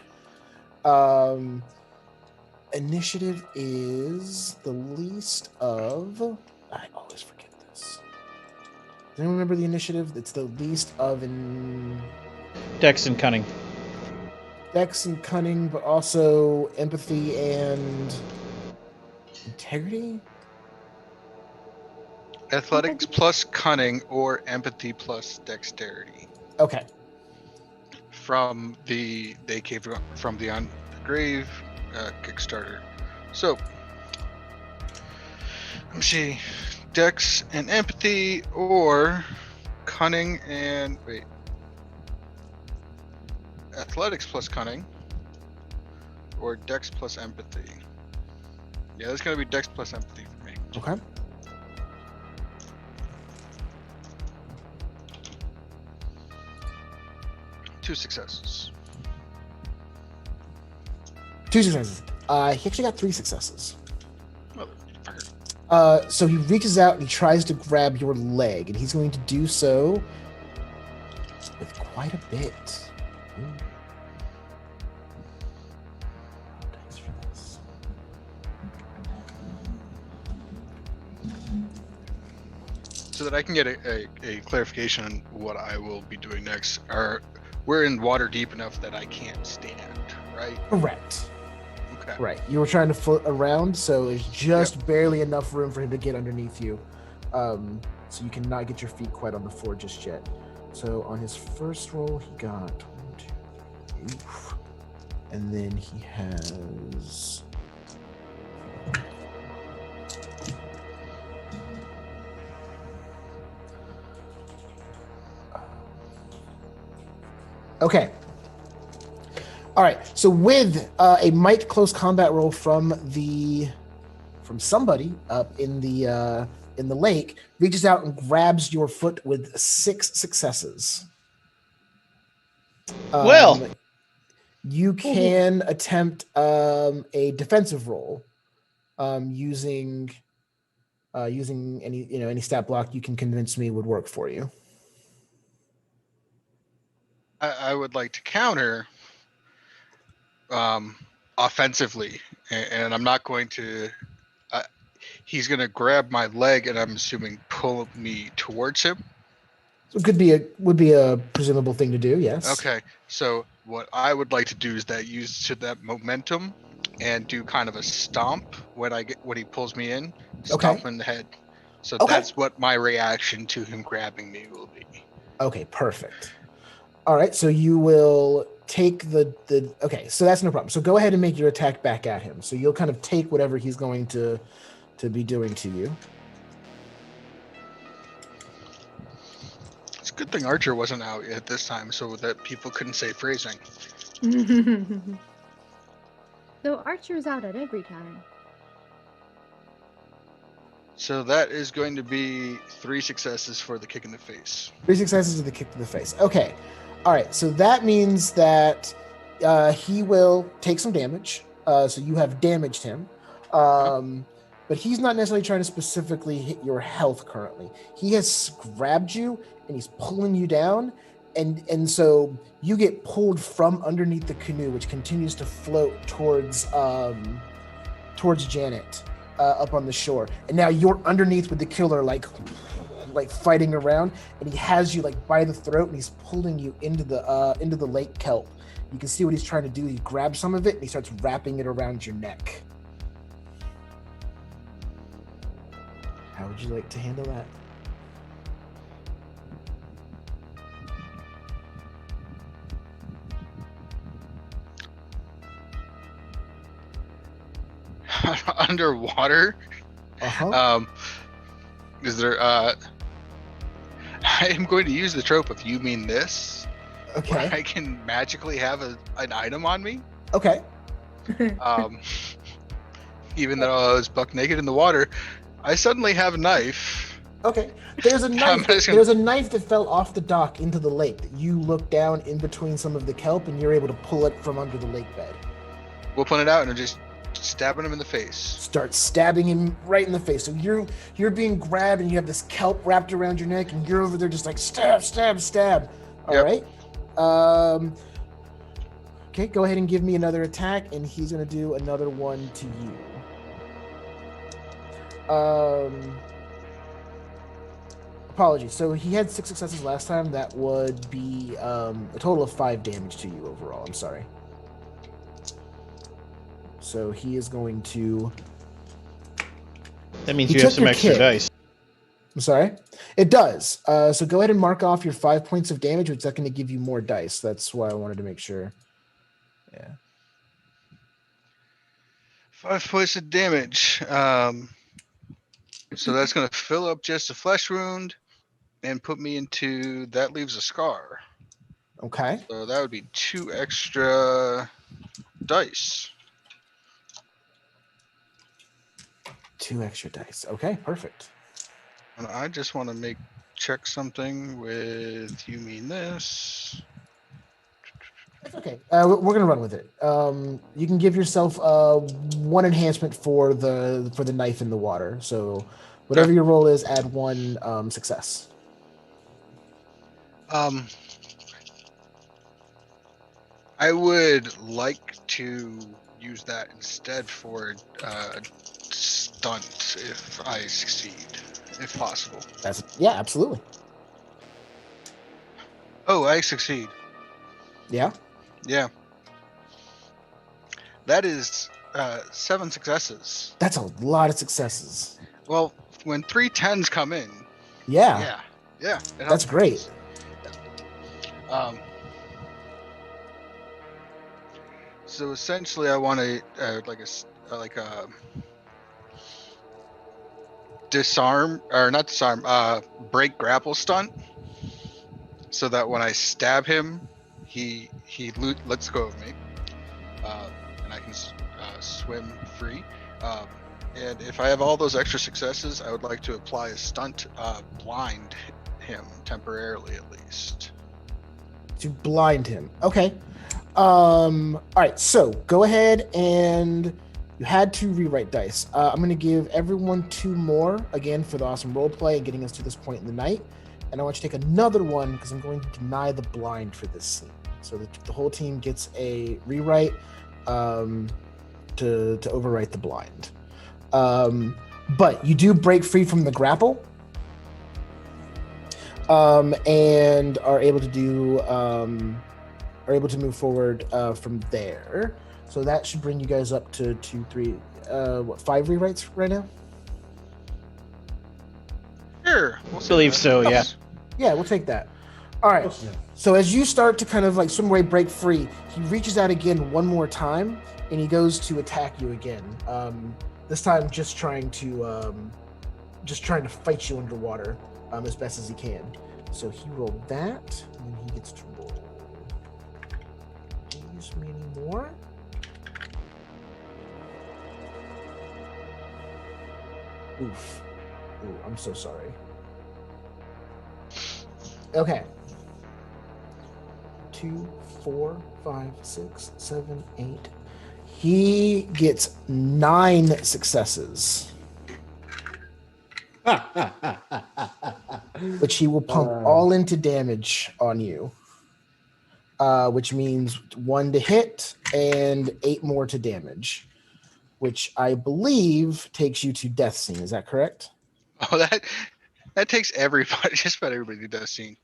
Initiative is the least of. I always forget this. Does anyone remember the initiative? It's the least of in. Dex and cunning. Dex and cunning, but also empathy and. Integrity? Athletics plus cunning or empathy plus dexterity. Okay. From the They Came from the Grave Kickstarter. So, let me see. Dex and empathy or cunning and athletics plus cunning or dex plus empathy. Yeah, that's gonna be dex plus empathy for me. Okay. Two successes. He actually got 3 successes. Motherfucker. So he reaches out and he tries to grab your leg, and he's going to do so with quite a bit. Ooh. Thanks for this. So that I can get a clarification on what I will be doing next. We're in water deep enough that I can't stand, right? Correct. Okay. Right. You were trying to float around, so there's just barely enough room for him to get underneath you. So you cannot get your feet quite on the floor just yet. So on his first roll, he got 1, 2, 3. And then he has. Okay. All right. So with a might close combat roll from somebody up in the lake, reaches out and grabs your foot with 6 successes. You can attempt a defensive roll using any stat block you can convince me would work for you. I would like to counter offensively, and I'm not going to. He's going to grab my leg, and I'm assuming pull me towards him. So it would be a presumable thing to do. Yes. Okay. So what I would like to do is use that momentum and do kind of a stomp when he pulls me in. Stomp him in the head. So that's what my reaction to him grabbing me will be. Okay, perfect. All right, so you will take okay, so that's no problem. So go ahead and make your attack back at him. So you'll kind of take whatever he's going to be doing to you. It's a good thing Archer wasn't out yet this time, so that people couldn't say phrasing. So Archer's out at every time. So that is going to be 3 successes for the kick in the face. 3 successes to the kick to the face. Okay. All right, so that means that he will take some damage. So you have damaged him. But he's not necessarily trying to specifically hit your health currently. He has grabbed you, and he's pulling you down. And so you get pulled from underneath the canoe, which continues to float towards Janet up on the shore. And now you're underneath with the killer, like fighting around, and he has you like by the throat, and he's pulling you into the lake kelp. You can see what he's trying to do. He grabs some of it and he starts wrapping it around your neck. How would you like to handle that? underwater. Uh-huh. Is there? I am going to use the trope of "you mean this," where Okay. I can magically have an item on me. Okay. Um, even though I was buck naked in the water, I suddenly have a knife. Okay. There's a I'm knife. just gonna- There's a knife that fell off the dock into the lake that you look down in between some of the kelp and you're able to pull it from under the lake bed. Whipping it out and just stabbing him in the face. Start stabbing him right in the face. So you're being grabbed and you have this kelp wrapped around your neck and you're over there just like stab, stab, stab. All Yep. right. Okay, go ahead and give me another attack, and he's gonna do another one to you. Apologies. So he had 6 successes last time. That would be a total of 5 damage to you overall. I'm sorry. So he is going to. That means He you have took some your extra kit. dice. I'm sorry. It does. So go ahead and mark off your 5 points of damage, which is going to give you more dice. That's why I wanted to make sure. Yeah. 5 points of damage. So that's going to fill up just a flesh wound and put me into. That leaves a scar. Okay. So that would be 2 extra dice. 2 extra dice. Okay, perfect. And I just want to check something with "you mean this." It's okay. We're going to run with it. You can give yourself 1 enhancement for the knife in the water. So whatever your roll is, add 1 success. I would like to use that instead for stunt if I succeed, if possible. Yeah, absolutely. Oh, I succeed. Yeah. Yeah. That is 7 successes. That's a lot of successes. Well, when 3 10s come in, Yeah. yeah, it That's helps. great. So essentially, I want to disarm or not disarm, break grapple stunt, so that when I stab him, he lets go of me, and I can swim free. And if I have all those extra successes, I would like to apply a stunt, blind him temporarily at least. To blind him. Okay. All right. So go ahead and you had to rewrite dice. I'm going to give everyone 2 more again for the awesome role play and getting us to this point in the night. And I want you to take another one because I'm going to deny the blind for this scene. So the whole team gets a rewrite to overwrite the blind. But you do break free from the grapple. And are able to move forward from there. So that should bring you guys up to 2, 3, 5 rewrites right now? Sure. I believe so, yeah. Yeah, we'll take that. All right. So as you start to kind of like swim away, break free, he reaches out again one more time, and he goes to attack you again. This time, just trying to fight you underwater as best as he can. So he rolled that, and then he gets to roll. Use many more. Oof. Ooh, I'm so sorry. Okay. 2, 4, 5, 6, 7, 8. He gets 9 successes, which he will pump all into damage on you, which means 1 to hit and 8 more to damage, which I believe takes you to death scene. Is that correct? Oh, that takes everybody, just about everybody to death scene.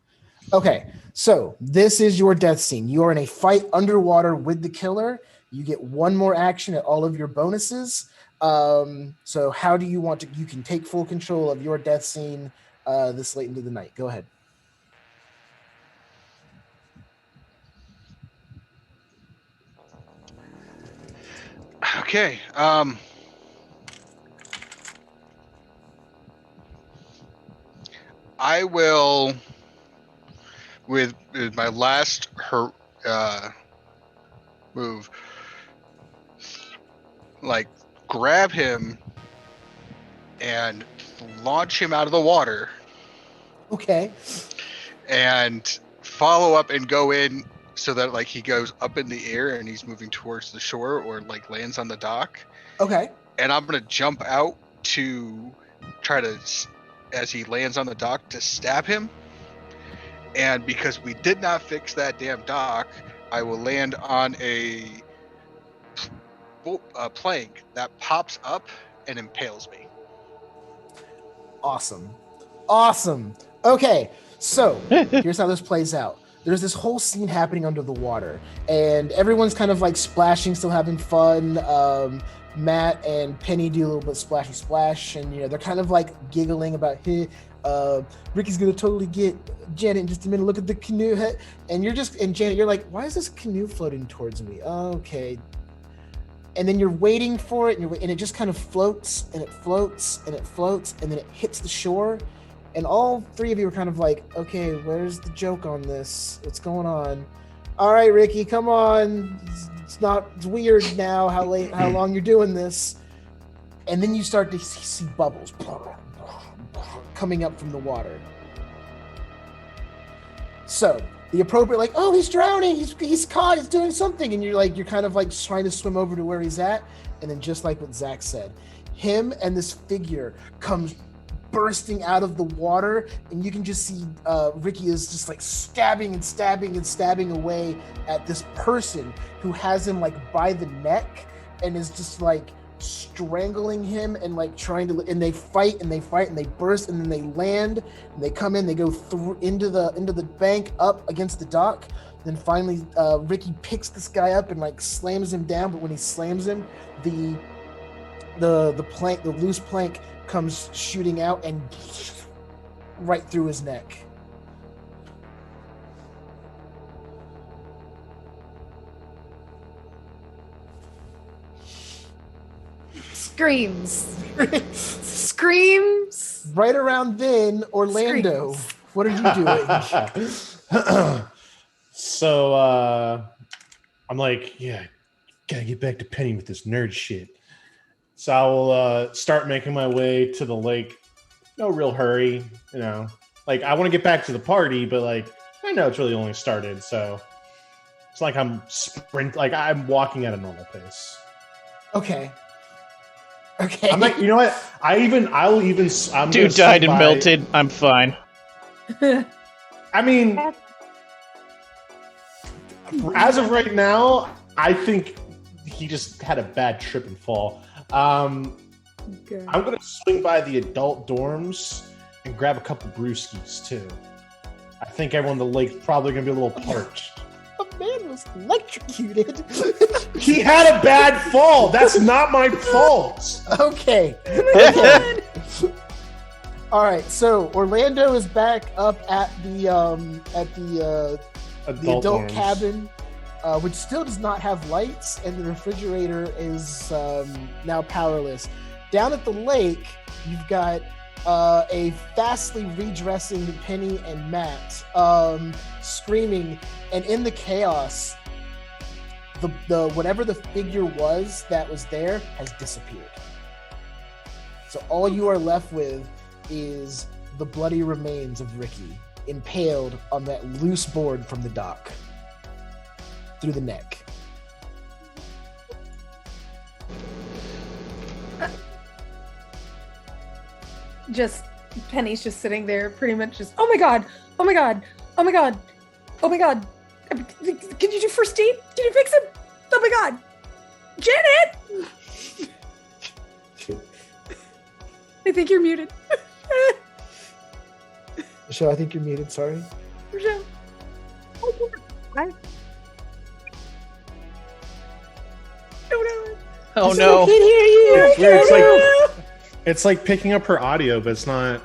Okay, so this is your death scene. You are in a fight underwater with the killer. You get 1 more action at all of your bonuses. So how do you want to? You can take full control of your death scene this late into the night. Go ahead. Okay. I will, with my last move, like grab him and launch him out of the water. Okay. And follow up and go in so that like he goes up in the air and he's moving towards the shore or like lands on the dock. Okay. And I'm gonna jump out to try to, as he lands on the dock, to stab him. And because we did not fix that damn dock, I will land on a plank that pops up and impales me. Awesome. Awesome. Okay, so here's how this plays out. There's this whole scene happening under the water, and everyone's kind of like splashing, still having fun. Matt and Penny do a little bit splashy splash, and they're kind of like giggling about, hey, Ricky's gonna totally get Janet in just a minute. Look at the canoe, and Janet, you're like, why is this canoe floating towards me? Okay. And then you're waiting for it, and it just kind of floats, and it floats, and it floats, and then it hits the shore. And all three of you are kind of like, okay, where's the joke on this? What's going on? All right, Ricky, come on. It's weird now how long you're doing this. And then you start to see bubbles coming up from the water. So the appropriate, like, oh, he's drowning, he's caught, he's doing something. And you're kind of like trying to swim over to where he's at. And then just like what Zach said, him and this figure comes bursting out of the water, and you can just see Ricky is just like stabbing and stabbing and stabbing away at this person who has him like by the neck and is just like strangling him and like trying to, and they fight and they burst, and then they land and they come in, they go through into the bank up against the dock. Then finally Ricky picks this guy up and like slams him down, but when he slams him, the loose plank comes shooting out and right through his neck. Screams. Screams. Right around then, Orlando, Screams. What are you doing? So I'm like, yeah, gotta get back to Penny with this nerd shit. So I will start making my way to the lake. No real hurry, Like, I want to get back to the party, but like, I know it's really only started, so it's like I'm I'm walking at a normal pace. Okay. I'm like, you know what? I'm Dude died and melted. I'm fine. I mean, as of right now, I think he just had a bad trip and fall. I'm gonna swing by the adult dorms and grab a couple brewskis too. I think everyone in the lake's probably gonna be a little parched. A man was electrocuted. He had a bad fall. That's not my fault. Okay. All right. So Orlando is back up at the adult dorms. cabin, which still does not have lights, and the refrigerator is now powerless. Down at the lake, you've got a fastly redressing Penny and Matt screaming, and in the chaos, the whatever the figure was that was there has disappeared. So all you are left with is the bloody remains of Ricky, impaled on that loose board from the dock through the neck. Just Penny's just sitting there, pretty much just, oh my god, oh my god, oh my god, oh my god. Can you do first aid? Can you fix him? Oh my god, Janet! I think you're muted. Michelle, I think you're muted. Sorry. Michelle. Oh no. I can't hear you. It's weird. It's like picking up her audio, but it's not.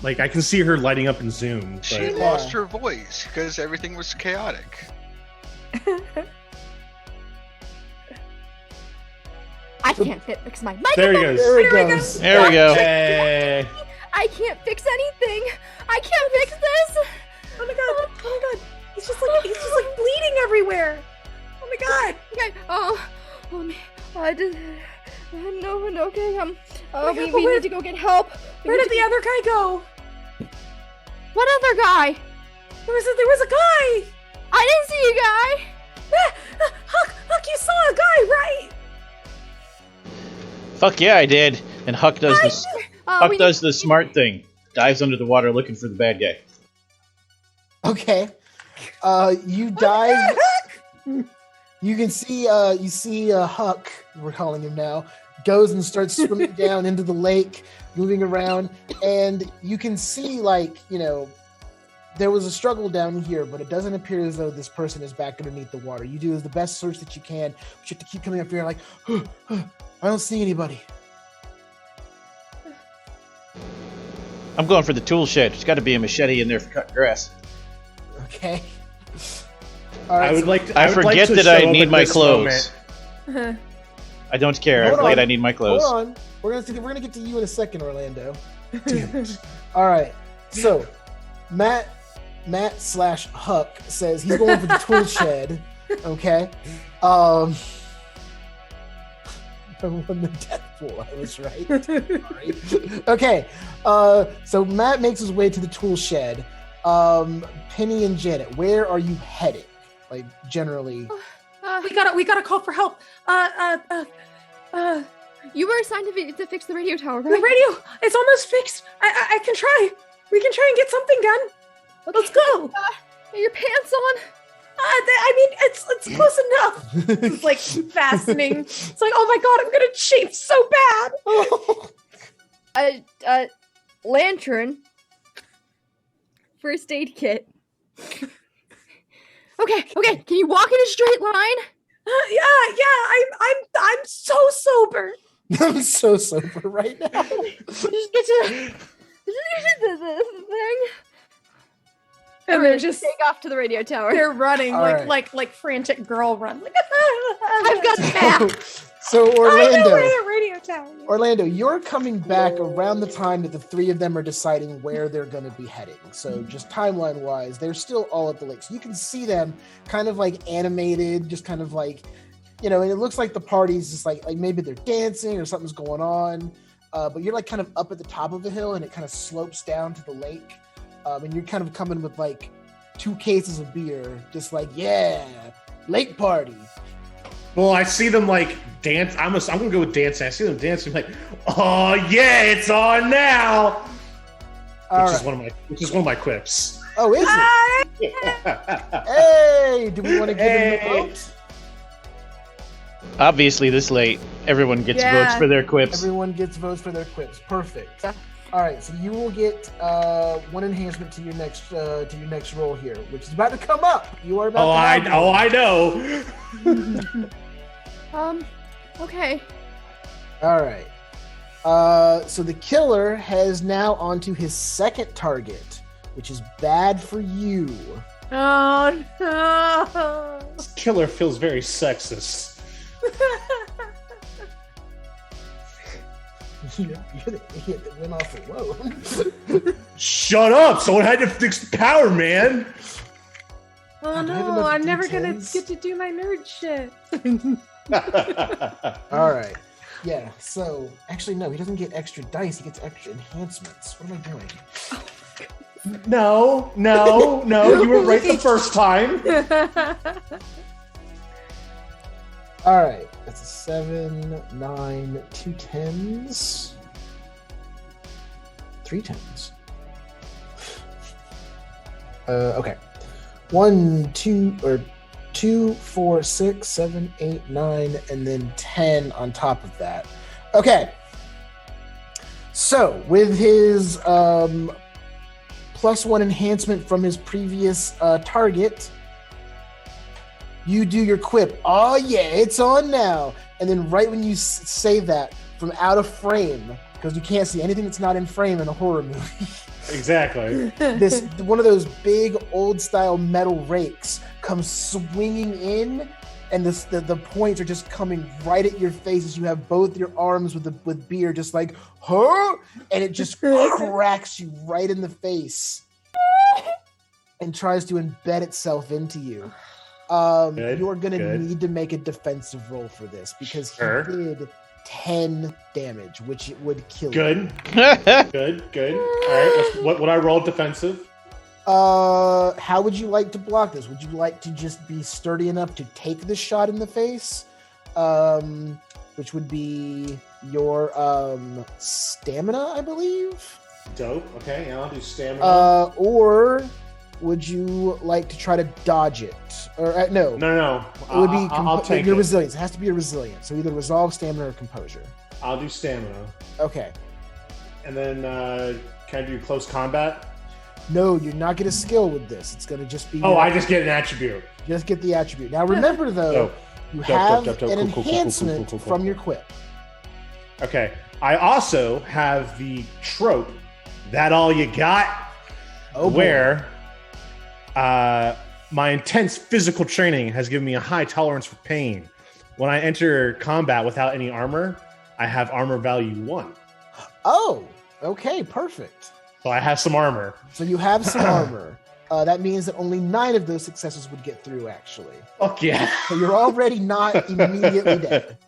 Like, I can see her lighting up in Zoom. But... She lost her voice because everything was chaotic. I can't fit because my mic. There he goes. There he goes. There we go. Hey. I can't fix anything. I can't fix this. Oh my god! Oh my god! He's just like bleeding everywhere. Oh my god! Okay. I just no. Okay. We need to go get help. Where did the other guy go? What other guy? There was a guy. I didn't see a guy. Huck, you saw a guy, right? Fuck yeah, I did. And Huck does this. Huck does the smart thing. Dives under the water looking for the bad guy. Okay. You dive. You can see. You see Huck. We're calling him now. Goes and starts swimming down into the lake, moving around, and you can see, like, you know, there was a struggle down here, but it doesn't appear as though this person is back underneath the water. You do the best search that you can, but you have to keep coming up here like, I don't see anybody. I'm going for the tool shed. There's got to be a machete in there for cutting grass. Okay. All right, I would like. I would forget like to that show I up need at my this clothes. moment. I don't care. I Hold forget on. I need my clothes. Hold on. We're gonna get to you in a second, Orlando. Damn it. All right. So, Matt / Huck says he's going for the tool shed. Okay. I won the death pool. I was right. Sorry. Okay. So Matt makes his way to the tool shed. Penny and Janet, where are you headed? Like, generally. We gotta call for help. You were assigned to fix the radio tower, The right? radio, it's almost fixed. I can try. We can try and get something done. Okay. Let's go. Are your pants on? I mean, it's close enough. It's like fastening. It's like, oh my god, I'm gonna chafe so bad. Lantern. First aid kit. Okay. Can you walk in a straight line? Yeah. I'm so sober. I'm so sober right now. Just get to the thing. And they're just take off to the radio tower. they're running All right. like frantic girl run. Like, I've got the map. So I know Orlando, where the radio tower is. Orlando, you're coming back around the time that the three of them are deciding where they're going to be heading. So just timeline wise, they're still all at the lake. So you can see them kind of like animated, just kind of like, you know, and it looks like the party's just like maybe they're dancing or something's going on. But you're like kind of up at the top of the hill and it kind of slopes down to the lake. And you're kind of coming with like 2 cases of beer, just like, yeah, lake party. Well, I see them like dance. I'm gonna go with dancing. I see them dancing like, oh yeah, it's on now. All Which right. is one of my quips. Oh, is it? Hey, do we want to give him the vote? Obviously, this late, everyone gets votes for their quips. Everyone gets votes for their quips. Perfect. All right, so you will get 1 enhancement to your next roll here, which is about to come up. You are about. I know. Okay. All right. So the killer has now onto his second target, which is bad for you. Oh no. This killer feels very sexist. You're the idiot that went off alone. Shut up! Someone had to fix the power, man. Oh God, do I have no, enough I'm never gonna D10s? get to do my nerd shit. All right. Yeah, so actually, no, he doesn't get extra dice, he gets extra enhancements. What am I doing? No, you were right the first time. All right, that's a 7, 9, 2 10s, 3 10s. Okay. 1, 2, 4, 6, 7, 8, 9, and then 10 on top of that. Okay. So with his +1 enhancement from his previous target, you do your quip. Oh yeah, it's on now. And then right when you say that, from out of frame, because you can't see anything that's not in frame in a horror movie. Exactly. This one of those big old style metal rakes comes swinging in and the points are just coming right at your face as you have both your arms with beer, just like, huh? And it just cracks you right in the face and tries to embed itself into you. You're going to need to make a defensive roll for this because he did 10 damage, which it would kill you. Good. All right, what would I roll defensive? How would you like to block this? Would you like to just be sturdy enough to take the shot in the face? Which would be your stamina, I believe. Dope. Okay, and I'll do stamina. Or would you like to try to dodge it? Or no. It would be I'll take your it. resilience. It has to be a resilience. So either resolve, stamina, or composure. I'll do stamina. Okay. And then can I do close combat? No, you're not getting a skill with this. It's going to just be... I just get an attribute. Just get the attribute. Now remember, though, you have an enhancement from your quip. Okay. I also have the trope, that all you got, where my intense physical training has given me a high tolerance for pain. When I enter combat without any armor, I have armor value 1. Oh, okay, perfect. So I have some armor. So you have some armor. That means that only 9 of those successes would get through, actually. Fuck yeah. So you're already not immediately dead.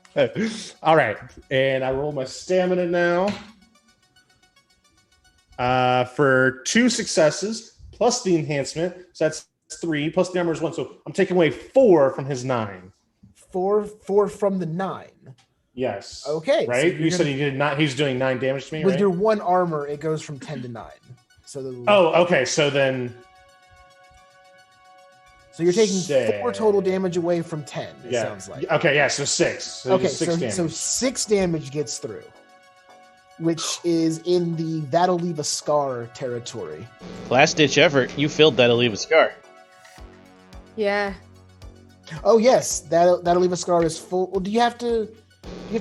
All right. And I roll my stamina now. For 2 successes, plus the enhancement. So that's 3, plus the armor is 1. So I'm taking away 4 from his 9. 4 from the 9. Yes. Okay. Right? So you said he did not. He's doing 9 damage to me, with right? your 1 armor, it goes from 10 to 9. So okay. So then. So you're taking 4 total damage away from 10. It sounds like. Okay. Yeah. So 6. So okay. 6 damage. So 6 damage gets through, which is in the that'll leave a scar territory. Last ditch effort. You filled that'll leave a scar. Yeah. Oh yes, that'll leave a scar is full. Well, do you have to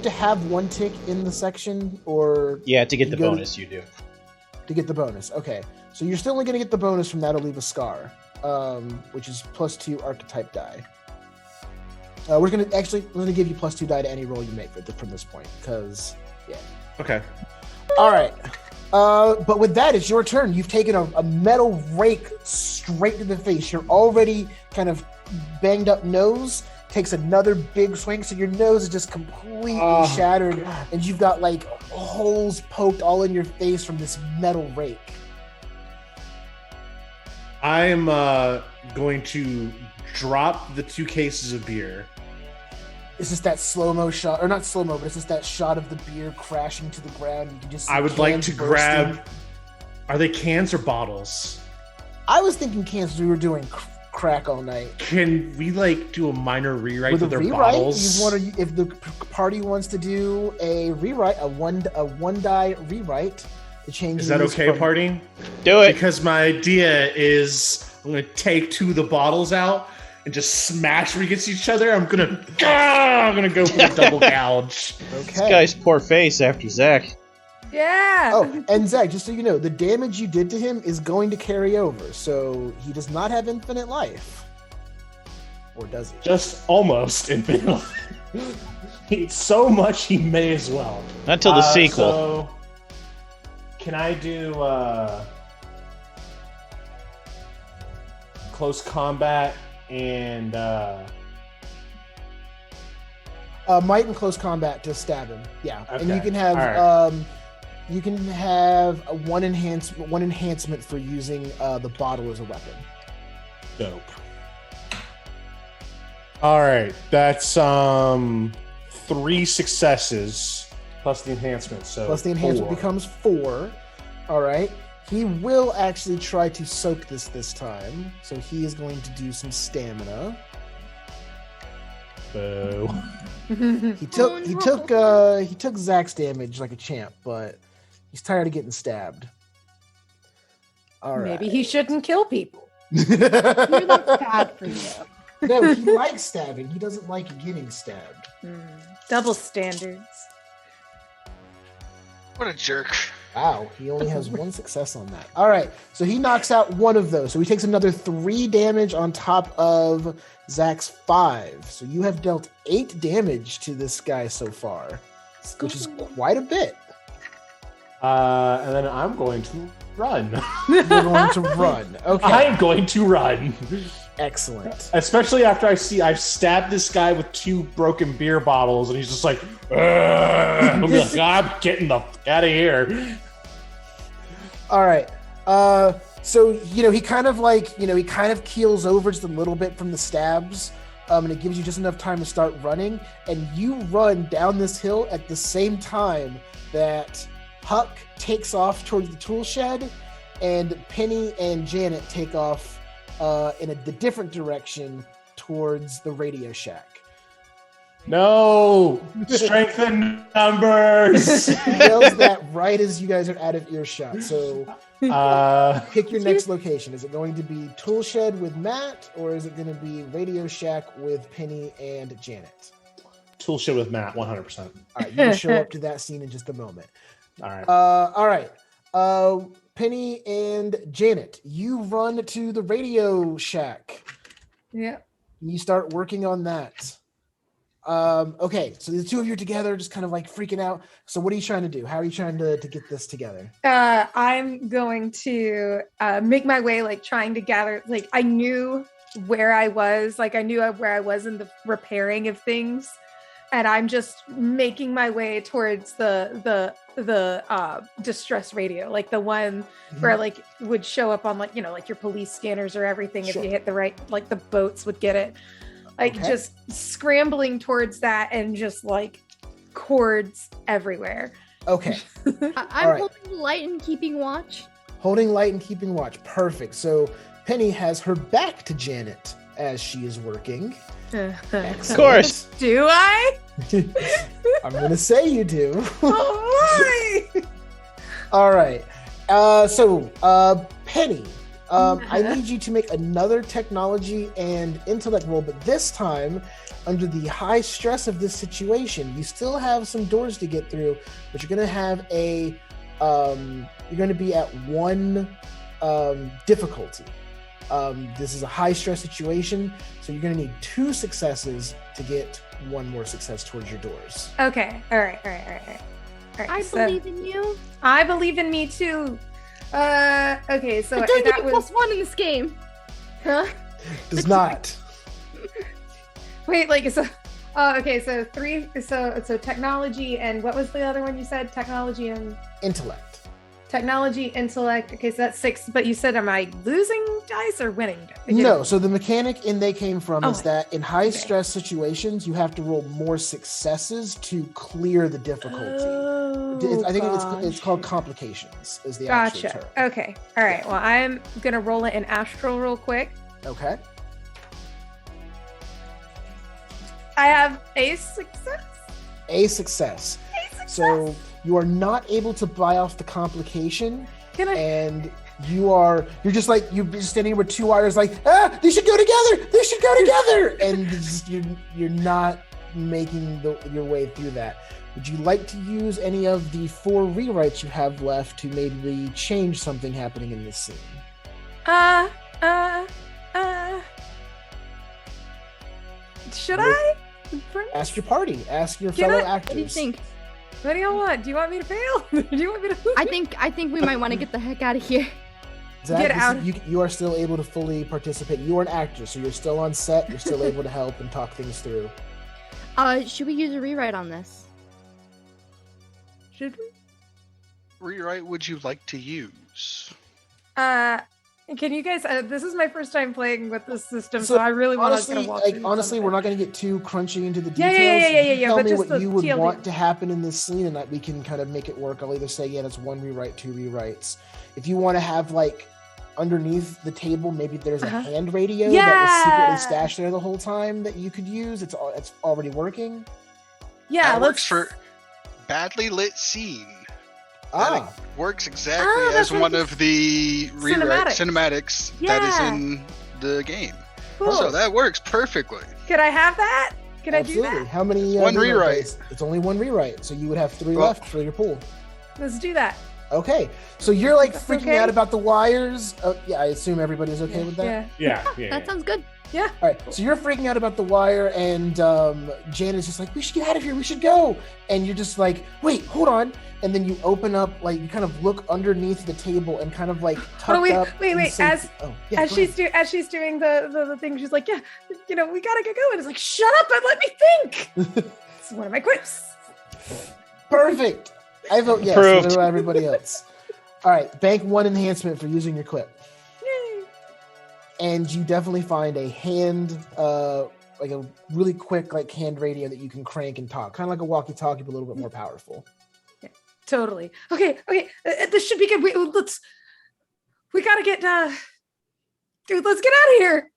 have 1 tick in the section, or to get the bonus you do. To get the bonus, okay. So you're still only going to get the bonus from that'll leave a scar, which is +2 archetype die. We're gonna give you +2 die to any roll you make from this point, because Okay. All right. But with that, it's your turn. You've taken a metal rake straight to the face. You're already kind of banged up nose. Takes another big swing, so your nose is just completely shattered, and you've got like holes poked all in your face from this metal rake. I'm going to drop the 2 cases of beer. It's just that slow-mo shot, or not slow-mo, but it's just that shot of the beer crashing to the ground. You can just see I would like to bursting. grab. Are they cans or bottles? I was thinking cans because we were doing crack all night. Can we do a minor rewrite with of their rewrite, bottles? If the party wants to do a rewrite, a one die rewrite to change. Is that okay, party? Do it. Because my idea is I'm going to take 2 of the bottles out and just smash them against each other. I'm gonna go for the double gouge. Okay. This guy's poor face after Zach. Yeah. Oh, and Zach, just so you know, the damage you did to him is going to carry over, so he does not have infinite life. Or does he? Just almost infinite. It's so much he may as well. Not until the sequel. So can I do close combat and might and close combat to stab him. Yeah, okay. And you can have right. You can have one enhancement for using the bottle as a weapon. Dope. All right, that's 3 successes plus the enhancement. So plus the enhancement 4. becomes 4. All right. He will actually try to soak this time, so he is going to do some stamina. Boo. He took Zach's damage like a champ, but he's tired of getting stabbed. All right. Maybe he shouldn't kill people. Maybe that's bad for you. No, he likes stabbing. He doesn't like getting stabbed. Double standards. What a jerk. Wow, he only has one success on that. All right, so he knocks out one of those. So he takes another 3 damage on top of Zach's 5. So you have dealt 8 damage to this guy so far, which is quite a bit. And then I'm going to run. You're going to run. Okay. I'm going to run. Excellent. Especially after I've stabbed this guy with 2 broken beer bottles, and he's just like, I'm like, I'm getting the fuck out of here. All right. So he kind of keels over just a little bit from the stabs, and it gives you just enough time to start running. And you run down this hill at the same time that Huck takes off towards the tool shed, and Penny and Janet take off in the different direction towards the Radio Shack. No! Strengthen numbers! He yells that right as you guys are out of earshot. So pick your next location. Is it going to be Tool Shed with Matt, or is it going to be Radio Shack with Penny and Janet? Tool Shed with Matt, 100%. All right, you can show up to that scene in just a moment. All right. All right. Penny and Janet, you run to the Radio Shack. Yeah. You start working on that. Okay, so the two of you are together, just kind of like freaking out. So what are you trying to do? How are you trying to get this together? I'm going to make my way, like trying to gather, like I knew where I was, where I was in the repairing of things. And I'm just making my way towards the distress radio, like the one where like would show up on like your police scanners or everything. Sure. If you hit the right, like the boats would get it. Like just scrambling towards that and just like cords everywhere. Okay. I'm holding light and keeping watch. Holding light and keeping watch. Perfect. So Penny has her back to Janet as she is working. Of course. Do I? I'm going to say you do. Oh, why? All right. So Penny, I need you to make another technology and intellect roll, but this time, under the high stress of this situation, you still have some doors to get through, but you're going to have you're going to be at 1 difficulty. This is a high stress situation, so you're going to need 2 successes to get 1 more success towards your doors. Okay. All right. I believe in you. I believe in me too. Okay, so it doesn't that give was +1 in this game. Huh? Does not. Wait, like so. Oh, okay. So 3. So technology and what was the other one you said? Technology and intellect. Technology, intellect. Okay, so that's 6. But you said, am I losing dice or winning? No. So the mechanic they came from is that in high stress situations, you have to roll more successes to clear the difficulty. I think it's called complications is the actual term. Okay. All right. Well, I'm gonna roll it in astral real quick. Okay. I have a success. A success. So you are not able to buy off the complication, and you're just standing here with 2 wires, like they should go together. They should go together, and you're not making your way through that. Would you like to use any of the 4 rewrites you have left to maybe change something happening in this scene? Should I? Ask your party. Ask your fellow actors. What do you think? What do y'all want? Do you want me to fail? Do you want me to? I think we might want to get the heck out of here. Zach, get out. You are still able to fully participate. You are an actor, so you're still on set. You're still able to help and talk things through. Should we use a rewrite on this? Should we? Rewrite would you like to use? Can you guys? This is my first time playing with this system, so I really want to walk through honestly, something. we're not going to get too crunchy into the details. Yeah. Tell but me just what you would TLD. want to happen in this scene, and that we can kind of make it work. I'll either say, that's 1 rewrite, 2 rewrites. If you want to have like underneath the table, maybe there's a hand radio that was secretly stashed there the whole time that you could use. It's already working. Yeah, that works for badly lit scene. That works exactly as one of the cinematics that is in the game. Cool. So that works perfectly. Could I have that? Could Absolutely. I do that? How many? 1 rewrite. It's only 1 rewrite, so you would have 3 left for your pool. Let's do that. Okay, so you're like That's freaking okay? out about the wires. Yeah, I assume everybody's okay with that. Yeah. Yeah. That sounds good. Yeah. All right, so you're freaking out about the wire, and Janet's just like, "We should get out of here. We should go." And you're just like, "Wait, hold on." And then you open up, like you kind of look underneath the table and kind of like tucked wait, up. wait, and wait, say- as- yeah, As go she's ahead. as she's doing the thing, she's like, "Yeah, we gotta get going." It's like, "Shut up and let me think." It's one of my quips. Perfect. I vote yes. Approved. What about everybody else? All right, bank 1 enhancement for using your quip. Yay. And you definitely find a hand, like a really quick, like hand radio that you can crank and talk, kind of like a walkie-talkie, but a little bit more powerful. Totally. Okay. This should be good. We gotta get. Dude, let's get out of here.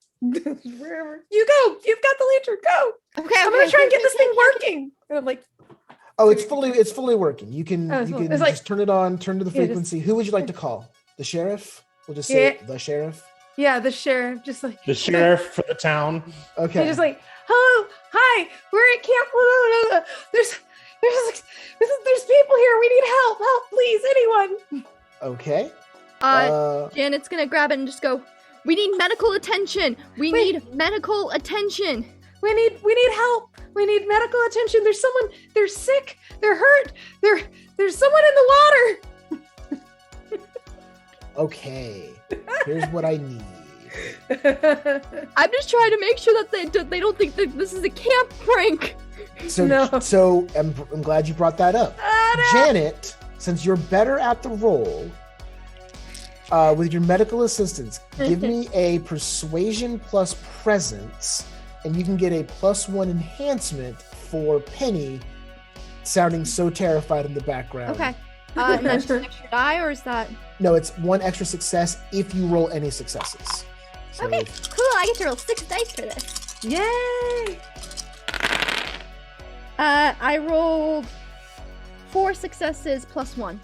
Wherever you go, you've got the lantern. Go. Okay, I'm gonna try and get this thing working. And I'm like, Oh, it's fully working. You can Oh, you it's can like- just turn it on, turn to the Yeah, just- frequency. Who would you like to call? The sheriff? We'll just say Yeah. the sheriff. yeah, the sheriff, just like The sheriff for the town. Okay. He's just like, hello, hi, we're at camp. There's people here. We need help, please, anyone. Okay. Janet's gonna grab it and just go, "We need medical attention. We Wait. need medical attention." We need help. We need medical attention. There's someone. They're sick. They're hurt. There's someone in the water. Okay. Here's what I need. I'm just trying to make sure that they don't think that this is a camp prank. So No. so I'm glad you brought that up. Ah, Janet, since you're better at the role, with your medical assistance, give me a persuasion plus presence, and you can get a +1 enhancement for Penny sounding so terrified in the background. Okay. And that's just an extra die, or is that? No, it's 1 extra success if you roll any successes. So Okay, if- cool. I get to roll 6 dice for this. Yay! I rolled 4 successes +1.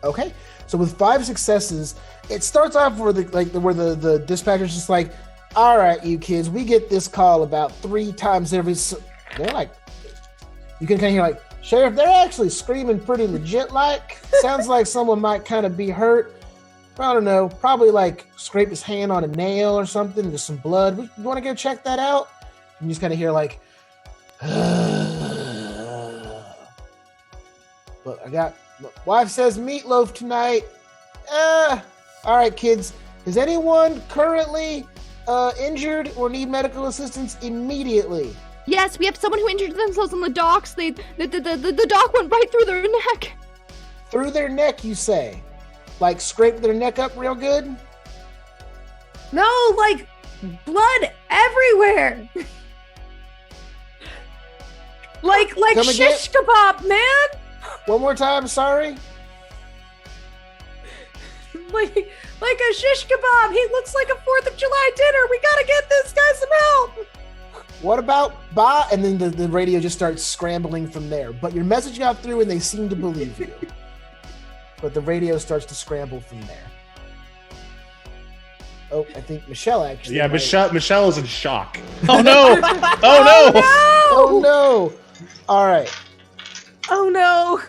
Okay, so with 5 successes, it starts off where the dispatcher's just like, "All right, you kids, we get this call about 3 times every." They're like, you can kind of hear like, "Sheriff, they're actually screaming pretty legit. Like, sounds like someone might kind of be hurt. I don't know, probably like scrape his hand on a nail or something. There's some blood. You want to go check that out?" And you just kind of hear like, "But my wife says meatloaf tonight. All right, kids. Is anyone currently injured or need medical assistance immediately?" Yes, we have someone who injured themselves on the docks. The dock went right through their neck. Through their neck, you say? Like scrape their neck up real good? No, like blood everywhere. like Come again? shish kebab, man. One more time, sorry. Like a shish kebab. He looks like a 4th of July dinner. We gotta get this guy some help. What about ba? And then the radio just starts scrambling from there. But your message got through and they seem to believe you. But the radio starts to scramble from there. Oh, I think Michelle actually. Yeah, might- Michelle is in shock. Oh no! Oh no! Oh no! All right. Oh no!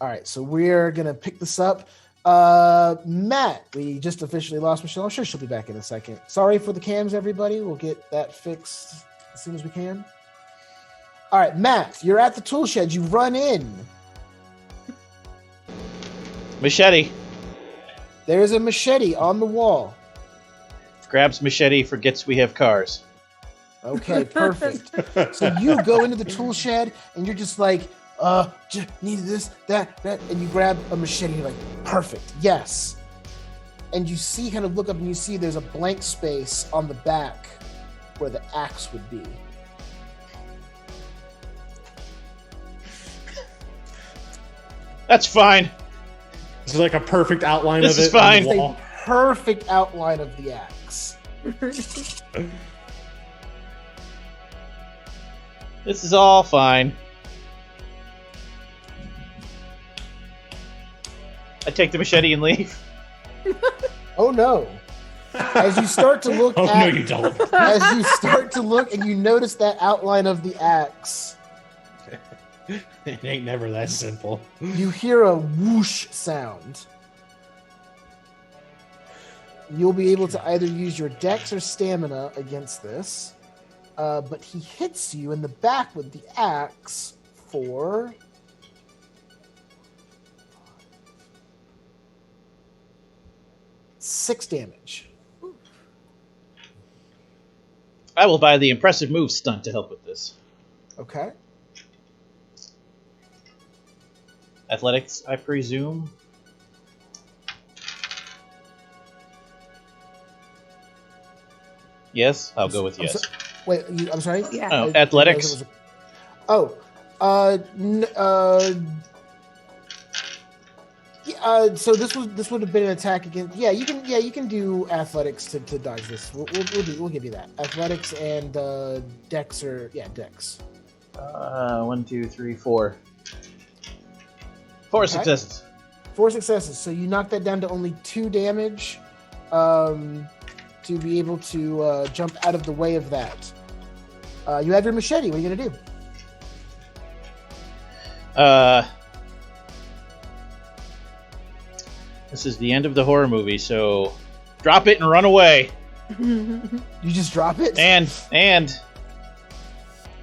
All right, so we're gonna pick this up. Matt, we just officially lost Michelle. I'm sure she'll be back in a second. Sorry for the cams, everybody. We'll get that fixed as soon as we can. All right, Matt, you're at the tool shed. You run in. Machete. There's a machete on the wall. Grabs machete, forgets we have cars. Okay, perfect. So you go into the tool shed and you're just like, just need this, that, and you grab a machete. You're like, perfect, yes. And you see, kind of look up and you see there's a blank space on the back where the axe would be. That's fine. This is like a perfect outline This of is it. on fine. the It's wall. a perfect outline of the axe. This is all fine. I take the machete and leave. Oh no. As you start to look Oh no, at you don't. as you start to look and you notice that outline of the axe, It ain't never that simple. You hear a whoosh sound. You'll be able to either use your dex or stamina against this. But he hits you in the back with the axe for 6 damage. I will buy the impressive move stunt to help with this. Okay. Athletics, I presume. Yes, I'll go with yes. Wait, I'm sorry? Yeah. Oh, I athletics. So this would have been an attack against. Yeah, you can do athletics to dodge this. We'll give you that. Athletics and dex dex. 1, 2, 3, 4. 4 successes. 4 successes. So you knock that down to only 2 damage. To be able to jump out of the way of that. You have your machete. What are you gonna do? This is the end of the horror movie, so drop it and run away. You just drop it? And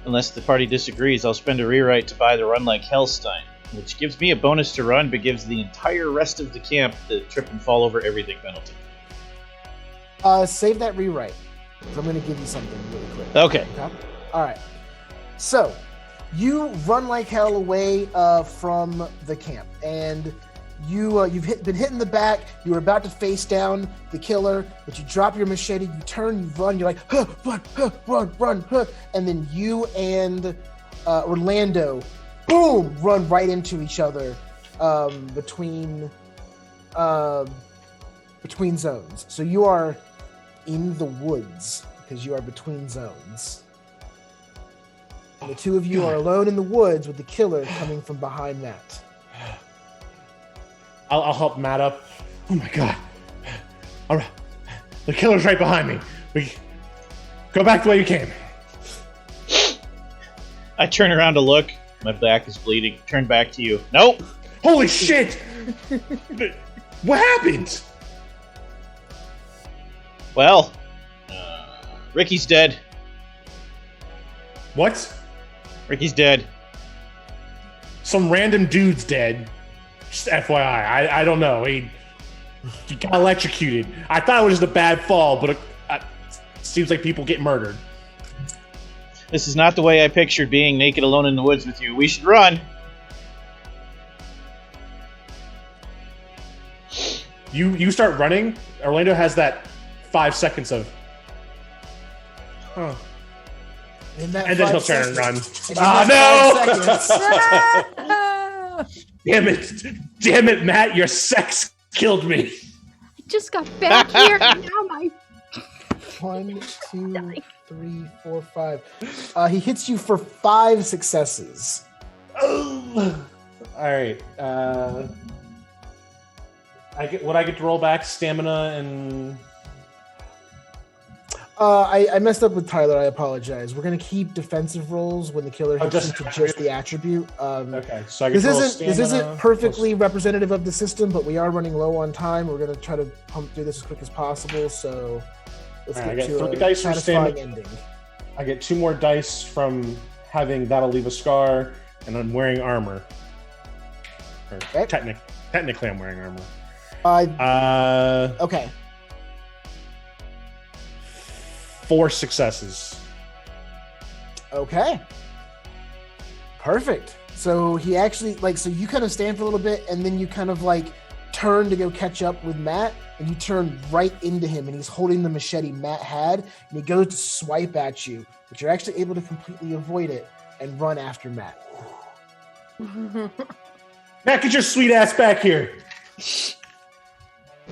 unless the party disagrees, I'll spend a rewrite to buy the Run Like Hellstein, which gives me a bonus to run, but gives the entire rest of the camp the trip and fall over everything penalty. Save that rewrite. I'm going to give you something really quick. Okay. All right. So, you run like hell away from the camp, and you've been hit in the back. You were about to face down the killer, but you drop your machete. You turn, you run. You're like, run, and then you and Orlando, boom, run right into each other between zones. So you are in the woods because you are between zones. And the two of you are alone in the woods with the killer coming from behind Matt. I'll help Matt up. Oh my god. All right. The killer's right behind me. We go back the way you came. I turn around to look. My back is bleeding. Turn back to you. Nope. Holy shit! What happened? Well, Ricky's dead. What? Ricky's dead. Some random dude's dead. Just FYI, I don't know. He got electrocuted. I thought it was just a bad fall, but it seems like people get murdered. This is not the way I pictured being naked alone in the woods with you. We should run. You start running. Orlando has that 5 seconds of. Oh. And then he'll turn and run. No! Damn it, Matt! Your sex killed me. I just got back here, and now my 1, 2, 3, 4, 5. He hits you for 5 successes. All right. I get to roll back stamina and. I messed up with Tyler. I apologize. We're gonna keep defensive rolls when the killer hits you to just the attribute. Okay, so I get this isn't perfectly representative of the system, but we are running low on time. We're gonna try to pump through this as quick as possible. So let's get to a satisfying ending. I get 2 more dice from having that'll leave a scar, and I'm wearing armor. Okay. Technically, I'm wearing armor. Okay. 4 successes. Okay. Perfect. So he actually, so you kind of stand for a little bit, and then you kind of turn to go catch up with Matt, and you turn right into him, and he's holding the machete Matt had, and he goes to swipe at you, but you're actually able to completely avoid it and run after Matt. Matt, get your sweet ass back here.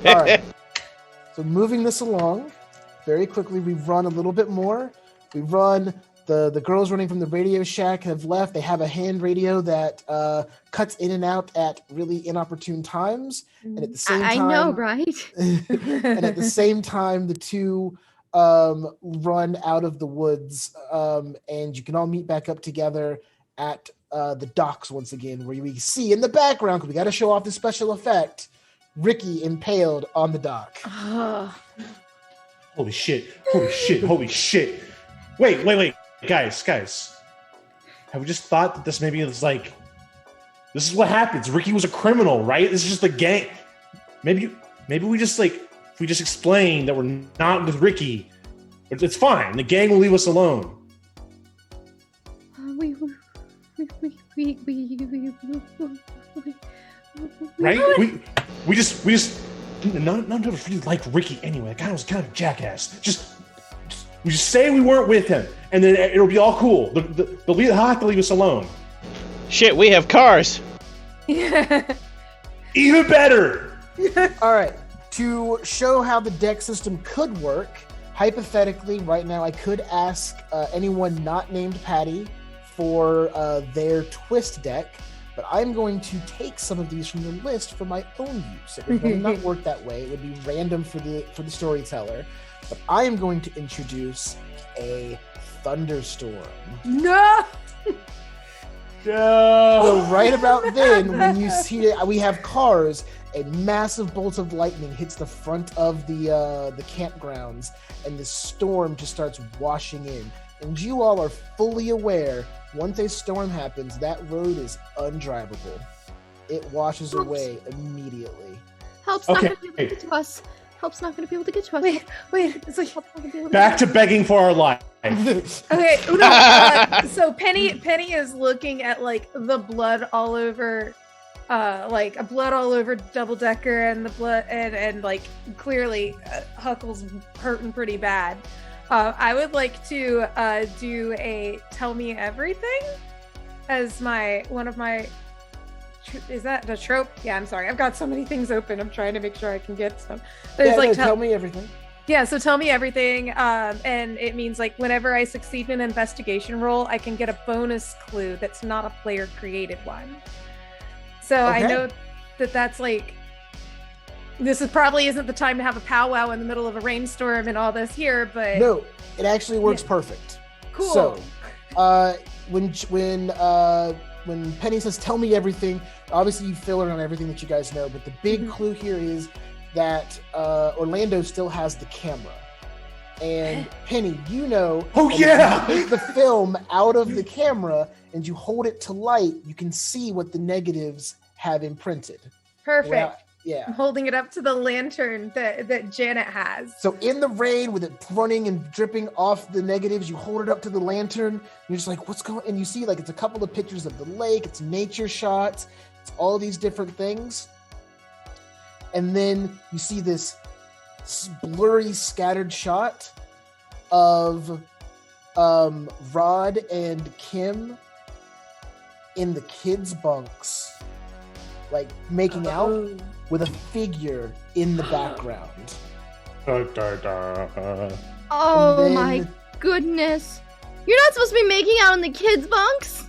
All right. So moving this along, very quickly, we run a little bit more. We run, the girls running from the Radio Shack have left. They have a hand radio that cuts in and out at really inopportune times. And at the same time... I know, right? And at the same time, the two run out of the woods, and you can all meet back up together at the docks once again, where we see in the background, because we got to show off the special effect, Ricky impaled on the dock. Holy shit. Wait. Guys. Have we just thought that this maybe is like, this is what happens. Ricky was a criminal, right? This is just the gang. Maybe we just like, if we just explain that we're not with Ricky, it's fine. The gang will leave us alone. Right? We just none of us really like Ricky anyway. That guy was kind of a jackass. We just say we weren't with him, and then it'll be all cool. They'll have to leave us alone. Shit, we have cars. Even better. All right. To show how the deck system could work, hypothetically, right now, I could ask anyone not named Patty for their twist deck, but I'm going to take some of these from the list for my own use. It would not work that way. It would be random for the storyteller. But I am going to introduce a thunderstorm. No! So right about then, when you see it, we have cars. A massive bolt of lightning hits the front of the campgrounds, and the storm just starts washing in. And you all are fully aware, once a storm happens, that road is undrivable. It washes away immediately. Help's not going to be able to get to us. Help's not going to be able to get to us. Wait. It's like Back to begging for our life. Okay. So Penny is looking at like the blood all over, like a blood all over Double Decker, and the blood and like clearly Huckle's hurting pretty bad. I would like to do a tell me everything as one of my. Is that the trope? Yeah, I'm sorry. I've got so many things open. I'm trying to make sure I can get some. There's tell me everything. Yeah, so tell me everything. And it means like whenever I succeed in an investigation roll, I can get a bonus clue that's not a player created one. So okay. I know that's like, this probably isn't the time to have a powwow in the middle of a rainstorm and all this here, but no, it actually works perfect. Cool. So, when Penny says, tell me everything, obviously you fill her on everything that you guys know, but the big clue here is that Orlando still has the camera. And Penny, you know, you take the film out of the camera and you hold it to light, you can see what the negatives have imprinted. Perfect. Yeah. I'm holding it up to the lantern that Janet has. So in the rain, with it running and dripping off the negatives, you hold it up to the lantern. And you're just like, what's going on? And you see, like, it's a couple of pictures of the lake. It's nature shots. It's all these different things. And then you see this blurry, scattered shot of Rod and Kim in the kids' bunks, like making out with a figure in the background. Oh my goodness. You're not supposed to be making out in the kids' bunks?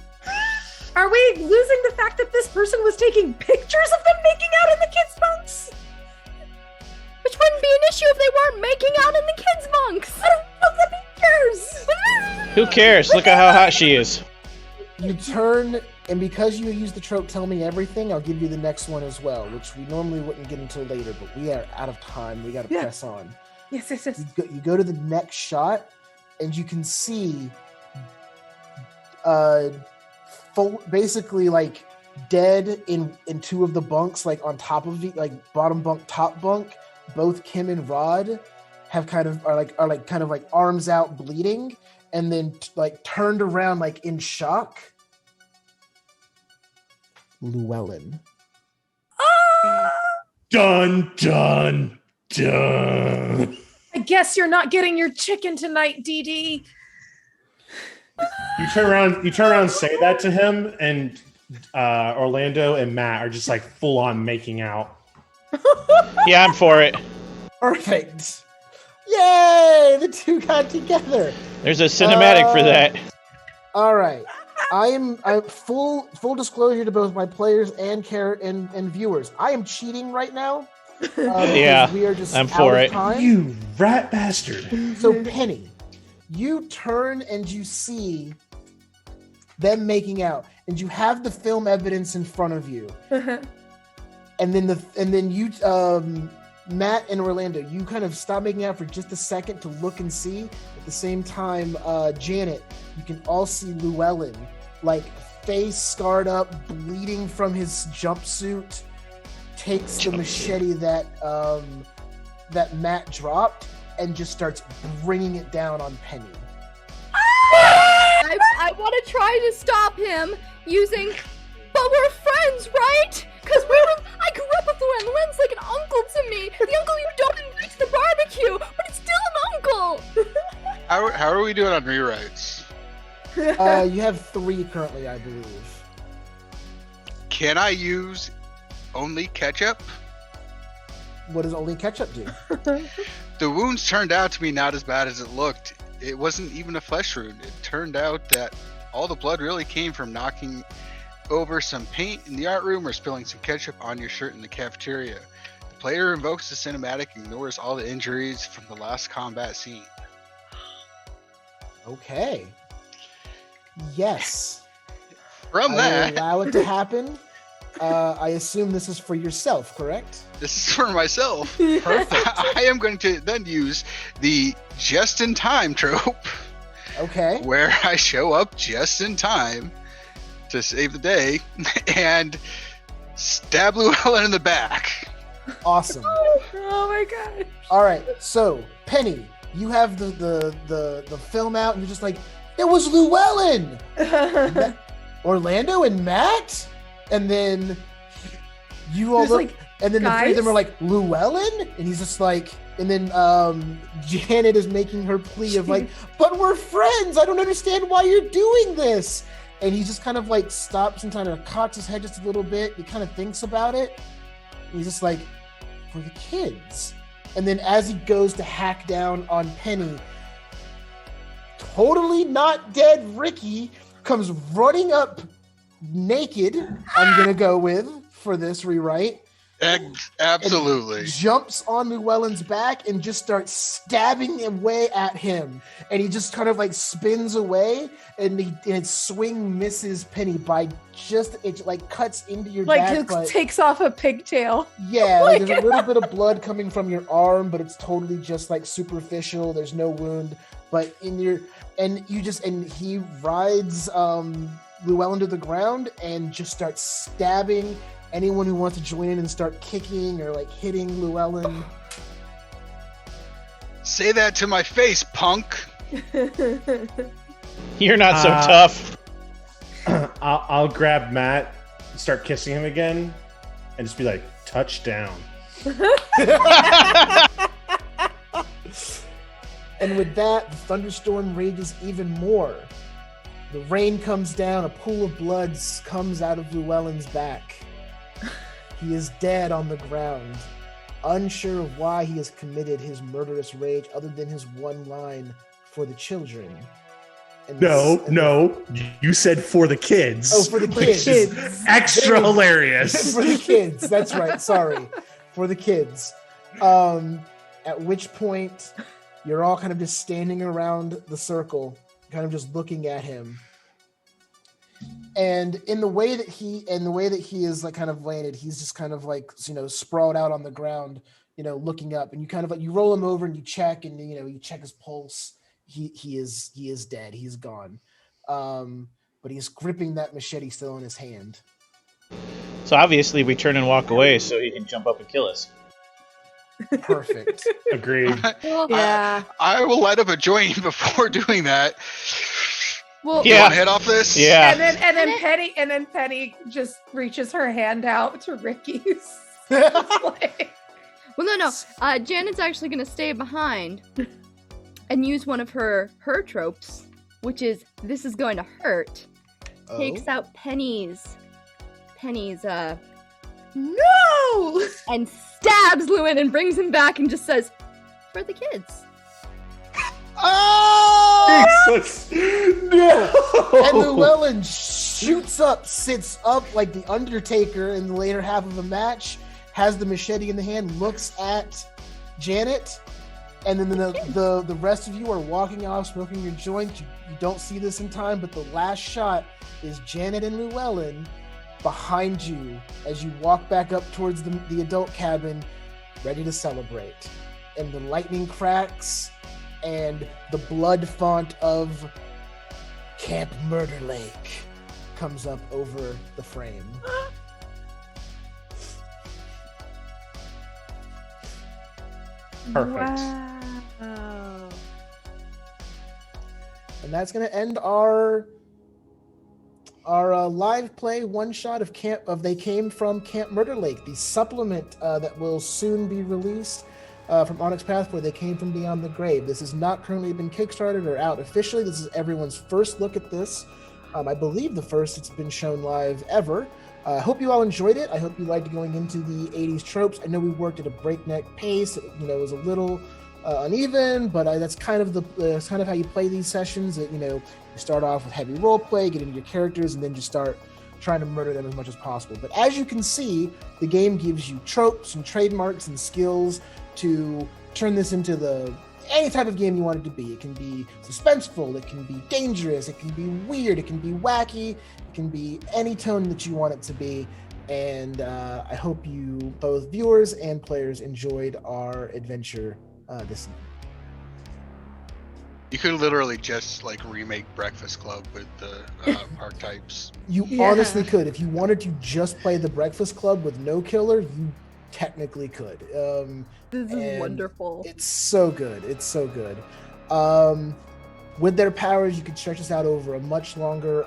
Are we losing the fact that this person was taking pictures of them making out in the kids' bunks? Which wouldn't be an issue if they weren't making out in the kids' bunks. I don't know the pictures. Who cares? Look at how hot she is. You turn, and because you use the trope tell me everything, I'll give you the next one as well, which we normally wouldn't get until later, but we are out of time. We got to press on. Yes. You go to the next shot, and you can see basically like dead in two of the bunks, like on top of the like bottom bunk, top bunk. Both Kim and Rod have are arms out bleeding, and then like turned around like in shock. Llewellyn. Dun. I guess you're not getting your chicken tonight, Dee Dee. You turn around and say that to him, and Orlando and Matt are just like full on making out. Yeah, I'm for it. Perfect. Yay! The two got together. There's a cinematic for that. All right. I'm full disclosure to both my players and viewers. I am cheating right now. Yeah, we are just I'm for it. Time. You rat bastard. So Penny, you turn and you see them making out, and you have the film evidence in front of you. And then you, Matt and Orlando, you kind of stop making out for just a second to look and see. At the same time, Janet, you can all see Llewellyn, like face scarred up, bleeding from his jumpsuit, takes the machete that Matt dropped and just starts bringing it down on Penny. I want to try to stop him using, but we're friends, right? Because I grew up with Llewellyn. Llewellyn's like an uncle to me. The uncle you don't invite to the barbecue, but it's still an uncle. How are we doing on rewrites? You have 3 currently, I believe. Can I use only ketchup? What does only ketchup do? The wounds turned out to be not as bad as it looked. It wasn't even a flesh wound. It turned out that all the blood really came from knocking over some paint in the art room or spilling some ketchup on your shirt in the cafeteria. The player invokes the cinematic, ignores all the injuries from the last combat scene. Okay. Yes. From I that, will allow it to happen. I assume this is for yourself, correct? this is for myself. Perfect. I am going to then use the just-in-time trope, Okay. where I show up just in time to save the day and stab Llewellyn in the back. Awesome. Oh my god. All right. So, Penny, you have the film out, and you're just like, it was Llewellyn, Orlando, and Matt, and then you all There's, look, like, and then the 3 of them guys? are like, Llewellyn, and he's just like, and then Janet is making her plea of like, but we're friends. I don't understand why you're doing this. And he just kind of like stops and kind of cocks his head just a little bit. He kind of thinks about it. And he's just like, for the kids. And then as he goes to hack down on Penny, totally not dead Ricky comes running up naked, I'm going to go with for this rewrite. Absolutely. Jumps on Llewellyn's back and just starts stabbing away at him. And he just kind of like spins away, and his swing misses Penny by just, it like cuts into your Like back. it But takes off a pigtail. yeah, Oh like my there's a little bit of blood coming from your arm, but it's totally just like superficial. There's no wound, but in your, and he rides Llewellyn to the ground and just starts stabbing anyone who wants to join in and start kicking or like hitting Llewellyn. Say that to my face, punk. You're not so tough. I'll grab Matt, start kissing him again, and just be like, touchdown. And with that, the thunderstorm rages even more. The rain comes down, a pool of blood comes out of Llewellyn's back. He is dead on the ground, unsure of why he has committed his murderous rage other than his one line, for the children. And No, you said for the kids. Oh, for the which kids. is extra hilarious. For the kids, that's right, sorry. For the kids. At which point, you're all kind of just standing around the circle, kind of just looking at him. And in the way that he is like kind of landed, he's just kind of like, sprawled out on the ground, looking up, and you kind of like, you roll him over and you check, and you check his pulse. He is dead. He's gone. But he's gripping that machete still in his hand. So obviously we turn and walk away so he can jump up and kill us. Perfect. Agreed. Yeah. I will light up a joint before doing that. Well, You Yeah. want to head off this? Yeah. And then Penny just reaches her hand out to Ricky's. Like, well, no. Janet's actually gonna stay behind and use one of her tropes, which is this is going to hurt. Oh. Takes out Penny's no! and stabs Llewellyn and brings him back and just says, for the kids. Oh! No! And Llewellyn shoots up, sits up like the Undertaker in the later half of a match, has the machete in the hand, looks at Janet, and then the rest of you are walking off, smoking your joint. you don't see this in time, but the last shot is Janet and Llewellyn behind you as you walk back up towards the adult cabin, ready to celebrate. And the lightning cracks, and the blood font of Camp Murder Lake comes up over the frame. Perfect. Wow. And that's going to end our live play one shot of They Came from Camp Murder Lake, the supplement that will soon be released from Onyx Path, Where They Came from Beyond the Grave. This has not currently been kickstarted or out officially. This is everyone's first look at this. I believe the first it's been shown live ever. I hope you all enjoyed it. I hope you liked going into the 80s tropes. I know we worked at a breakneck pace. It was a little uneven, but that's kind of how you play these sessions. That you start off with heavy role play, get into your characters, and then just start trying to murder them as much as possible. But as you can see, the game gives you tropes and trademarks and skills to turn this into any type of game you want it to be. It can be suspenseful, it can be dangerous, it can be weird, it can be wacky, it can be any tone that you want it to be. And I hope you, both viewers and players, enjoyed our adventure this evening. You could literally just remake Breakfast Club with the archetypes. You honestly could. If you wanted to just play the Breakfast Club with no killer, you technically could. This is wonderful. It's so good. It's so good. With their powers, you could stretch this out over a much longer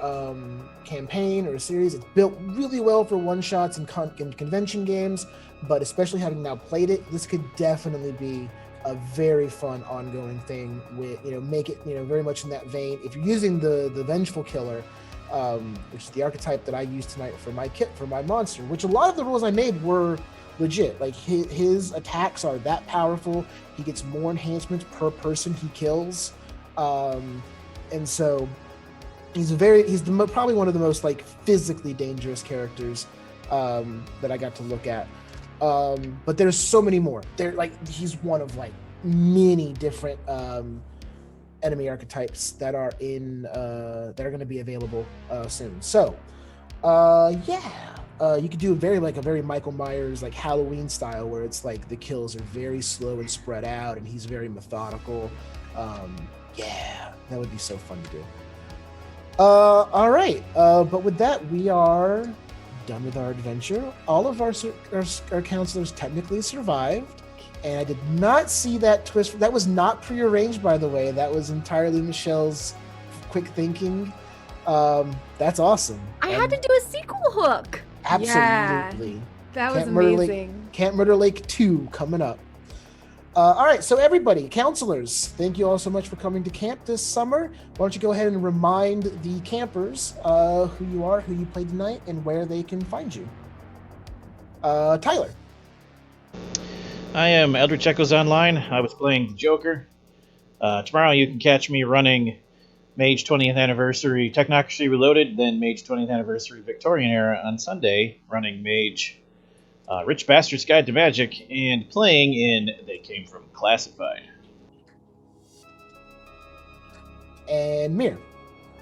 campaign or a series. It's built really well for one-shots and convention games, but especially having now played it, this could definitely be a very fun ongoing thing. With make it very much in that vein. If you're using the Vengeful Killer, which is the archetype that I used tonight for my monster, which a lot of the rules I made were legit. Like his attacks are that powerful. He gets more enhancements per person he kills, and so he's probably one of the most physically dangerous characters that I got to look at. But there's so many more. He's one of many different enemy archetypes that are going to be available soon. So you could do a very Michael Myers Halloween style, where it's the kills are very slow and spread out, and he's very methodical. That would be so fun to do. All right, but with that, we are done with our adventure. All of our counselors technically survived, and I did not see that twist. That was not prearranged, by the way. That was entirely Michelle's quick thinking. That's awesome. I had to do a sequel hook. Absolutely. Yeah, that was amazing. Camp Murder Lake 2 coming up. All right, so everybody, counselors, thank you all so much for coming to camp this summer. Why don't you go ahead and remind the campers who you are, who you played tonight, and where they can find you. Tyler. I am Eldritch Echoes Online. I was playing the Joker. Tomorrow you can catch me running Mage 20th Anniversary Technocracy Reloaded, then Mage 20th Anniversary Victorian Era on Sunday, running Mage Rich Bastard's Guide to Magic, and playing in They Came From Classified. And Mir.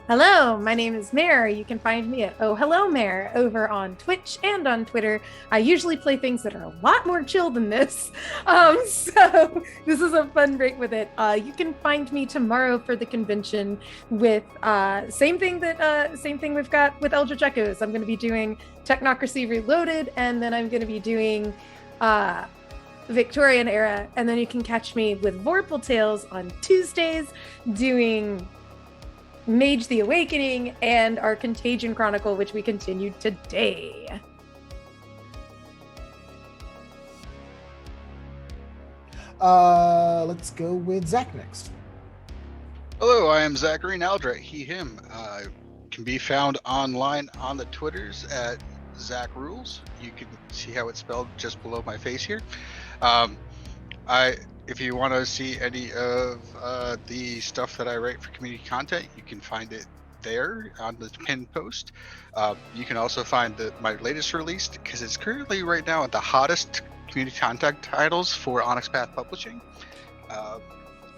Hello, my name is Mare. You can find me at Oh Hello Mare over on Twitch and on Twitter. I usually play things that are a lot more chill than this, so this is a fun break with it. You can find me tomorrow for the convention with same thing we've got with Eldritch Echoes. I'm going to be doing Technocracy Reloaded, and then I'm going to be doing Victorian Era, and then you can catch me with Vorpal Tales on Tuesdays doing Mage the Awakening and our Contagion Chronicle, which we continued today. Let's go with Zach next. Hello, I am Zachary Naldra, he, him. Can be found online on the Twitters at Zach Rules. You can see how it's spelled just below my face here. If you want to see any of the stuff that I write for community content, you can find it there on the pinned post. You can also find my latest release, because it's currently right now the hottest community content titles for Onyx Path Publishing,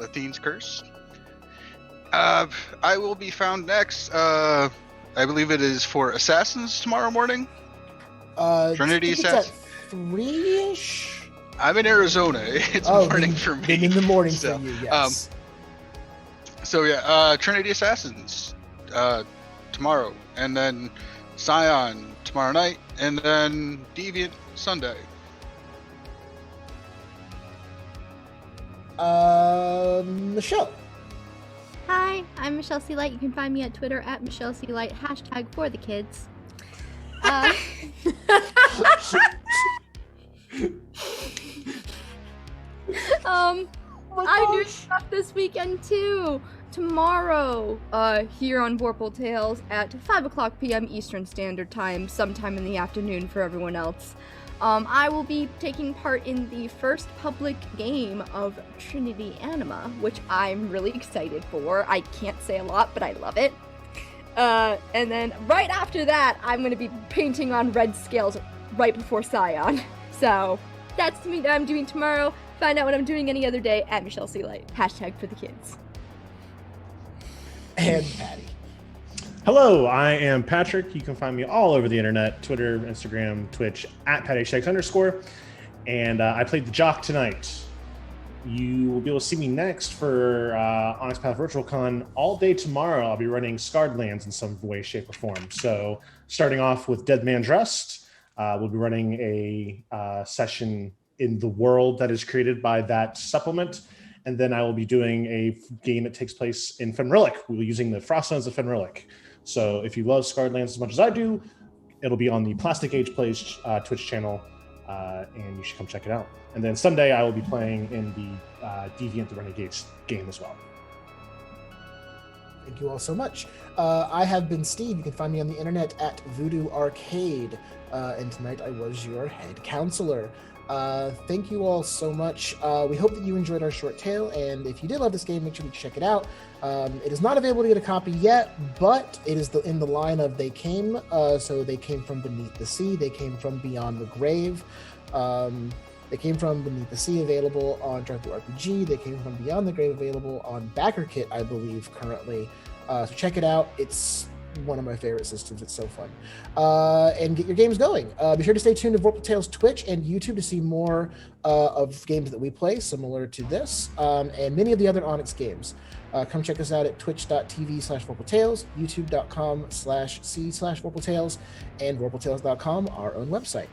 Lathine's Curse. I will be found next. I believe it is for Assassins tomorrow morning. Trinity Assassin. 3-ish? I'm in Arizona. It's morning for me. In the morning So, for you, yes. Trinity Assassins tomorrow, and then Scion tomorrow night, and then Deviant Sunday. Michelle. Hi, I'm Michelle C. Light. You can find me at Twitter at Michelle C. Light, #for the kids. I'm doing stuff this weekend too. Tomorrow, here on Vorpal Tales at 5:00 p.m. Eastern Standard Time, sometime in the afternoon for everyone else. I will be taking part in the first public game of Trinity Anima, which I'm really excited for. I can't say a lot, but I love it. And then right after that, I'm going to be painting on red scales right before Scion. So that's me that I'm doing tomorrow. Find out what I'm doing any other day at Michelle C. Light, #for the kids. And Patty. Hello, I am Patrick. You can find me all over the internet, Twitter, Instagram, Twitch, at @PattyShakes_. And I played the Jock tonight. You will be able to see me next for Onyx Path Virtual Con all day tomorrow. I'll be running Scarred Lands in some way, shape, or form. So starting off with Dead Man's Rest, we'll be running a session in the world that is created by that supplement. And then I will be doing a game that takes place in Fenrilic. We'll be using the Frostlands of Fenrilic. So if you love Scarred Lands as much as I do, it'll be on the Plastic Age Plays Twitch channel, and you should come check it out. And then Sunday I will be playing in the Deviant the Renegades game as well. Thank you all so much. I have been Steve. You can find me on the internet at Voodoo Arcade. And tonight I was your head counselor. Thank you all so much. We hope that you enjoyed our short tale, and if you did love this game, make sure you check it out. It is not available to get a copy yet, but it is in the line of They Came. So they came from Beneath the Sea, they came from Beyond the Grave. They came from Beneath the Sea, available on Drive-Thru RPG. They came from Beyond the Grave, available on BackerKit, I believe, currently. So check it out. It's one of my favorite systems. It's so fun. And get your games going. Be sure to stay tuned to Vorpal Tales Twitch and YouTube to see more of games that we play, similar to this, and many of the other Onyx games. Come check us out at twitch.tv/VorpalTales, youtube.com/c/VorpalTales, and VorpalTales.com, our own website.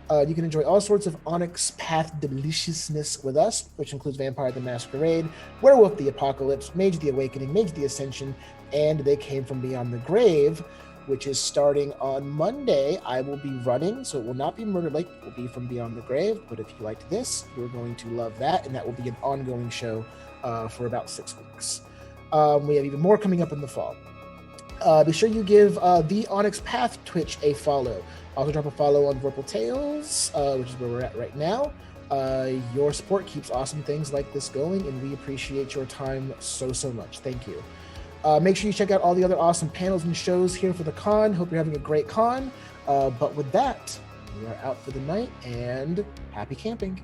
You can enjoy all sorts of Onyx Path deliciousness with us, which includes Vampire the Masquerade, Werewolf the Apocalypse, Mage the Awakening, Mage the Ascension, and They Came from Beyond the Grave, which is starting on Monday. I will be running, so it will not be Murder Lake, it will be from Beyond the Grave. But if you liked this, you're going to love that, and that will be an ongoing show for about 6 weeks. We have even more coming up in the fall. Be sure you give the Onyx Path Twitch a follow. Also drop a follow on Vorpal Tales, which is where we're at right now. Your support keeps awesome things like this going, and we appreciate your time so much. Thank you. Make sure you check out all the other awesome panels and shows here for the con. Hope you're having a great con. But with that, we are out for the night, and happy camping.